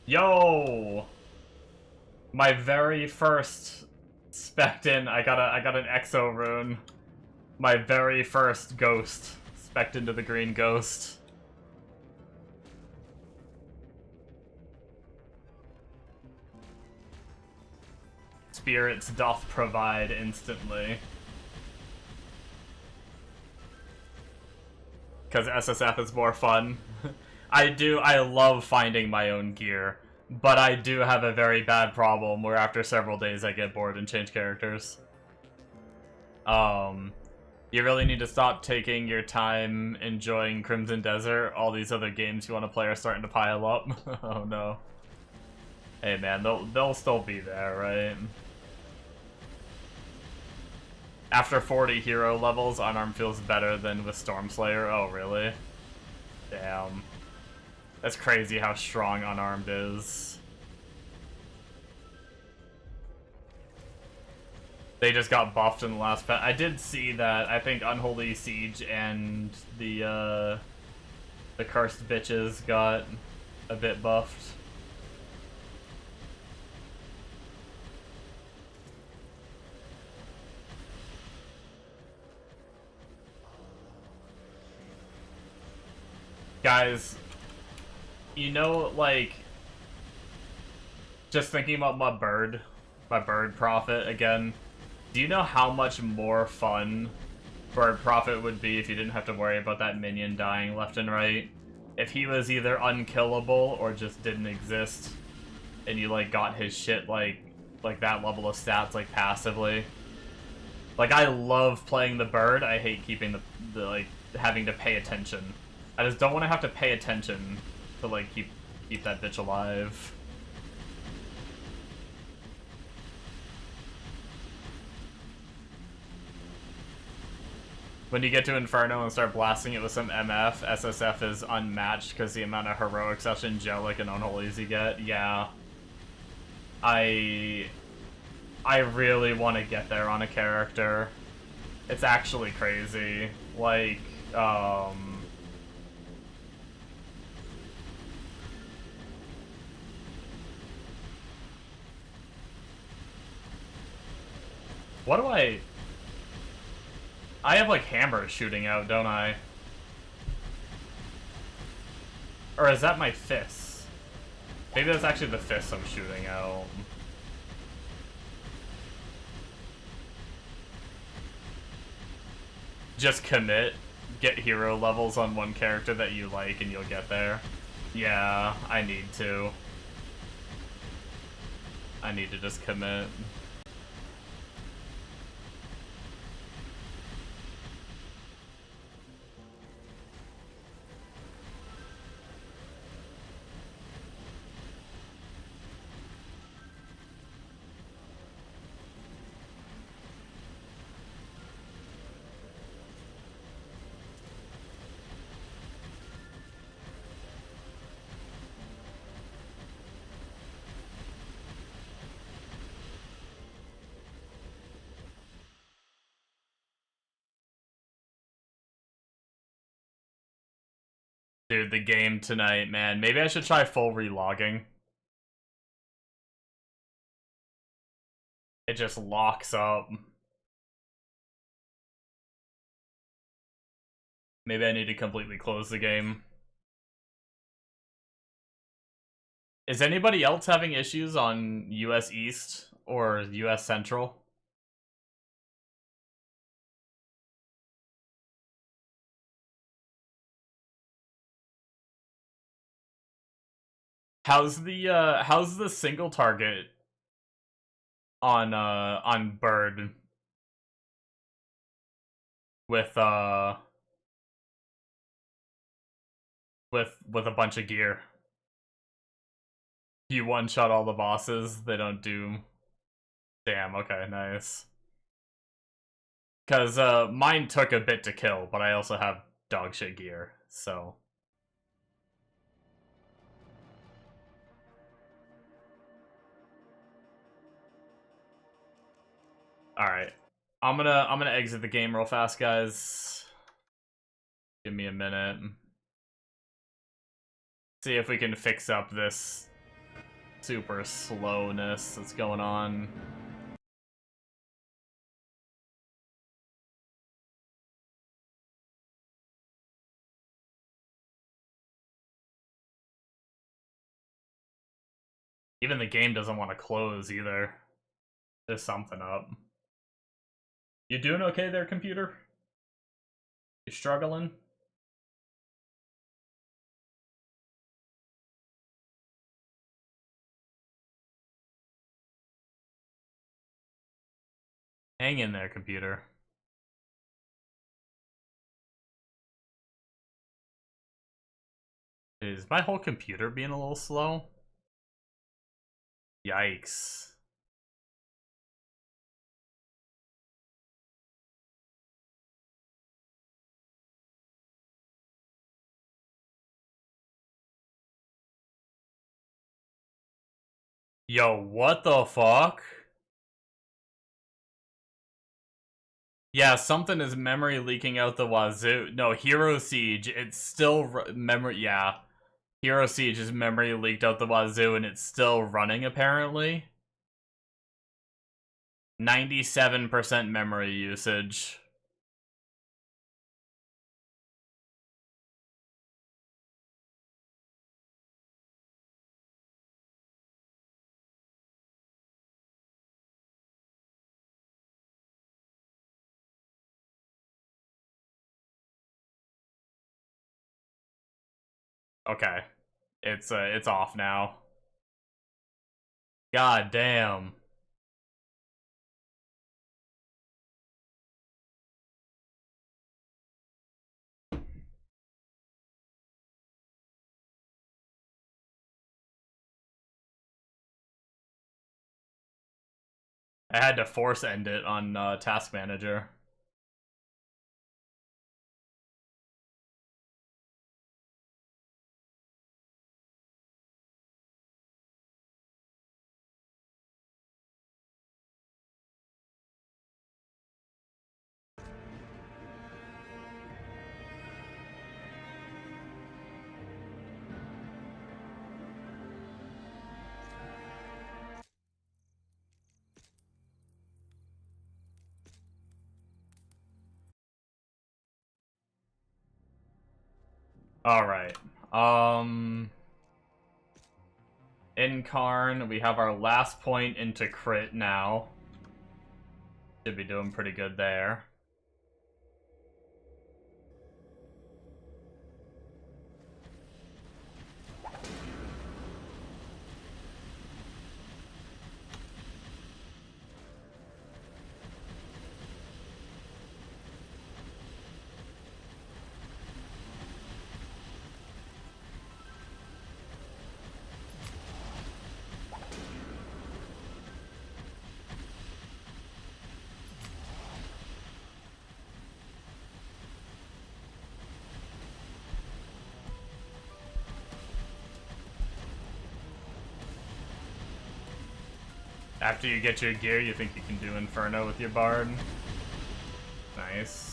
Yo! My very first spec-in, I got an Exo rune. My very first ghost. Spec'd into the green ghost. Spirits doth provide instantly. Because SSF is more fun. I love finding my own gear, but I do have a very bad problem where after several days I get bored and change characters. You really need to stop taking your time enjoying Crimson Desert. All these other games you want to play are starting to pile up. Oh no. Hey man, they'll still be there, right? After 40 hero levels, Unarmed feels better than with Stormslayer. Oh really? Damn. That's crazy how strong Unarmed is. They just got buffed in the last patch. I did see that. I think Unholy Siege and the Cursed Bitches got a bit buffed. Guys, you know, like, just thinking about my bird prophet again, do you know how much more fun bird prophet would be if you didn't have to worry about that minion dying left and right? If he was either unkillable or just didn't exist, and you, like, got his shit, like that level of stats, like, passively. Like, I love playing the bird, I hate keeping the like, having to pay attention. I just don't want to have to pay attention to, like, keep that bitch alive. When you get to Inferno and start blasting it with some MF, SSF is unmatched because the amount of heroic such angelic and unholies you get. Yeah. I really want to get there on a character. It's actually crazy. Like, what do I have, like, hammers shooting out, don't I? Or is that my fists? Maybe that's actually the fists I'm shooting out. Just commit, get hero levels on one character that you like, and you'll get there. Yeah, I need to. I need to just commit. Dude, the game tonight, man. Maybe I should try full relogging. It just locks up. Maybe I need to completely close the game. Is anybody else having issues on US East or US Central? How's the single target on Bird with with a bunch of gear? You one-shot all the bosses, they don't do... Damn, okay, nice. Because mine took a bit to kill, but I also have dogshit gear, so... Alright. I'm gonna exit the game real fast, guys. Give me a minute. See if we can fix up this super slowness that's going on. Even the game doesn't want to close either. There's something up. You doing okay there, computer? You struggling? Hang in there, computer. Is my whole computer being a little slow? Yikes. Yo, what the fuck? Yeah, something is memory leaking out the wazoo. No, Hero Siege, it's still memory. Yeah, Hero Siege is memory leaked out the wazoo, and it's still running apparently. 97% memory usage. Okay, it's off now. God damn. I had to force end it on Task Manager. Alright. Incarn, we have our last point into crit now. Should be doing pretty good there. After you get your gear, you think you can do Inferno with your Bard. Nice.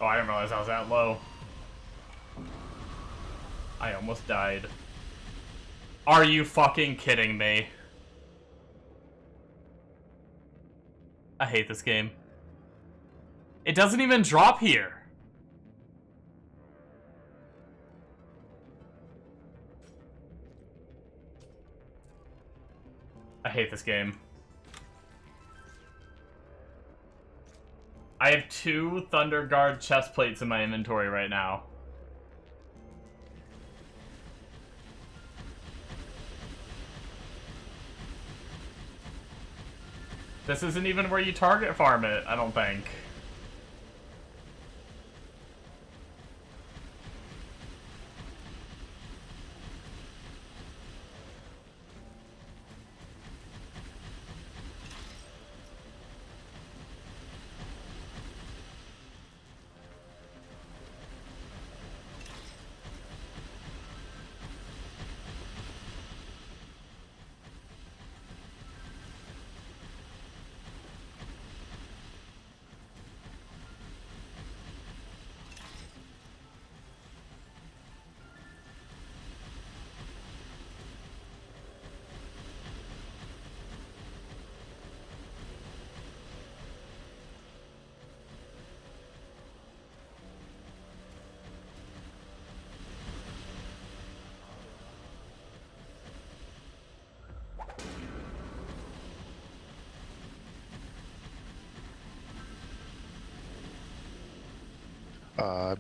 Oh, I didn't realize I was that low. I almost died. Are you fucking kidding me? I hate this game. It doesn't even drop here. I hate this game. I have 2 Thunder Guard chest plates in my inventory right now. This isn't even where you target farm it, I don't think.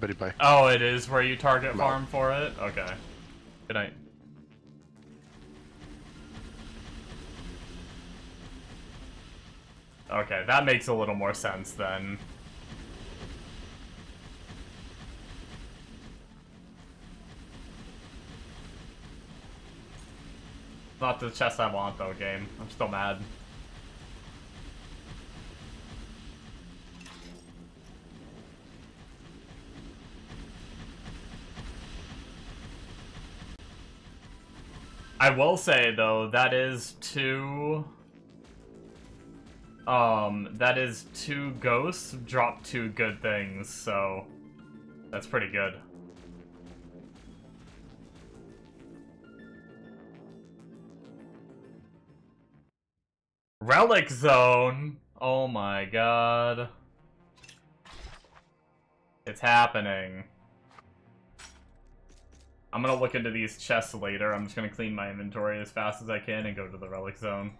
Betty bye. Oh, it is where you target farm for it? Okay. Good night. Okay, that makes a little more sense then. Not the chest I want though, game. I'm still mad. I will say though, that is 2 ghosts drop 2 good things, so that's pretty good. Relic Zone! Oh my god. It's happening. I'm gonna look into these chests later. I'm just gonna clean my inventory as fast as I can and go to the Relic Zone.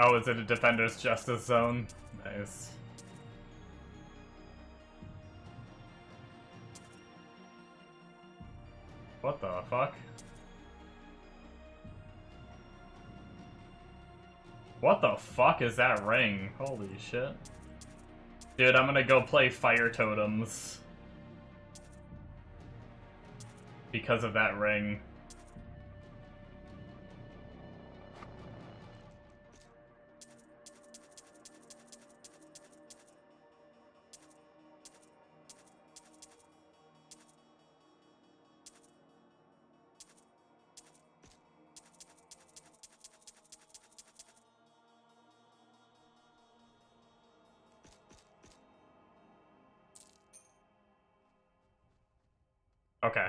Oh, is it a Defender's Justice Zone? Nice. What the fuck? What the fuck is that ring? Holy shit. Dude, I'm gonna go play Fire Totems. Because of that ring. Okay.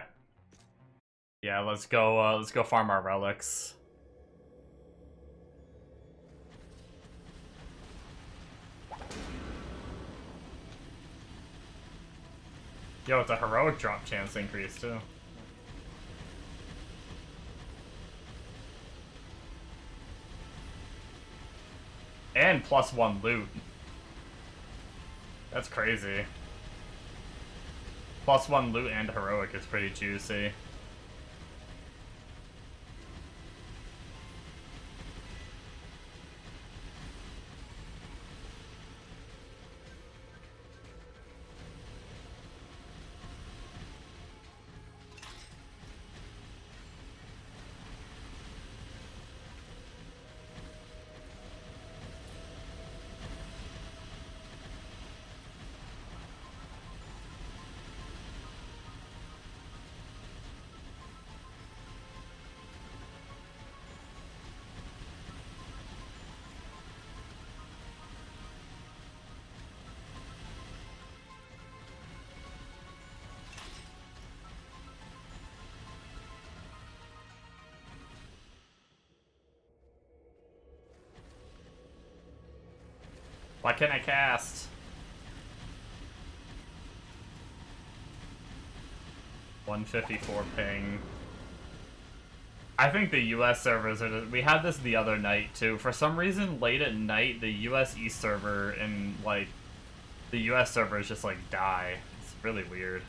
Yeah, let's go farm our relics. Yo, it's a heroic drop chance increase too. And +1 loot. That's crazy. +1 loot and heroic is pretty juicy. Why can't I cast? $154 ping. I think the US servers are... We had this the other night, too. For some reason, late at night, the US East server and, like, the US servers just, like, die. It's really weird.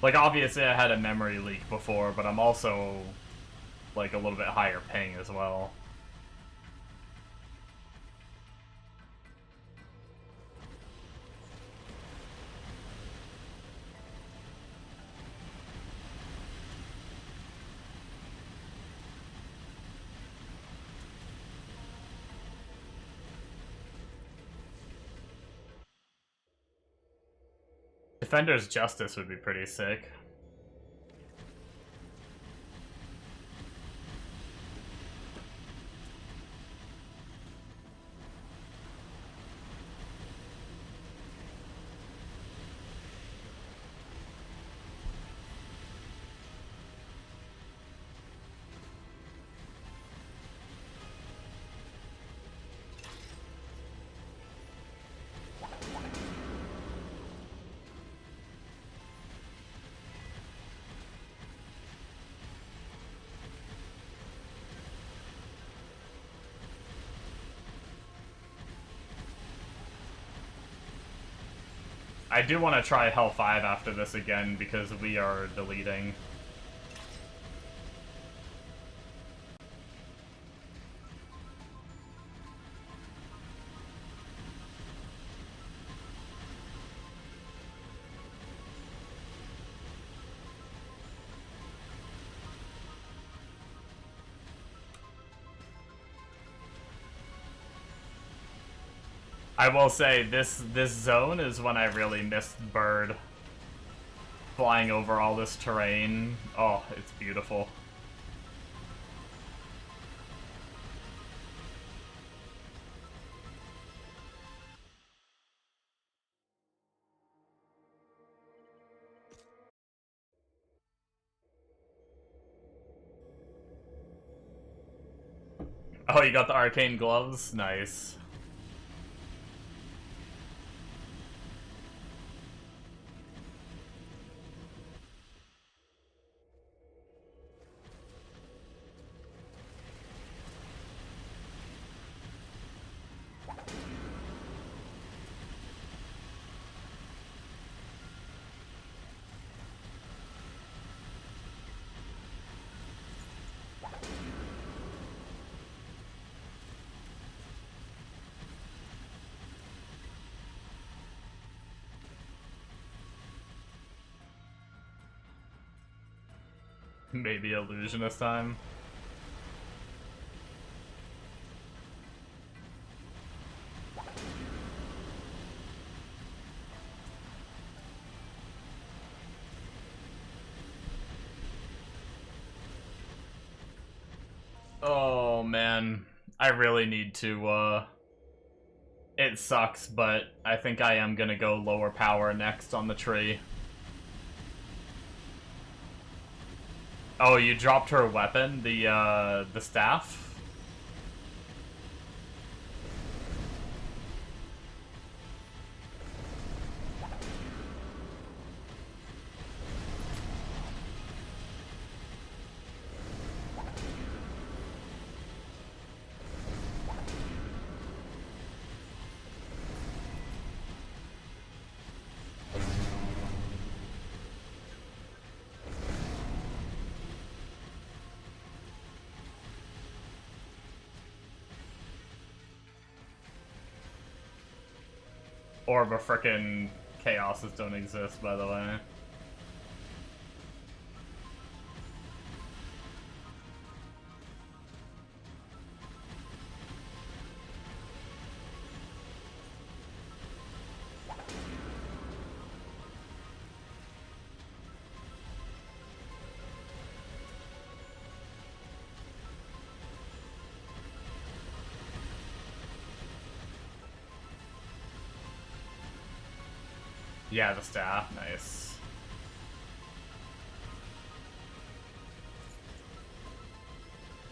Like, obviously I had a memory leak before, but I'm also, like, a little bit higher ping as well. Defender's Justice would be pretty sick. I do want to try Hell 5 after this again because we are deleting. I will say, this zone is when I really missed Bird. Flying over all this terrain. Oh, it's beautiful. Oh, you got the arcane gloves? Nice. Maybe illusionist time. Oh man, I really need to it sucks, but I think I am gonna go lower power next on the tree. Oh, you dropped her weapon, the staff? Orb of frickin' chaoses don't exist, by the way. Yeah, the staff, nice.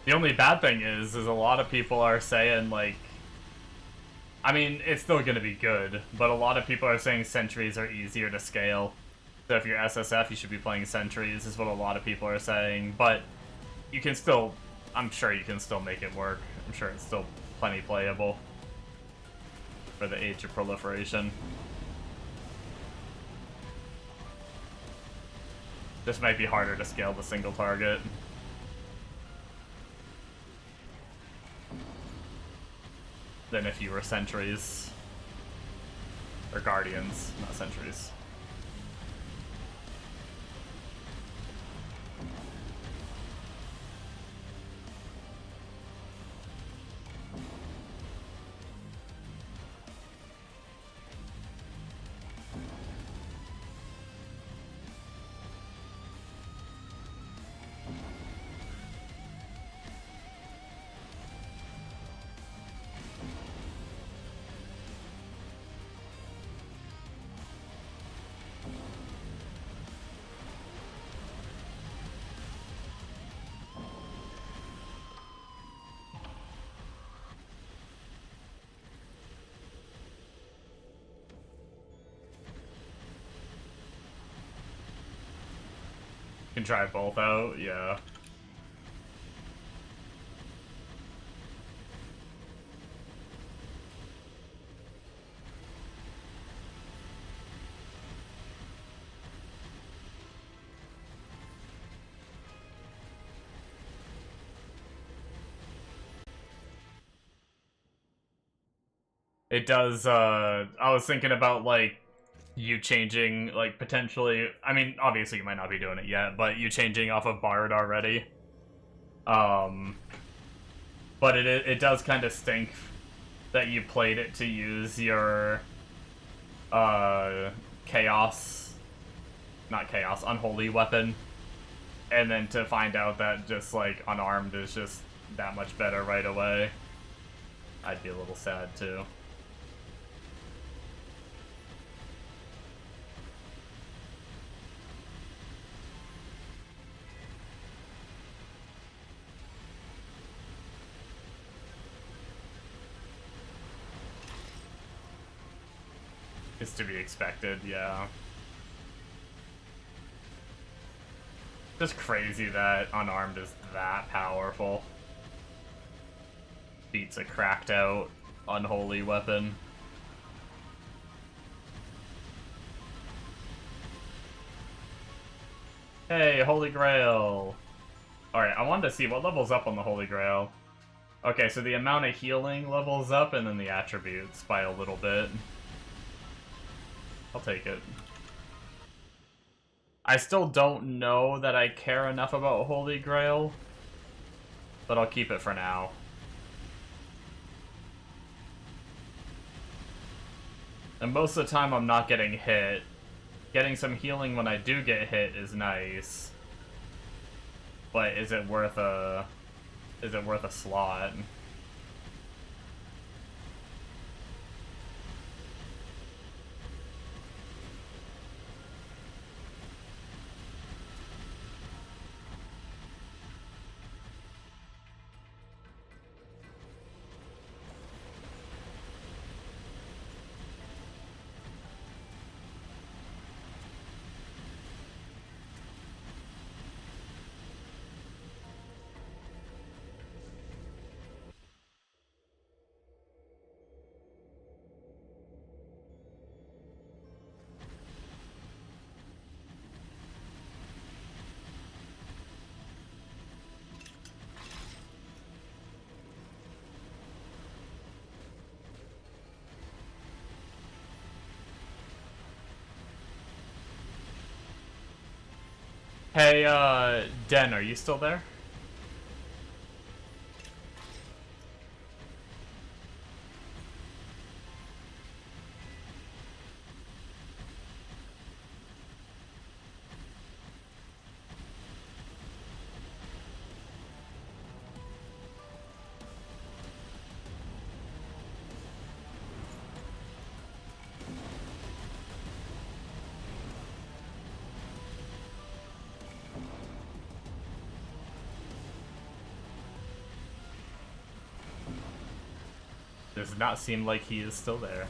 The only bad thing is a lot of people are saying, like, I mean, it's still gonna be good, but a lot of people are saying sentries are easier to scale. So if you're SSF, you should be playing sentries, is what a lot of people are saying. But you can still, I'm sure you can still make it work. I'm sure it's still plenty playable for the age of proliferation. This might be harder to scale the single target. Than if you were sentries. Or guardians, not sentries. Can try both out, yeah. It does, I was thinking about, like, you changing, like, potentially, I mean, obviously you might not be doing it yet, but you changing off of Bard already. But it does kind of stink that you played it to use your, Chaos, not Chaos, Unholy weapon, and then to find out that just, like, Unarmed is just that much better right away. I'd be a little sad, too. Is to be expected, yeah. Just crazy that Unarmed is that powerful. Beats a cracked out Unholy weapon. Hey, Holy Grail! Alright, I wanted to see what level's up on the Holy Grail. Okay, so the amount of healing levels up and then the attributes by a little bit. I'll take it. I still don't know that I care enough about Holy Grail, but I'll keep it for now. And most of the time I'm not getting hit. Getting some healing when I do get hit is nice. But is it worth a slot? Hey, Den, are you still there? Does not seem like he is still there.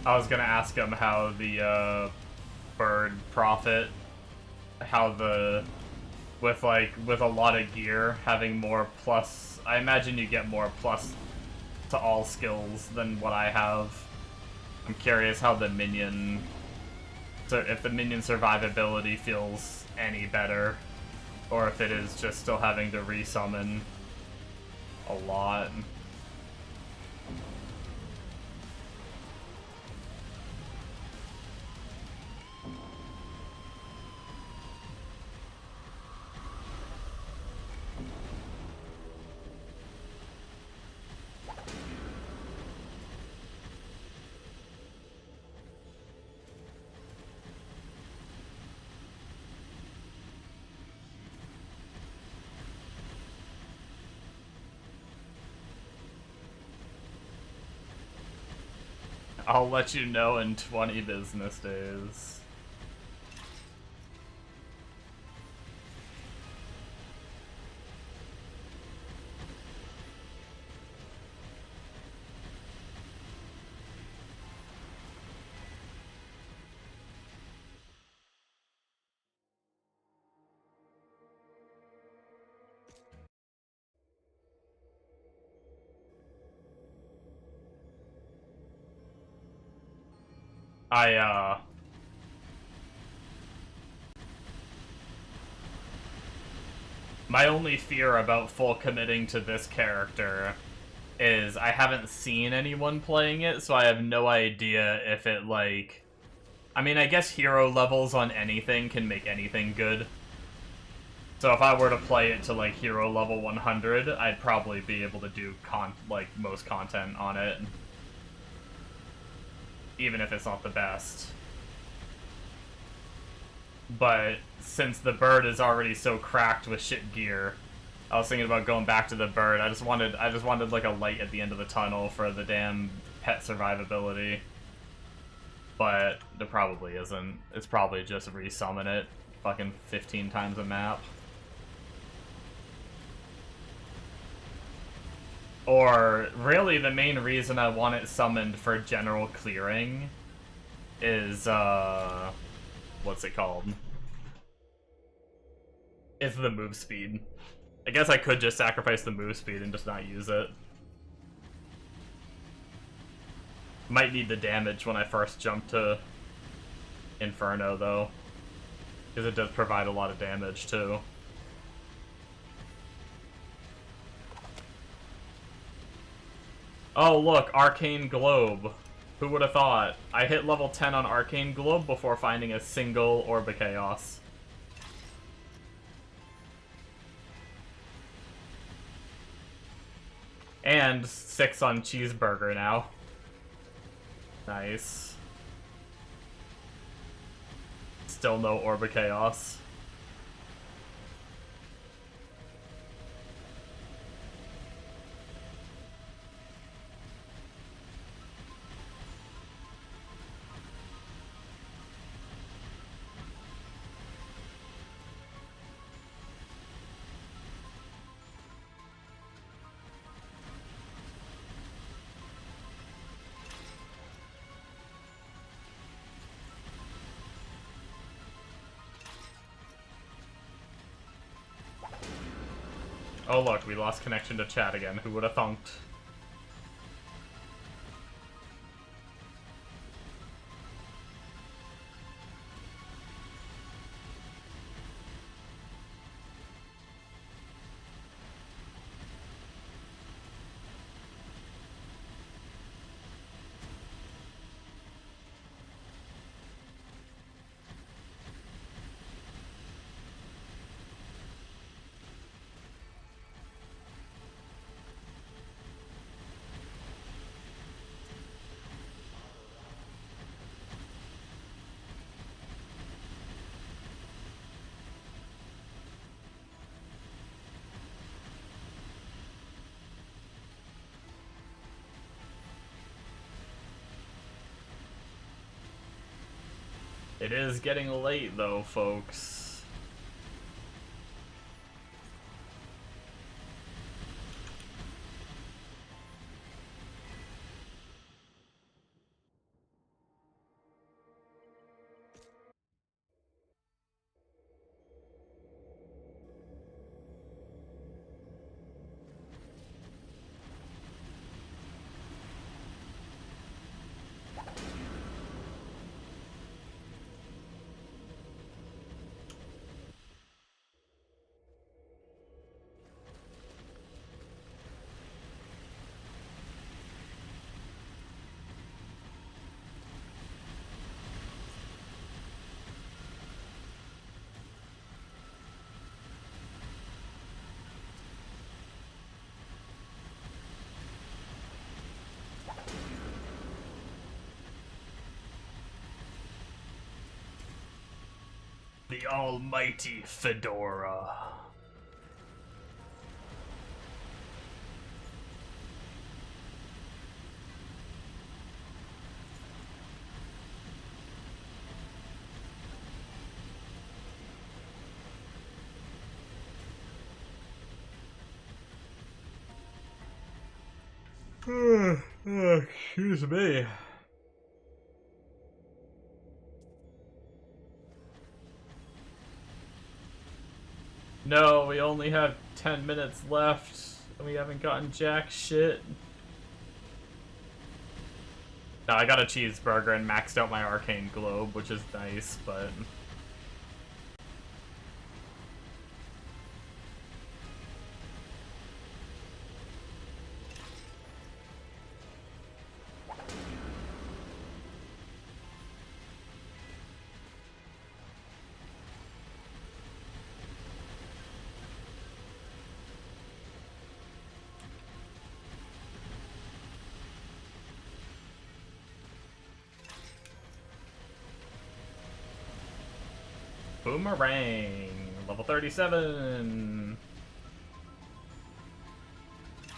I was gonna ask him how the bird profit, how the with a lot of gear having more plus. I imagine you get more plus to all skills than what I have. I'm curious how the minion, so if the minion survivability feels any better, or if it is just still having to resummon a lot. I'll let you know in 20 business days. My only fear about full committing to this character is I haven't seen anyone playing it, so I have no idea if it, like... I mean, I guess hero levels on anything can make anything good. So if I were to play it to, like, hero level 100, I'd probably be able to do, most content on it. Even if it's not the best. But since the bird is already so cracked with shit gear, I was thinking about going back to the bird. I just wanted like a light at the end of the tunnel for the damn pet survivability. But there probably isn't. It's probably just resummon it fucking 15 times a map. Or really the main reason I want it summoned for general clearing is what's it called? It's the move speed. I guess I could just sacrifice the move speed and just not use it. Might need the damage when I first jump to Inferno, though. Because it does provide a lot of damage, too. Oh, look, Arcane Globe. Who would have thought? I hit level 10 on Arcane Globe before finding a single Orb of Chaos. And 6 on Cheeseburger now. Nice. Still no Orb of Chaos. Oh look, we lost connection to chat again. Who would have thunked? It is getting late, though, folks. the almighty Fedora. Excuse me. No, we only have 10 minutes left, and we haven't gotten jack shit. No, I got a cheeseburger and maxed out my arcane globe, which is nice, but... Boomerang! Level 37!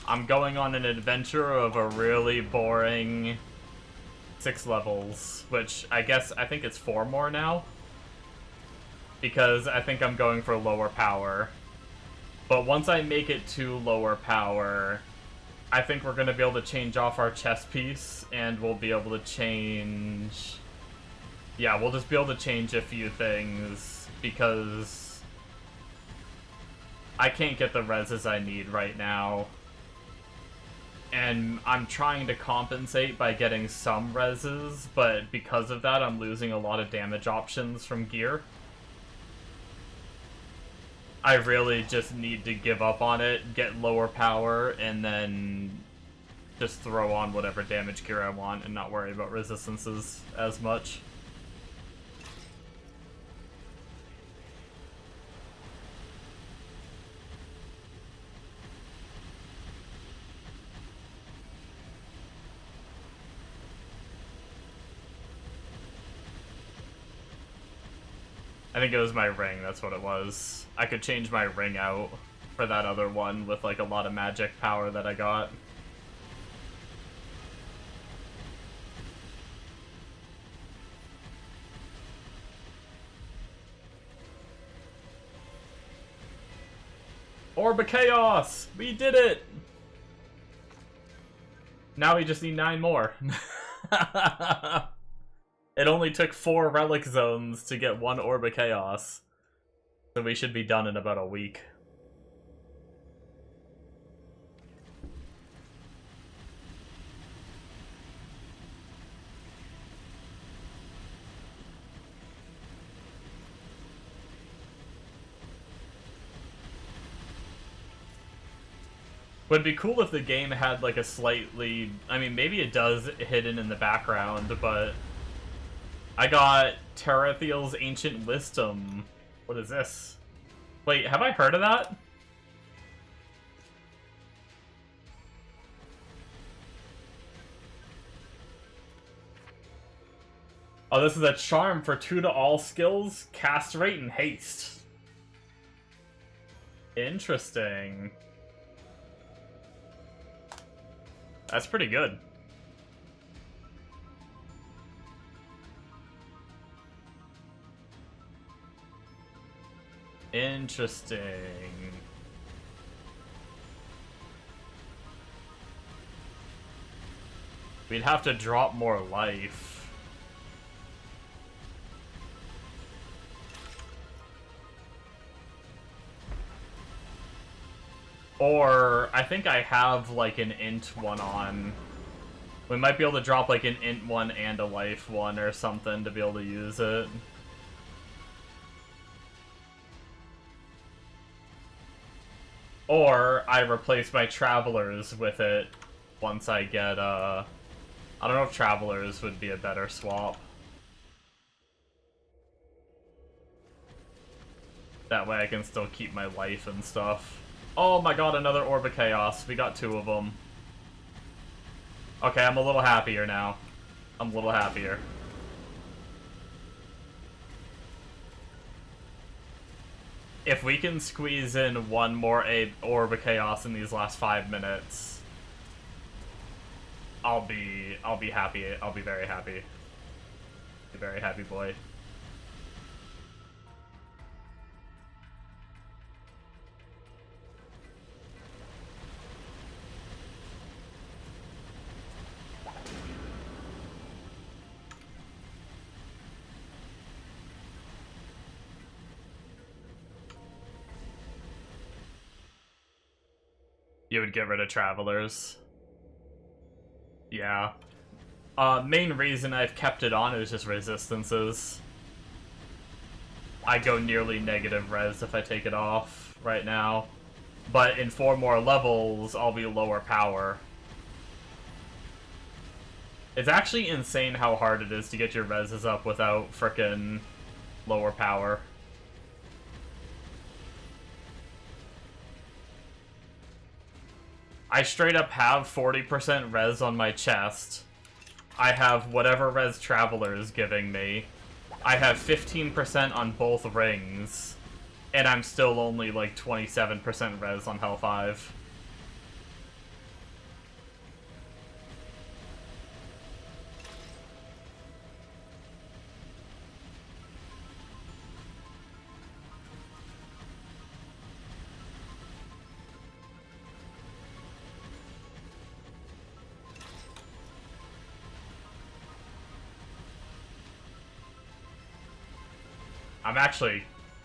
I'm going on an adventure of a really boring 6 levels, which I think it's 4 more now. Because I think I'm going for lower power. But once I make it to lower power, I think we're going to be able to change off our chess piece, and we'll be able to change... Yeah, we'll just be able to change a few things, because I can't get the reses I need right now. And I'm trying to compensate by getting some reses, but because of that, I'm losing a lot of damage options from gear. I really just need to give up on it, get lower power, and then just throw on whatever damage gear I want and not worry about resistances as much. I think it was my ring, that's what it was. I could change my ring out for that other one with like a lot of magic power that I got. Orb of Chaos! We did it! Now we just need 9 more. It only took 4 relic zones to get 1 Orb of Chaos. So we should be done in about a week. Would be cool if the game had like a slightly... I mean, maybe it does hidden in the background, but... I got Terathiel's Ancient Wisdom. What is this? Wait, have I heard of that? Oh, this is a charm for 2 to all skills, cast rate, and haste. Interesting. That's pretty good. Interesting. We'd have to drop more life. Or, I think I have like an int one on. We might be able to drop like an int one and a life one or something to be able to use it. Or I replace my Travelers with it once I get, I don't know if Travelers would be a better swap. That way I can still keep my life and stuff. Oh my god, another Orb of Chaos. We got 2 of them. Okay, I'm a little happier now. I'm a little happier. If we can squeeze in one more Orb of Chaos in these last 5 minutes, I'll be happy. I'll be very happy. A very happy boy. You would get rid of Travelers. Yeah. Main reason I've kept it on is just resistances. I go nearly negative res if I take it off right now. But in 4 more levels, I'll be lower power. It's actually insane how hard it is to get your reses up without frickin' lower power. I straight up have 40% res on my chest. I have whatever res Traveler is giving me. I have 15% on both rings. And I'm still only like 27% res on Hlvl.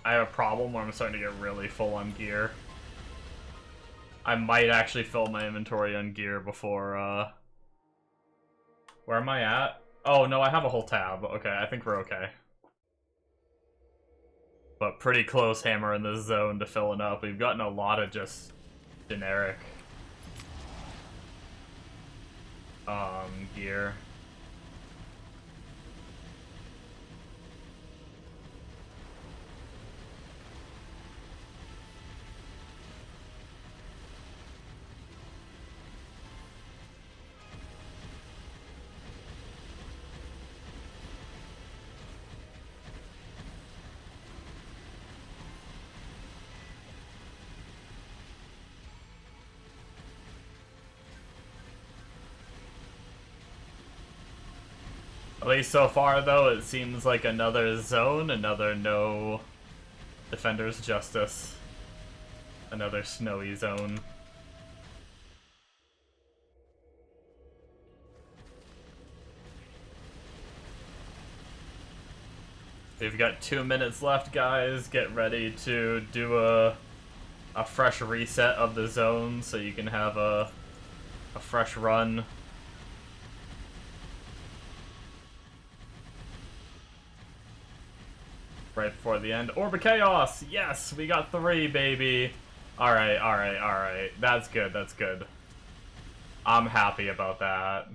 I have a problem where I'm starting to get really full on gear. I might actually fill my inventory on gear before, where am I at? Oh, no, I have a whole tab. Okay, I think we're okay. But pretty close hammer in this zone to filling up. We've gotten a lot of just generic, gear. At least so far, though, it seems like another zone, another no Defender's Justice. Another snowy zone. We've got 2 minutes left, guys. Get ready to do a fresh reset of the zone so you can have a fresh run. Right before the end. Orb of Chaos! Yes! We got 3, baby! Alright, alright, alright. That's good, that's good. I'm happy about that.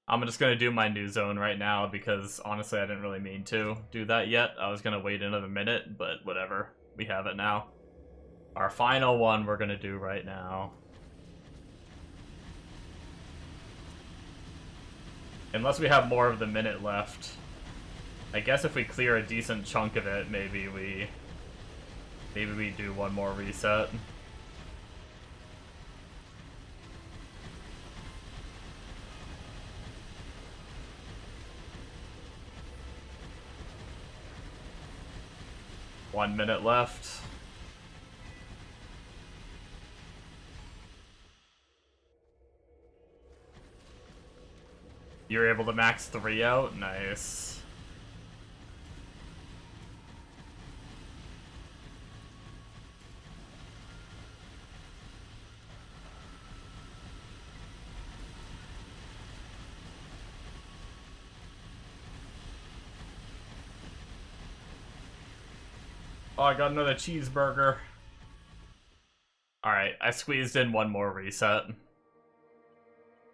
I'm just gonna do my new zone right now because, honestly, I didn't really mean to do that yet. I was gonna wait another minute, but whatever. We have it now. Our final one we're gonna do right now. Unless we have more of the minute left. I guess if we clear a decent chunk of it, maybe we do one more reset. One minute left. You're able to max 3 out? Nice. Oh, I got another cheeseburger. Alright, I squeezed in one more reset.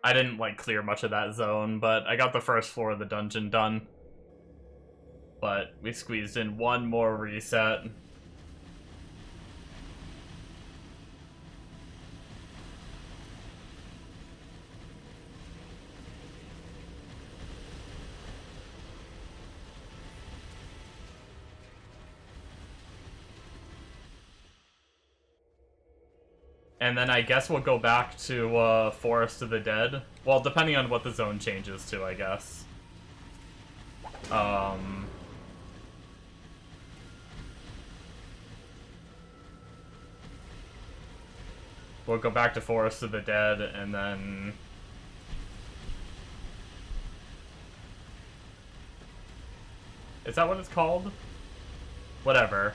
I didn't, like, clear much of that zone, but I got the first floor of the dungeon done. But we squeezed in one more reset. And then I guess we'll go back to Forest of the Dead. Well, depending on what the zone changes to, I guess. We'll go back to Forest of the Dead, and then... Is that what it's called? Whatever.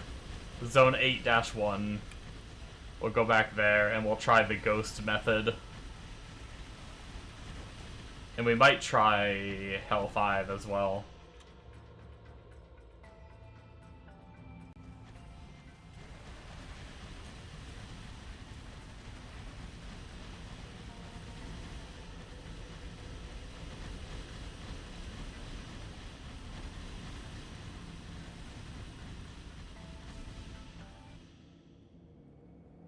Zone 8-1. We'll go back there, and we'll try the ghost method. And we might try Hell 5 as well.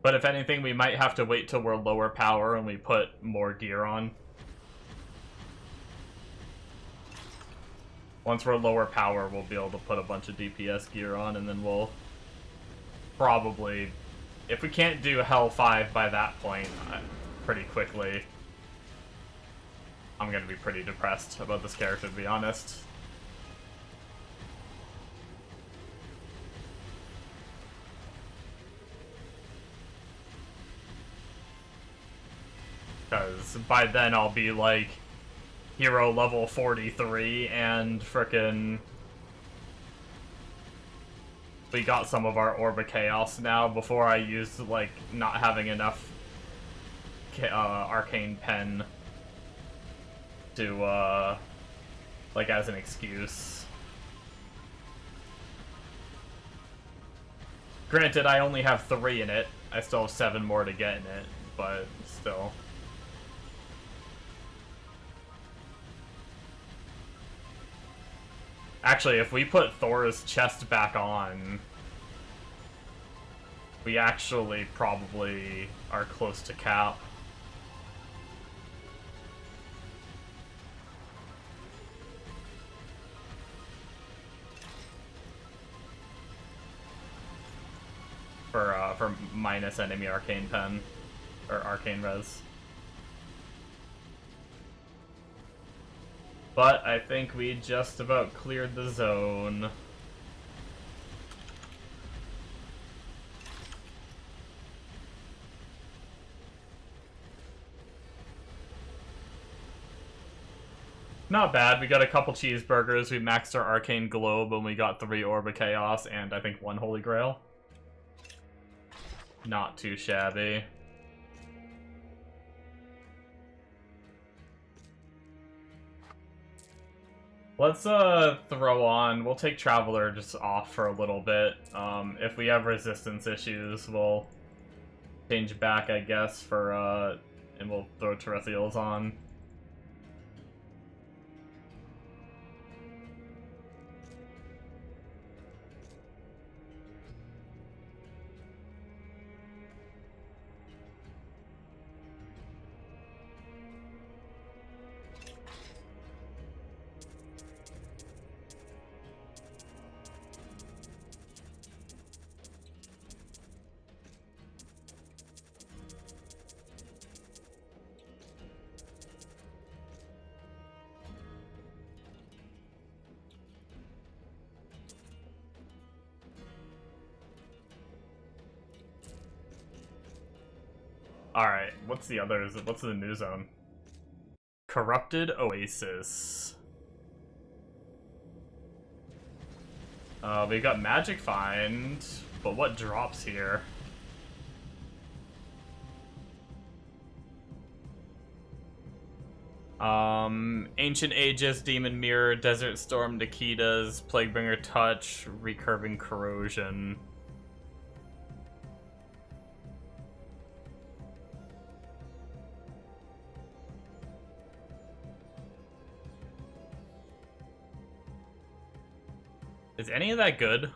But if anything, we might have to wait till we're lower power and we put more gear on. Once we're lower power, we'll be able to put a bunch of DPS gear on, and then we'll probably... If we can't do Hell 5 by that point, pretty quickly, I'm gonna be pretty depressed about this character, to be honest. Because by then I'll be like hero level 43 and frickin' we got some of our Orb of Chaos now before I used like not having enough Arcane Pen to like as an excuse. Granted, I only have 3 in it. I still have 7 more to get in it, but still. Actually, if we put Thor's chest back on, we actually probably are close to cap. For minus enemy Arcane Pen, or Arcane Res. But I think we just about cleared the zone. Not bad. We got a couple cheeseburgers, we maxed our Arcane Globe, and we got 3 Orb of Chaos, and I think 1 Holy Grail. Not too shabby. Let's throw on, we'll take Traveler just off for a little bit. If we have resistance issues, we'll change back, I guess, for and we'll throw Terrestrials on. Alright, what's the others? What's the new zone? Corrupted Oasis. We got Magic Find, but what drops here? Ancient Aegis, Demon Mirror, Desert Storm, Nikitas, Plaguebringer Touch, Recurving Corrosion. Is any of that good?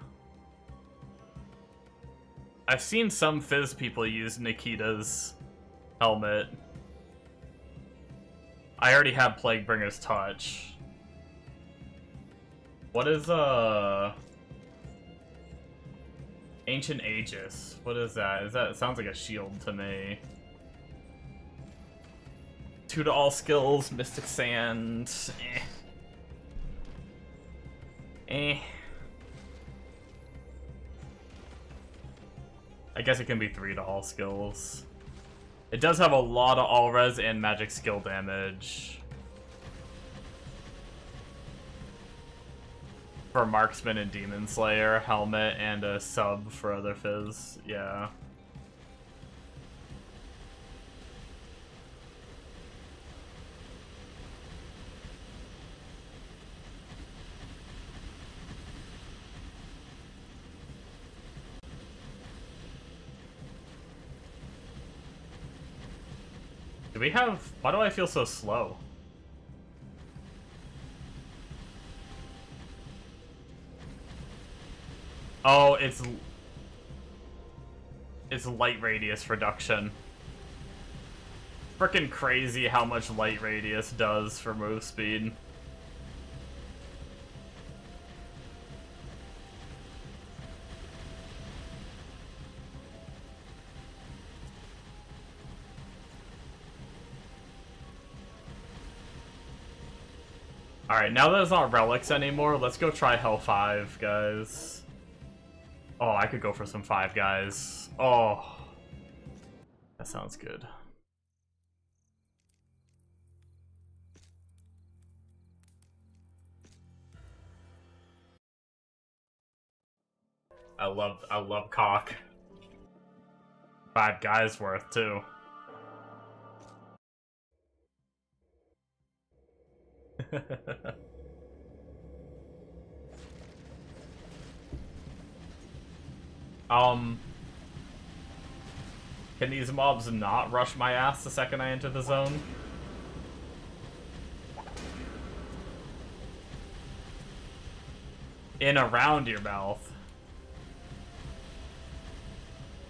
I've seen some Fizz people use Nikita's helmet. I already have Plaguebringer's Touch. What is Ancient Aegis. What is that? Is that? It sounds like a shield to me. 2 to all skills. Mystic Sand. I guess it can be 3 to all skills. It does have a lot of all res and magic skill damage. For Marksman and Demon Slayer, helmet, and a sub for other fizz. Yeah. Do we have... Why do I feel so slow? Oh, it's light radius reduction. Frickin' crazy how much light radius does for move speed. Alright, now that it's not relics anymore, let's go try Hell 5, guys. Oh, I could go for some 5 guys. Oh. That sounds good. I love cock. 5 guys worth, too. Can these mobs not rush my ass the second I enter the zone? In around your mouth.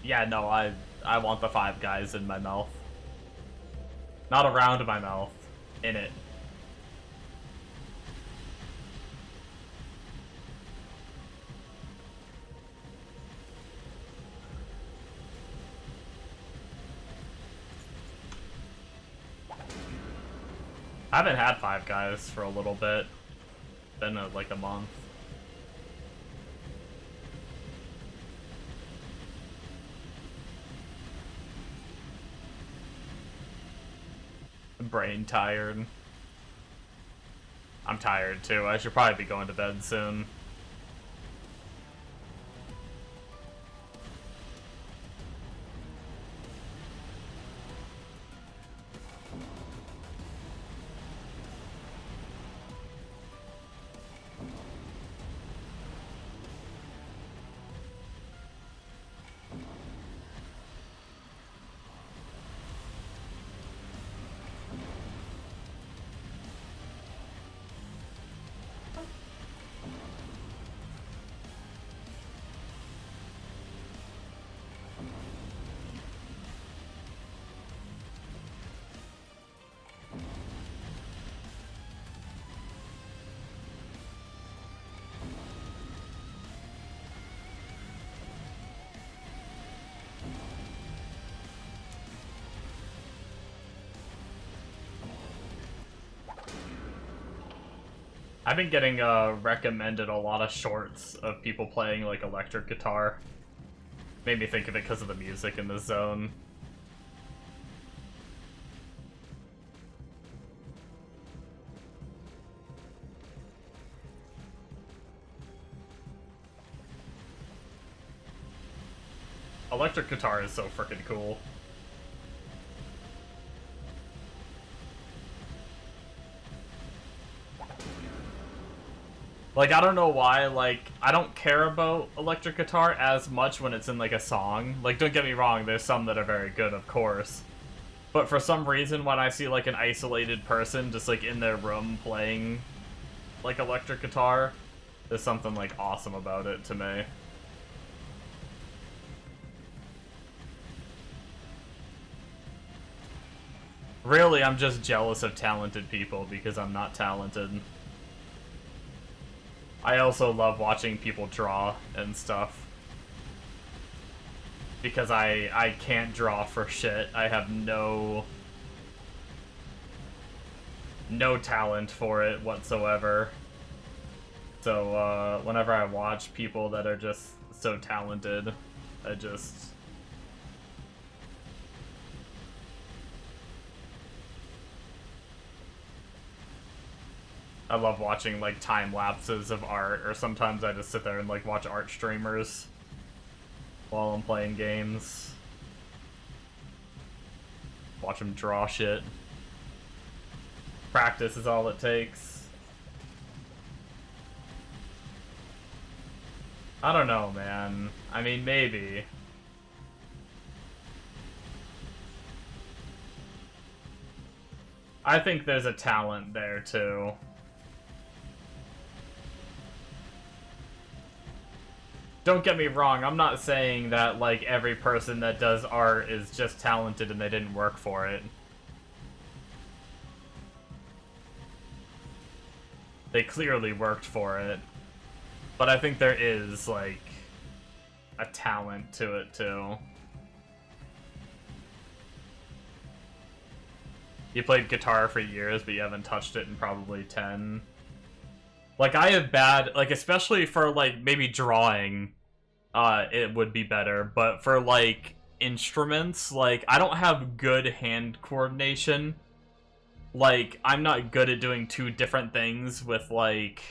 Yeah, no, I want the 5 guys in my mouth. Not around my mouth. In it. I haven't had 5 guys for a little bit. Been like a month. Brain tired. I'm tired too. I should probably be going to bed soon. I've been getting recommended a lot of shorts of people playing like electric guitar. Made me think of it because of the music in the zone. Electric guitar is so freaking cool. Like, I don't know why, like, I don't care about electric guitar as much when it's in, like, a song. Like, don't get me wrong, there's some that are very good, of course. But for some reason, when I see, like, an isolated person just, like, in their room playing, like, electric guitar, there's something, like, awesome about it to me. Really, I'm just jealous of talented people because I'm not talented. I also love watching people draw and stuff. because I can't draw for shit. I have no talent for it whatsoever. So whenever I watch people that are just so talented, I love watching like time lapses of art, or sometimes I just sit there and like watch art streamers while I'm playing games. Watch them draw shit. Practice is all it takes. I don't know, man. I mean, maybe. I think there's a talent there, too. Don't get me wrong, I'm not saying that, like, every person that does art is just talented and they didn't work for it. They clearly worked for it. But I think there is, like, a talent to it, too. You played guitar for years, but you haven't touched it in probably 10. Like, I have bad, like, especially for, like, maybe drawing, it would be better. But for, like, instruments, like, I don't have good hand coordination. Like, I'm not good at doing two different things with, like,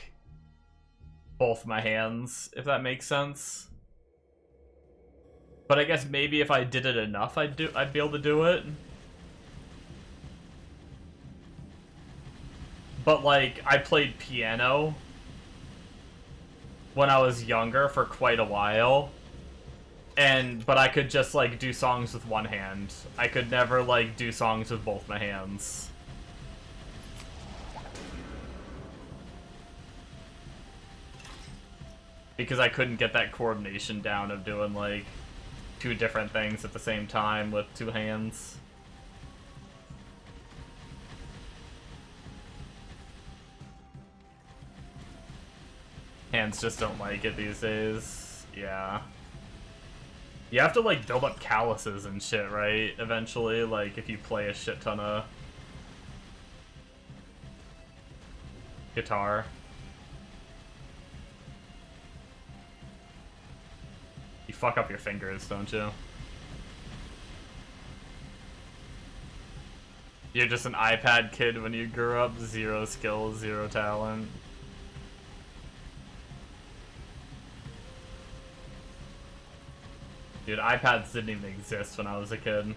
both my hands, if that makes sense. But I guess maybe if I did it enough, I'd be able to do it. But, like, I played piano when I was younger for quite a while. But I could just, like, do songs with one hand. I could never, like, do songs with both my hands. Because I couldn't get that coordination down of doing, like, two different things at the same time with two hands. Hands just don't like it these days. Yeah. You have to, like, build up calluses and shit, right? Eventually, like, if you play a shit ton of guitar. You fuck up your fingers, don't you? You're just an iPad kid when you grew up, zero skills, zero talent. Dude, iPads didn't even exist when I was a kid.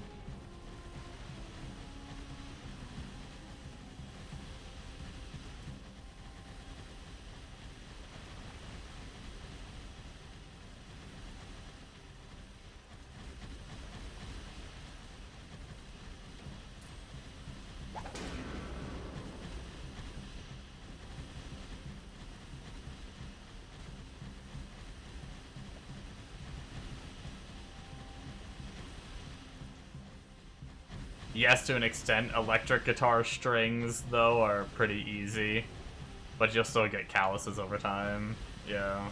Yes, to an extent, electric guitar strings, though, are pretty easy. But you'll still get calluses over time. Yeah.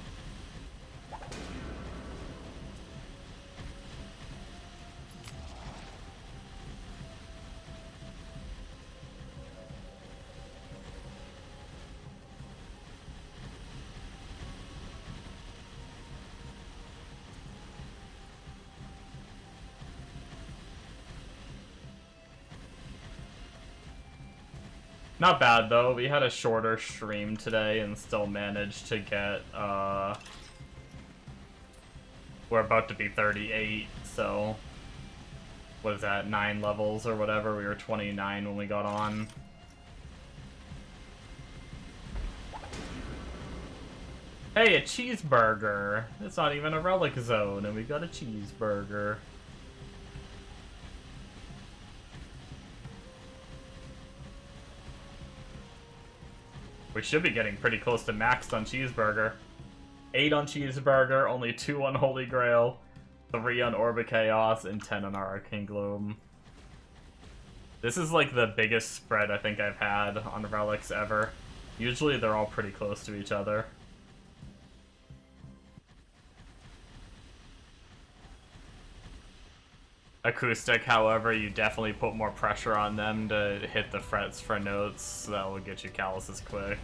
Not bad, though. We had a shorter stream today and still managed to get, we're about to be 38, so... What is that, 9 levels or whatever? We were 29 when we got on. Hey, a cheeseburger! It's not even a relic zone, and we got a cheeseburger. We should be getting pretty close to maxed on cheeseburger. 8 on cheeseburger, only 2 on Holy Grail, 3 on Orb of Chaos, and 10 on our Arcane Globe. This is like the biggest spread I think I've had on relics ever. Usually they're all pretty close to each other. Acoustic, however, you definitely put more pressure on them to hit the frets for notes, so that will get you calluses quick.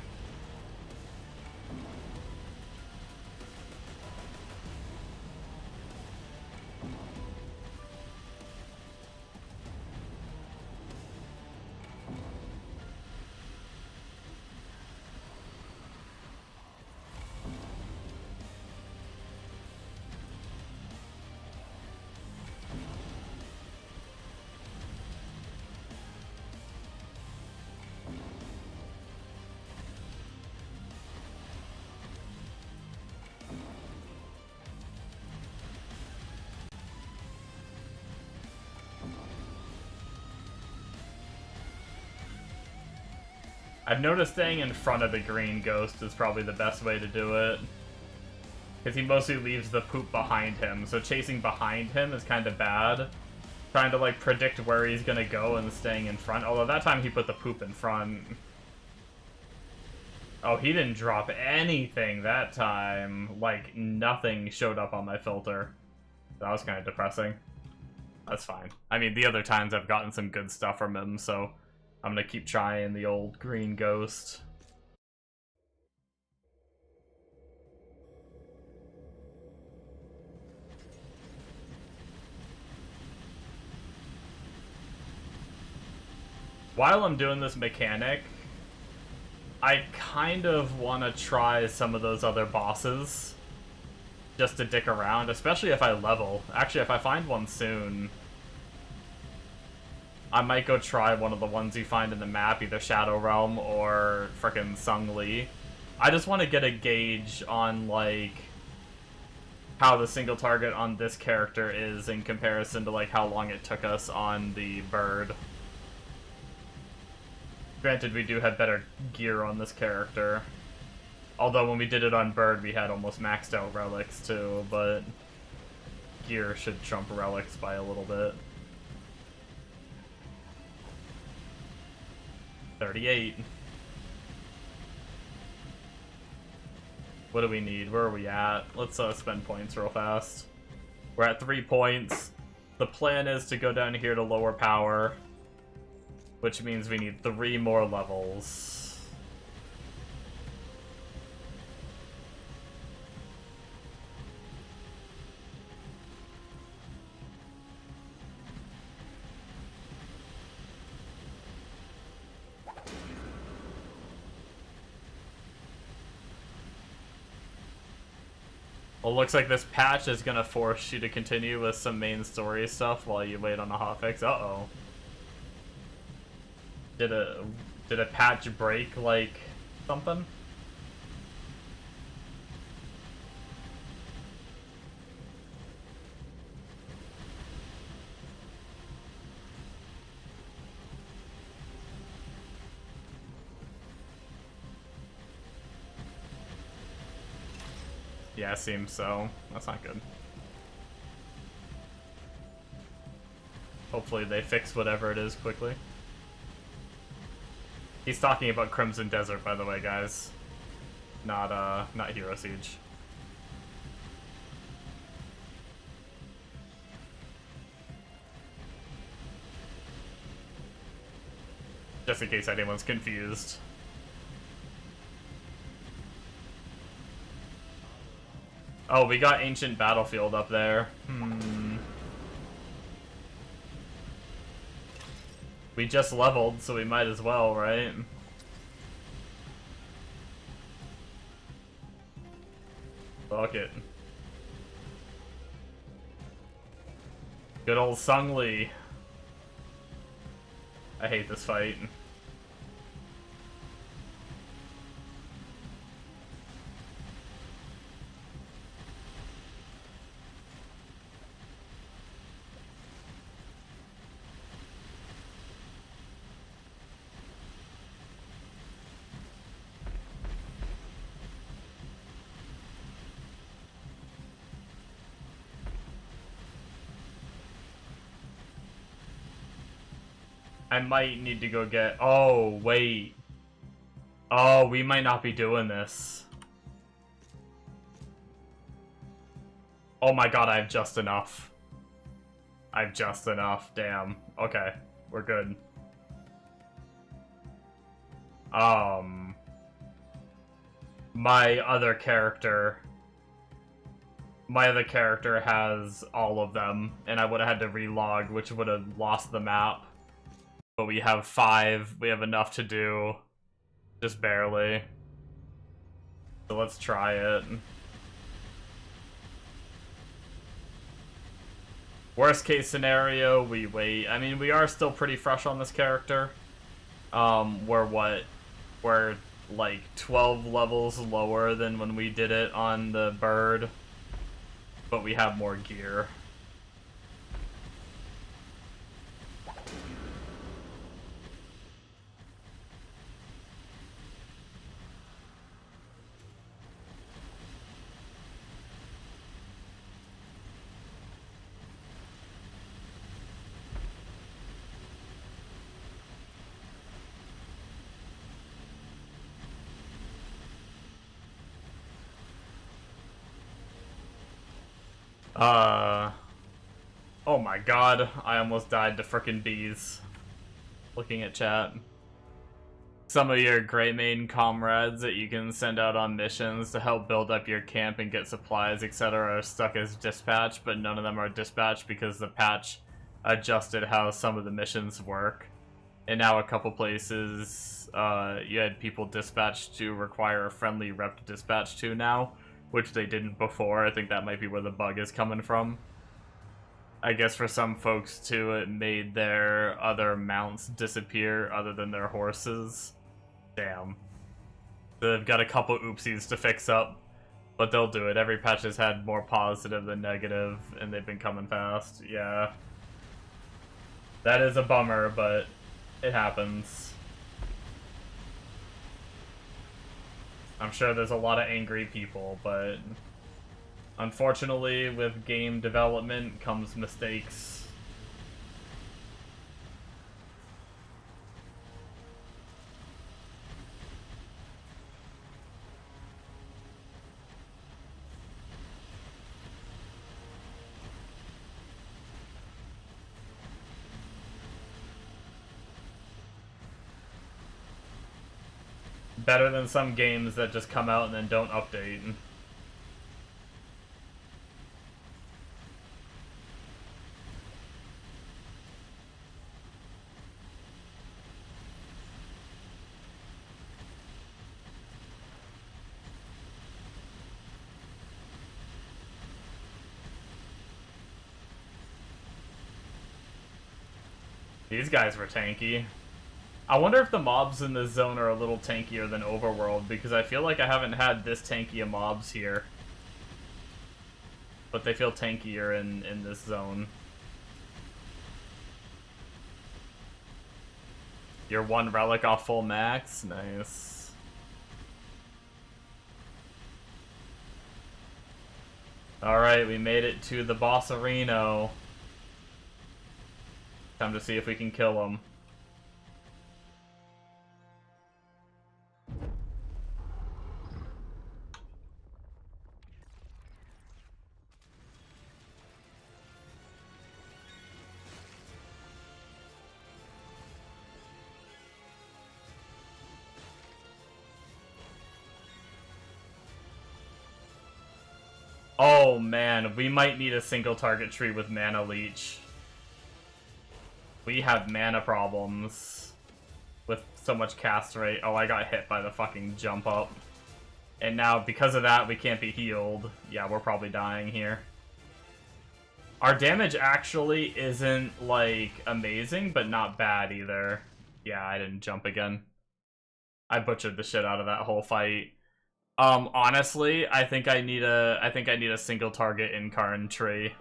I've noticed staying in front of the green ghost is probably the best way to do it. Because he mostly leaves the poop behind him, so chasing behind him is kind of bad. Trying to, like, predict where he's gonna go and staying in front. Although that time he put the poop in front. Oh, he didn't drop anything that time. Like, nothing showed up on my filter. That was kind of depressing. That's fine. I mean, the other times I've gotten some good stuff from him, so I'm gonna keep trying the old green ghost. While I'm doing this mechanic, I kind of want to try some of those other bosses just to dick around, especially if I level. Actually, if I find one soon, I might go try one of the ones you find in the map, either Shadow Realm or frickin' Hlvl. I just want to get a gauge on, like, how the single target on this character is in comparison to, like, how long it took us on the bird. Granted, we do have better gear on this character. Although when we did it on bird, we had almost maxed out relics too, but gear should trump relics by a little bit. 38. What do we need? Where are we at? Let's spend points real fast. We're at 3 points. The plan is to go down here to lower power, which means we need 3 more levels. Well, looks like this patch is gonna force you to continue with some main story stuff while you wait on a hotfix. Uh-oh. Did a patch break, like, something? Yeah, seems so. That's not good. Hopefully they fix whatever it is quickly. He's talking about Crimson Desert, by the way, guys. Not Hero Siege. Just in case anyone's confused. Oh, we got Ancient Battlefield up there. We just leveled, so we might as well, right? Fuck it. Good old Hlvl. I hate this fight. I might need to go get... Oh, wait. Oh, we might not be doing this. Oh my god, I have just enough. I've just enough. Damn. Okay. We're good. My other character has all of them, and I would have had to relog, which would have lost the map. But we have 5. We have enough to do. Just barely. So let's try it. Worst case scenario, we wait. I mean, we are still pretty fresh on this character. We're like 12 levels lower than when we did it on the bird. But we have more gear. Oh my god, I almost died to frickin' bees. Looking at chat. Some of your Greymane comrades that you can send out on missions to help build up your camp and get supplies, etc. are stuck as dispatch, but none of them are dispatched because the patch adjusted how some of the missions work. And now a couple places, you had people dispatched to require a friendly rep to dispatch to now, which they didn't before. I think that might be where the bug is coming from. I guess for some folks, too, it made their other mounts disappear other than their horses. Damn. They've got a couple oopsies to fix up, but they'll do it. Every patch has had more positive than negative, and they've been coming fast. Yeah. That is a bummer, but it happens. I'm sure there's a lot of angry people, but unfortunately, with game development comes mistakes. Better than some games that just come out and then don't update. These guys were tanky. I wonder if the mobs in this zone are a little tankier than Overworld, because I feel like I haven't had this tanky of mobs here. But they feel tankier in this zone. You're 1 relic off full max? Nice. Alright, we made it to the boss arena. Time to see if we can kill him. Oh man, we might need a single target tree with mana leech. We have mana problems with so much cast rate. Oh, I got hit by the fucking jump up. And now, because of that, we can't be healed. Yeah, we're probably dying here. Our damage actually isn't, like, amazing, but not bad either. Yeah, I didn't jump again. I butchered the shit out of that whole fight. Honestly, I think I need a single target Incarn tree.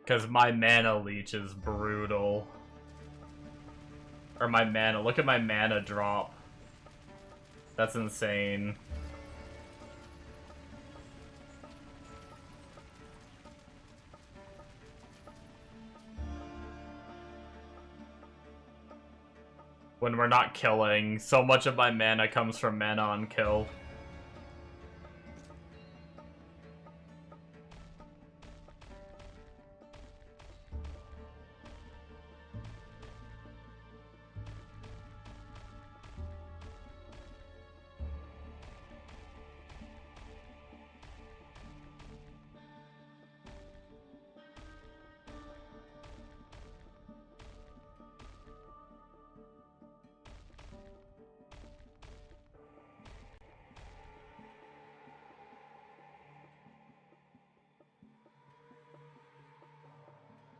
Because my mana leech is brutal. Or my mana. Look at my mana drop. That's insane. when we're not killing. So much of my mana comes from mana on kill.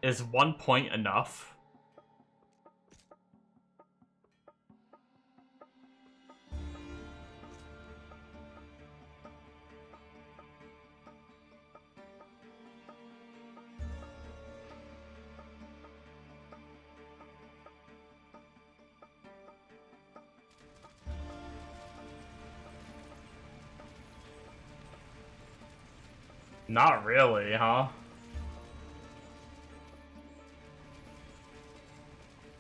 Is 1 point enough? Not really, huh?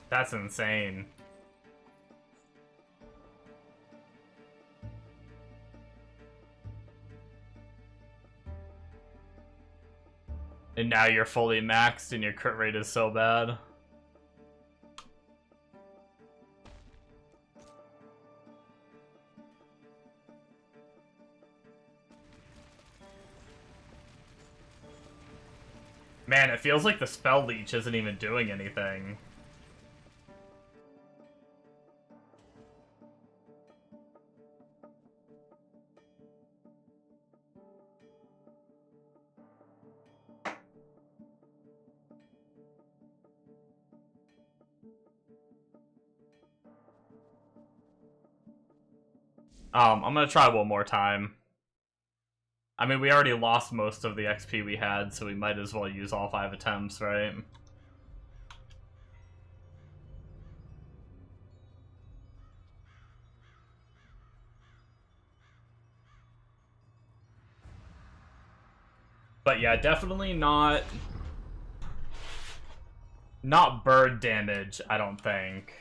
That's insane. And now you're fully maxed and your crit rate is so bad. Man, it feels like the spell leech isn't even doing anything. I'm gonna try one more time. I mean, we already lost most of the XP we had, so we might as well use all 5 attempts, right? But yeah, definitely not bird damage, I don't think.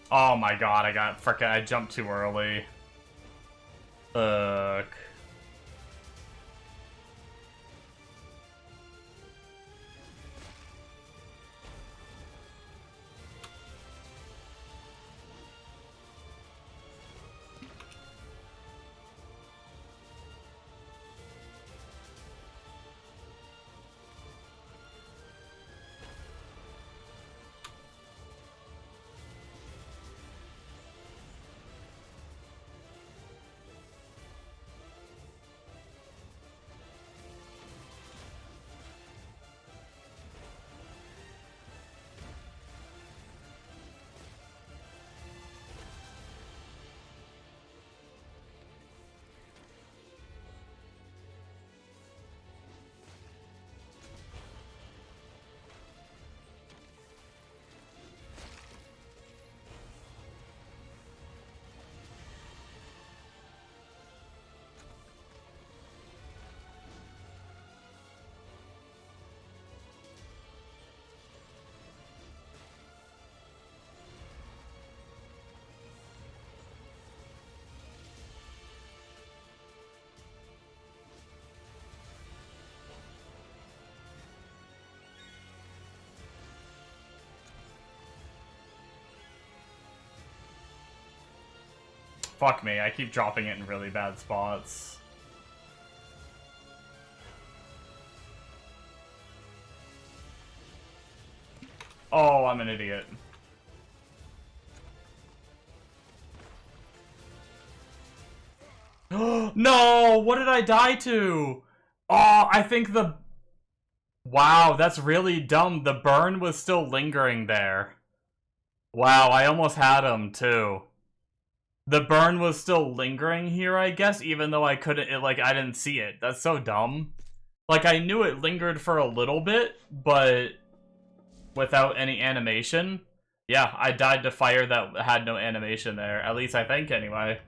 Oh my god, I jumped too early. Fuck. Fuck me, I keep dropping it in really bad spots. Oh, I'm an idiot. No! What did I die to? Oh, I think the Wow, that's really dumb. The burn was still lingering there. Wow, I almost had him, too. The burn was still lingering here, I guess, even though I couldn't, I didn't see it. That's so dumb. Like, I knew it lingered for a little bit, but without any animation. Yeah, I died to fire that had no animation there. At least I think, anyway.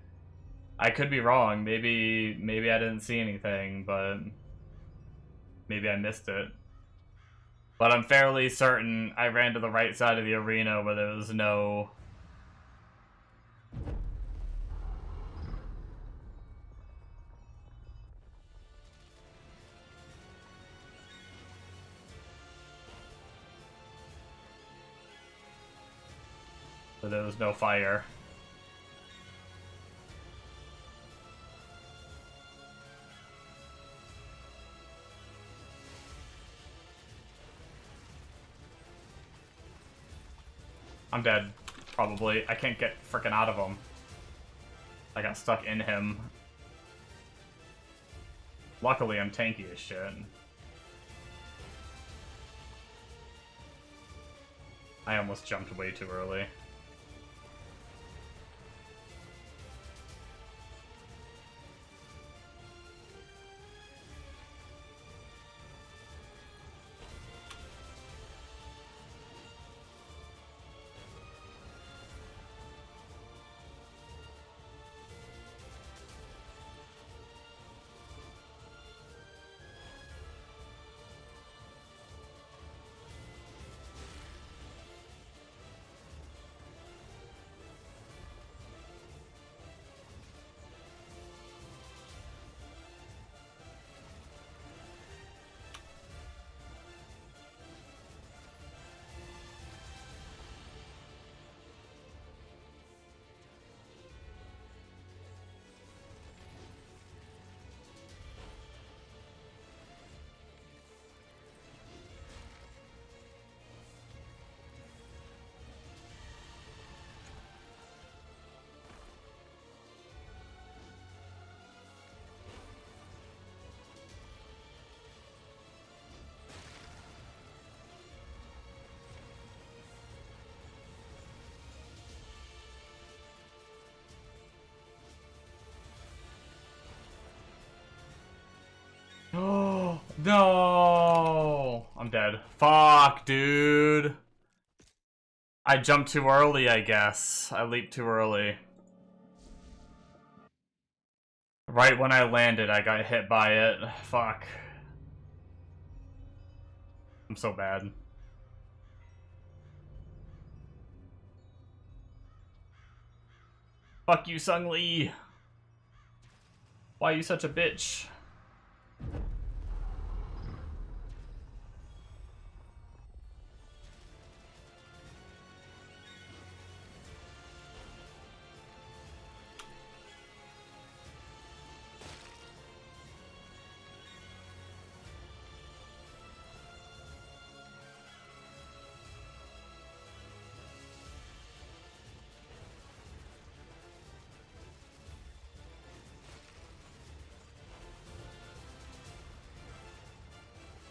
I could be wrong. Maybe I didn't see anything, but maybe I missed it. But I'm fairly certain I ran to the right side of the arena where there was no... where there was no fire. I'm dead. Probably. I can't get frickin' out of him. I got stuck in him. Luckily, I'm tanky as shit. I almost jumped way too early. Oh, no! I'm dead. Fuck, dude. I jumped too early, I guess. I leaped too early. Right when I landed, I got hit by it. Fuck. I'm so bad. Fuck you, Sung Lee. Why are you such a bitch?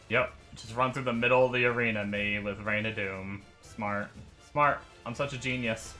Yep, just run through the middle of the arena, me, with Reign of Doom. Smart. Smart. I'm such a genius.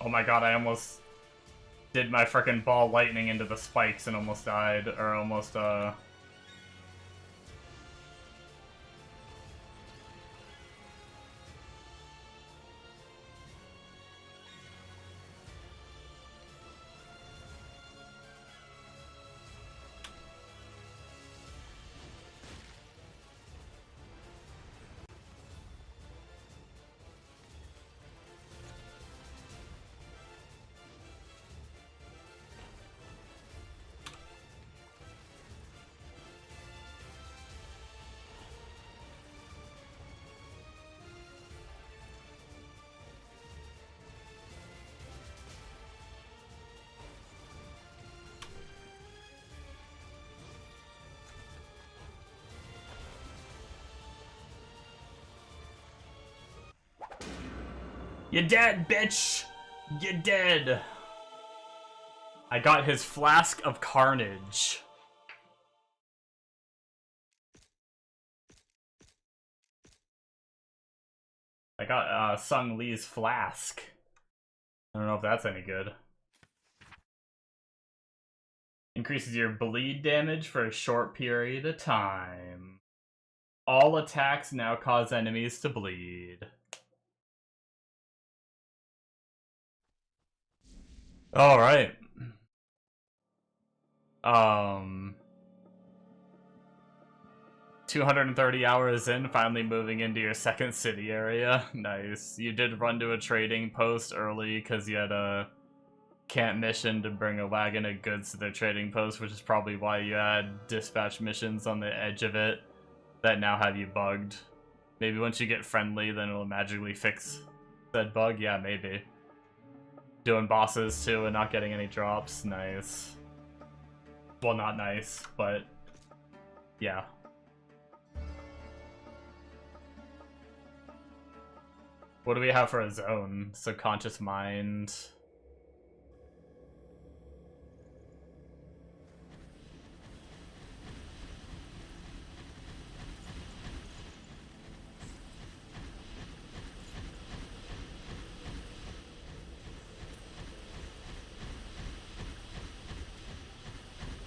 Oh my god, I almost did my frickin' ball lightning into the spikes and almost died, or almost, you're dead, bitch! You're dead! I got his Flask of Carnage. I got Sung Lee's Flask. I don't know if that's any good. Increases your bleed damage for a short period of time. All attacks now cause enemies to bleed. Alright. 230 hours in, finally moving into your second city area. Nice. You did run to a trading post early because you had a camp mission to bring a wagon of goods to their trading post, which is probably why you had dispatch missions on the edge of it that now have you bugged. Maybe once you get friendly, then it'll magically fix said bug? Yeah, maybe. Doing bosses too and not getting any drops. Nice. Well, not nice, but yeah. What do we have for a zone? Subconscious mind.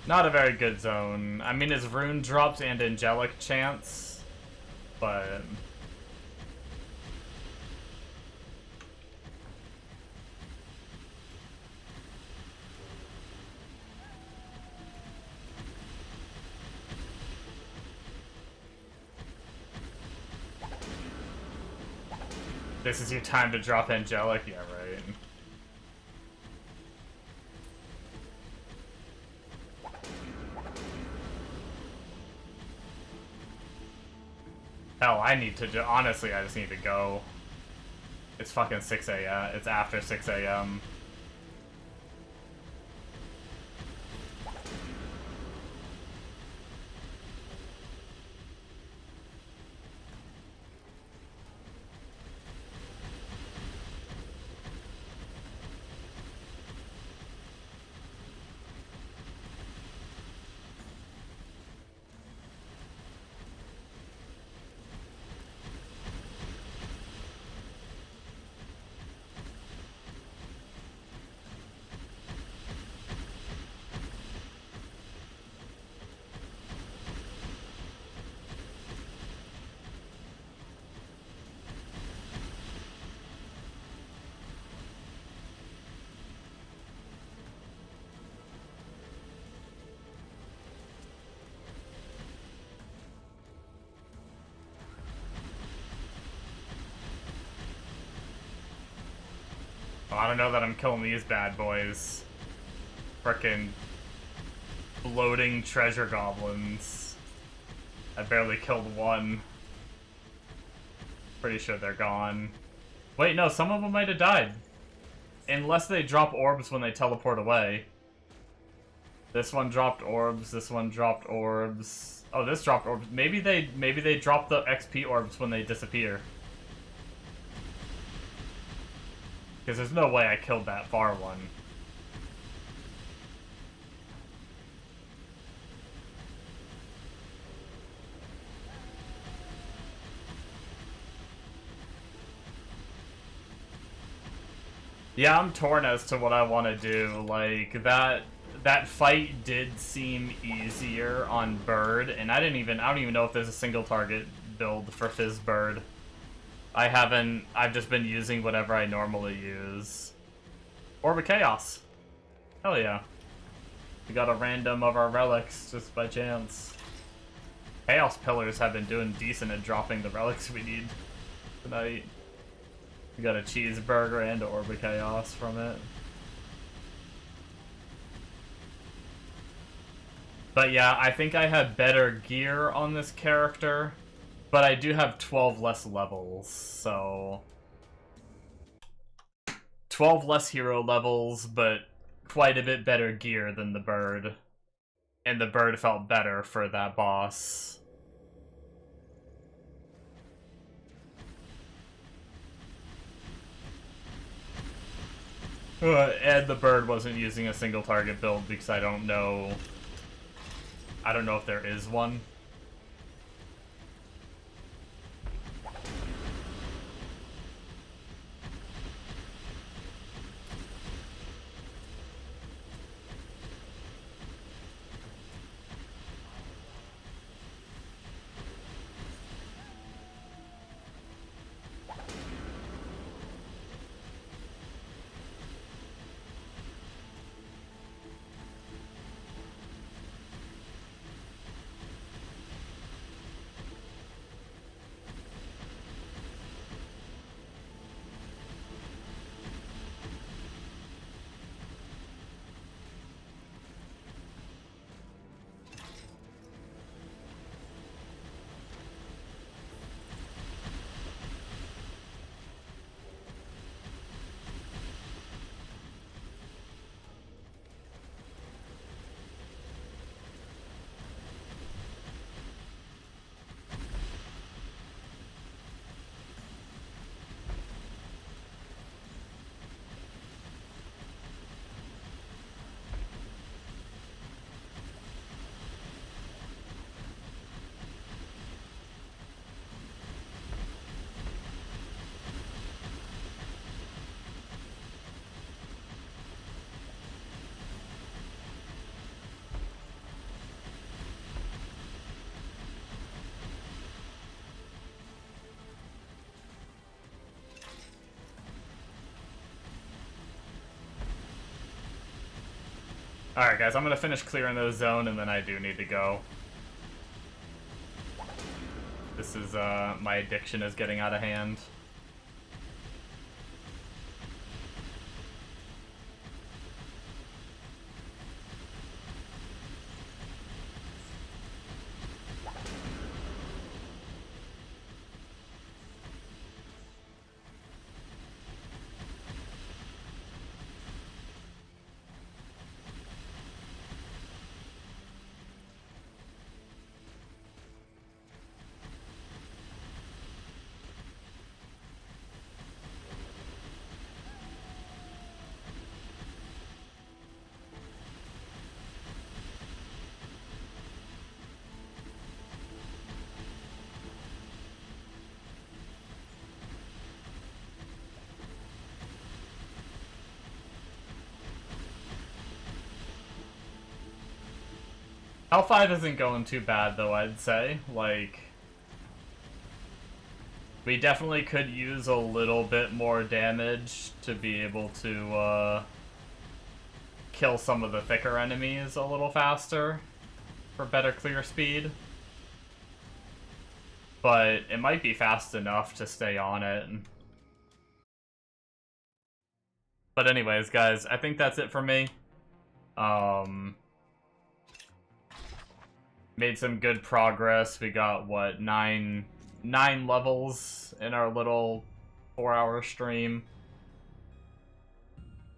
Not a very good zone. I mean, it's rune drops and angelic chance, but this is your time to drop angelic? Yeah, right. Hell, I need to honestly, I just need to go. It's fucking 6 a.m. It's after 6 a.m. Well, I don't know that I'm killing these bad boys. Frickin' bloating treasure goblins. I barely killed one. Pretty sure they're gone. Wait, no, some of them might have died. Unless they drop orbs when they teleport away. This one dropped orbs, this one dropped orbs. Oh, this dropped orbs. Maybe they drop the XP orbs when they disappear. Because there's no way I killed that far one. Yeah, I'm torn as to what I want to do. Like, that fight did seem easier on Bird, and I don't even know if there's a single target build for Fizz Bird. I've just been using whatever I normally use. Orb of Chaos. Hell yeah. We got a random of our relics just by chance. Chaos Pillars have been doing decent at dropping the relics we need tonight. We got a cheeseburger and Orb of Chaos from it. But yeah, I think I have better gear on this character, but I do have 12 less levels, so... 12 less hero levels, but quite a bit better gear than the Bird. And the Bird felt better for that boss. And the Bird wasn't using a single target build because I don't know if there is one. Alright guys, I'm gonna finish clearing the zone and then I do need to go. This is, my addiction is getting out of hand. L5 isn't going too bad though, I'd say. Like, we definitely could use a little bit more damage to be able to kill some of the thicker enemies a little faster for better clear speed. But it might be fast enough to stay on it. But anyways, guys, I think that's it for me. Made some good progress. We got, what, nine levels in our little 4-hour stream.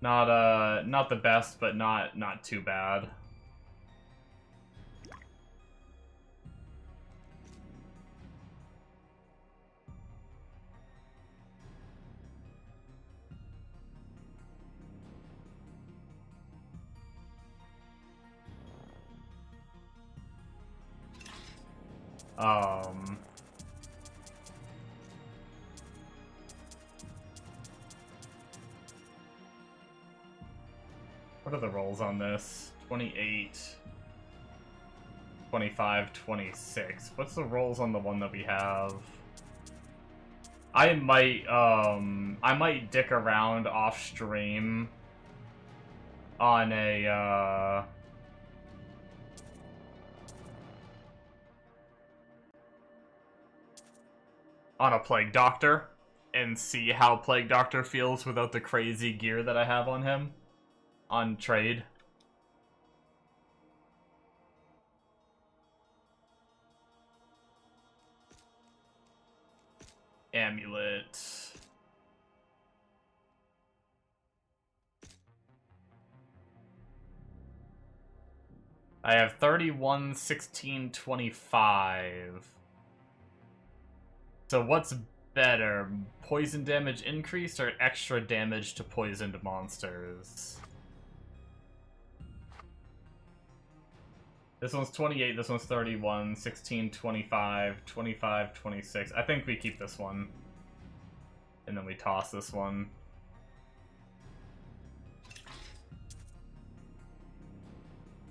Not the best, but not too bad. What are the rolls on this? 28, 25, 26. What's the rolls on the one that we have? I might dick around off stream on a, on a Plague Doctor and see how Plague Doctor feels without the crazy gear that I have on him on trade. Amulet. I have 31, 16, 25. So what's better? Poison damage increased or extra damage to poisoned monsters? This one's 28, this one's 31, 16, 25, 25, 26. I think we keep this one. And then we toss this one.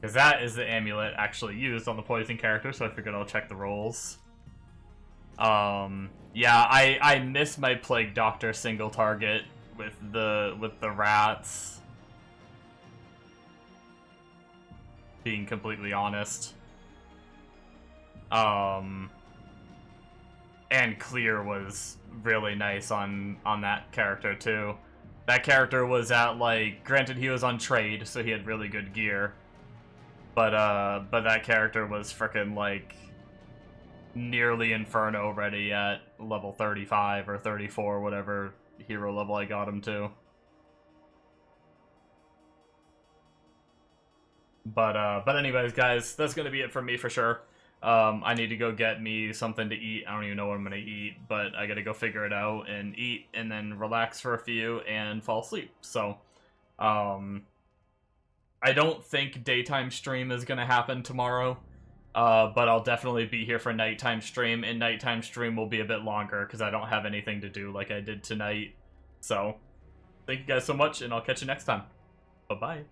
Because that is the amulet actually used on the poison character, so I figured I'll check the rolls. Yeah, I miss my Plague Doctor single target with the rats. Being completely honest. And Clear was really nice on that character too. That character was at, like, granted he was on trade, so he had really good gear. But that character was frickin', like, nearly Inferno ready at level 35 or 34, whatever hero level I got him to. But anyways, guys, that's gonna be it for me for sure. I need to go get me something to eat. I don't even know what I'm gonna eat, but I gotta go figure it out and eat and then relax for a few and fall asleep. So, I don't think daytime stream is gonna happen tomorrow. But I'll definitely be here for nighttime stream, and nighttime stream will be a bit longer because I don't have anything to do like I did tonight. So, thank you guys so much, and I'll catch you next time. Bye-bye.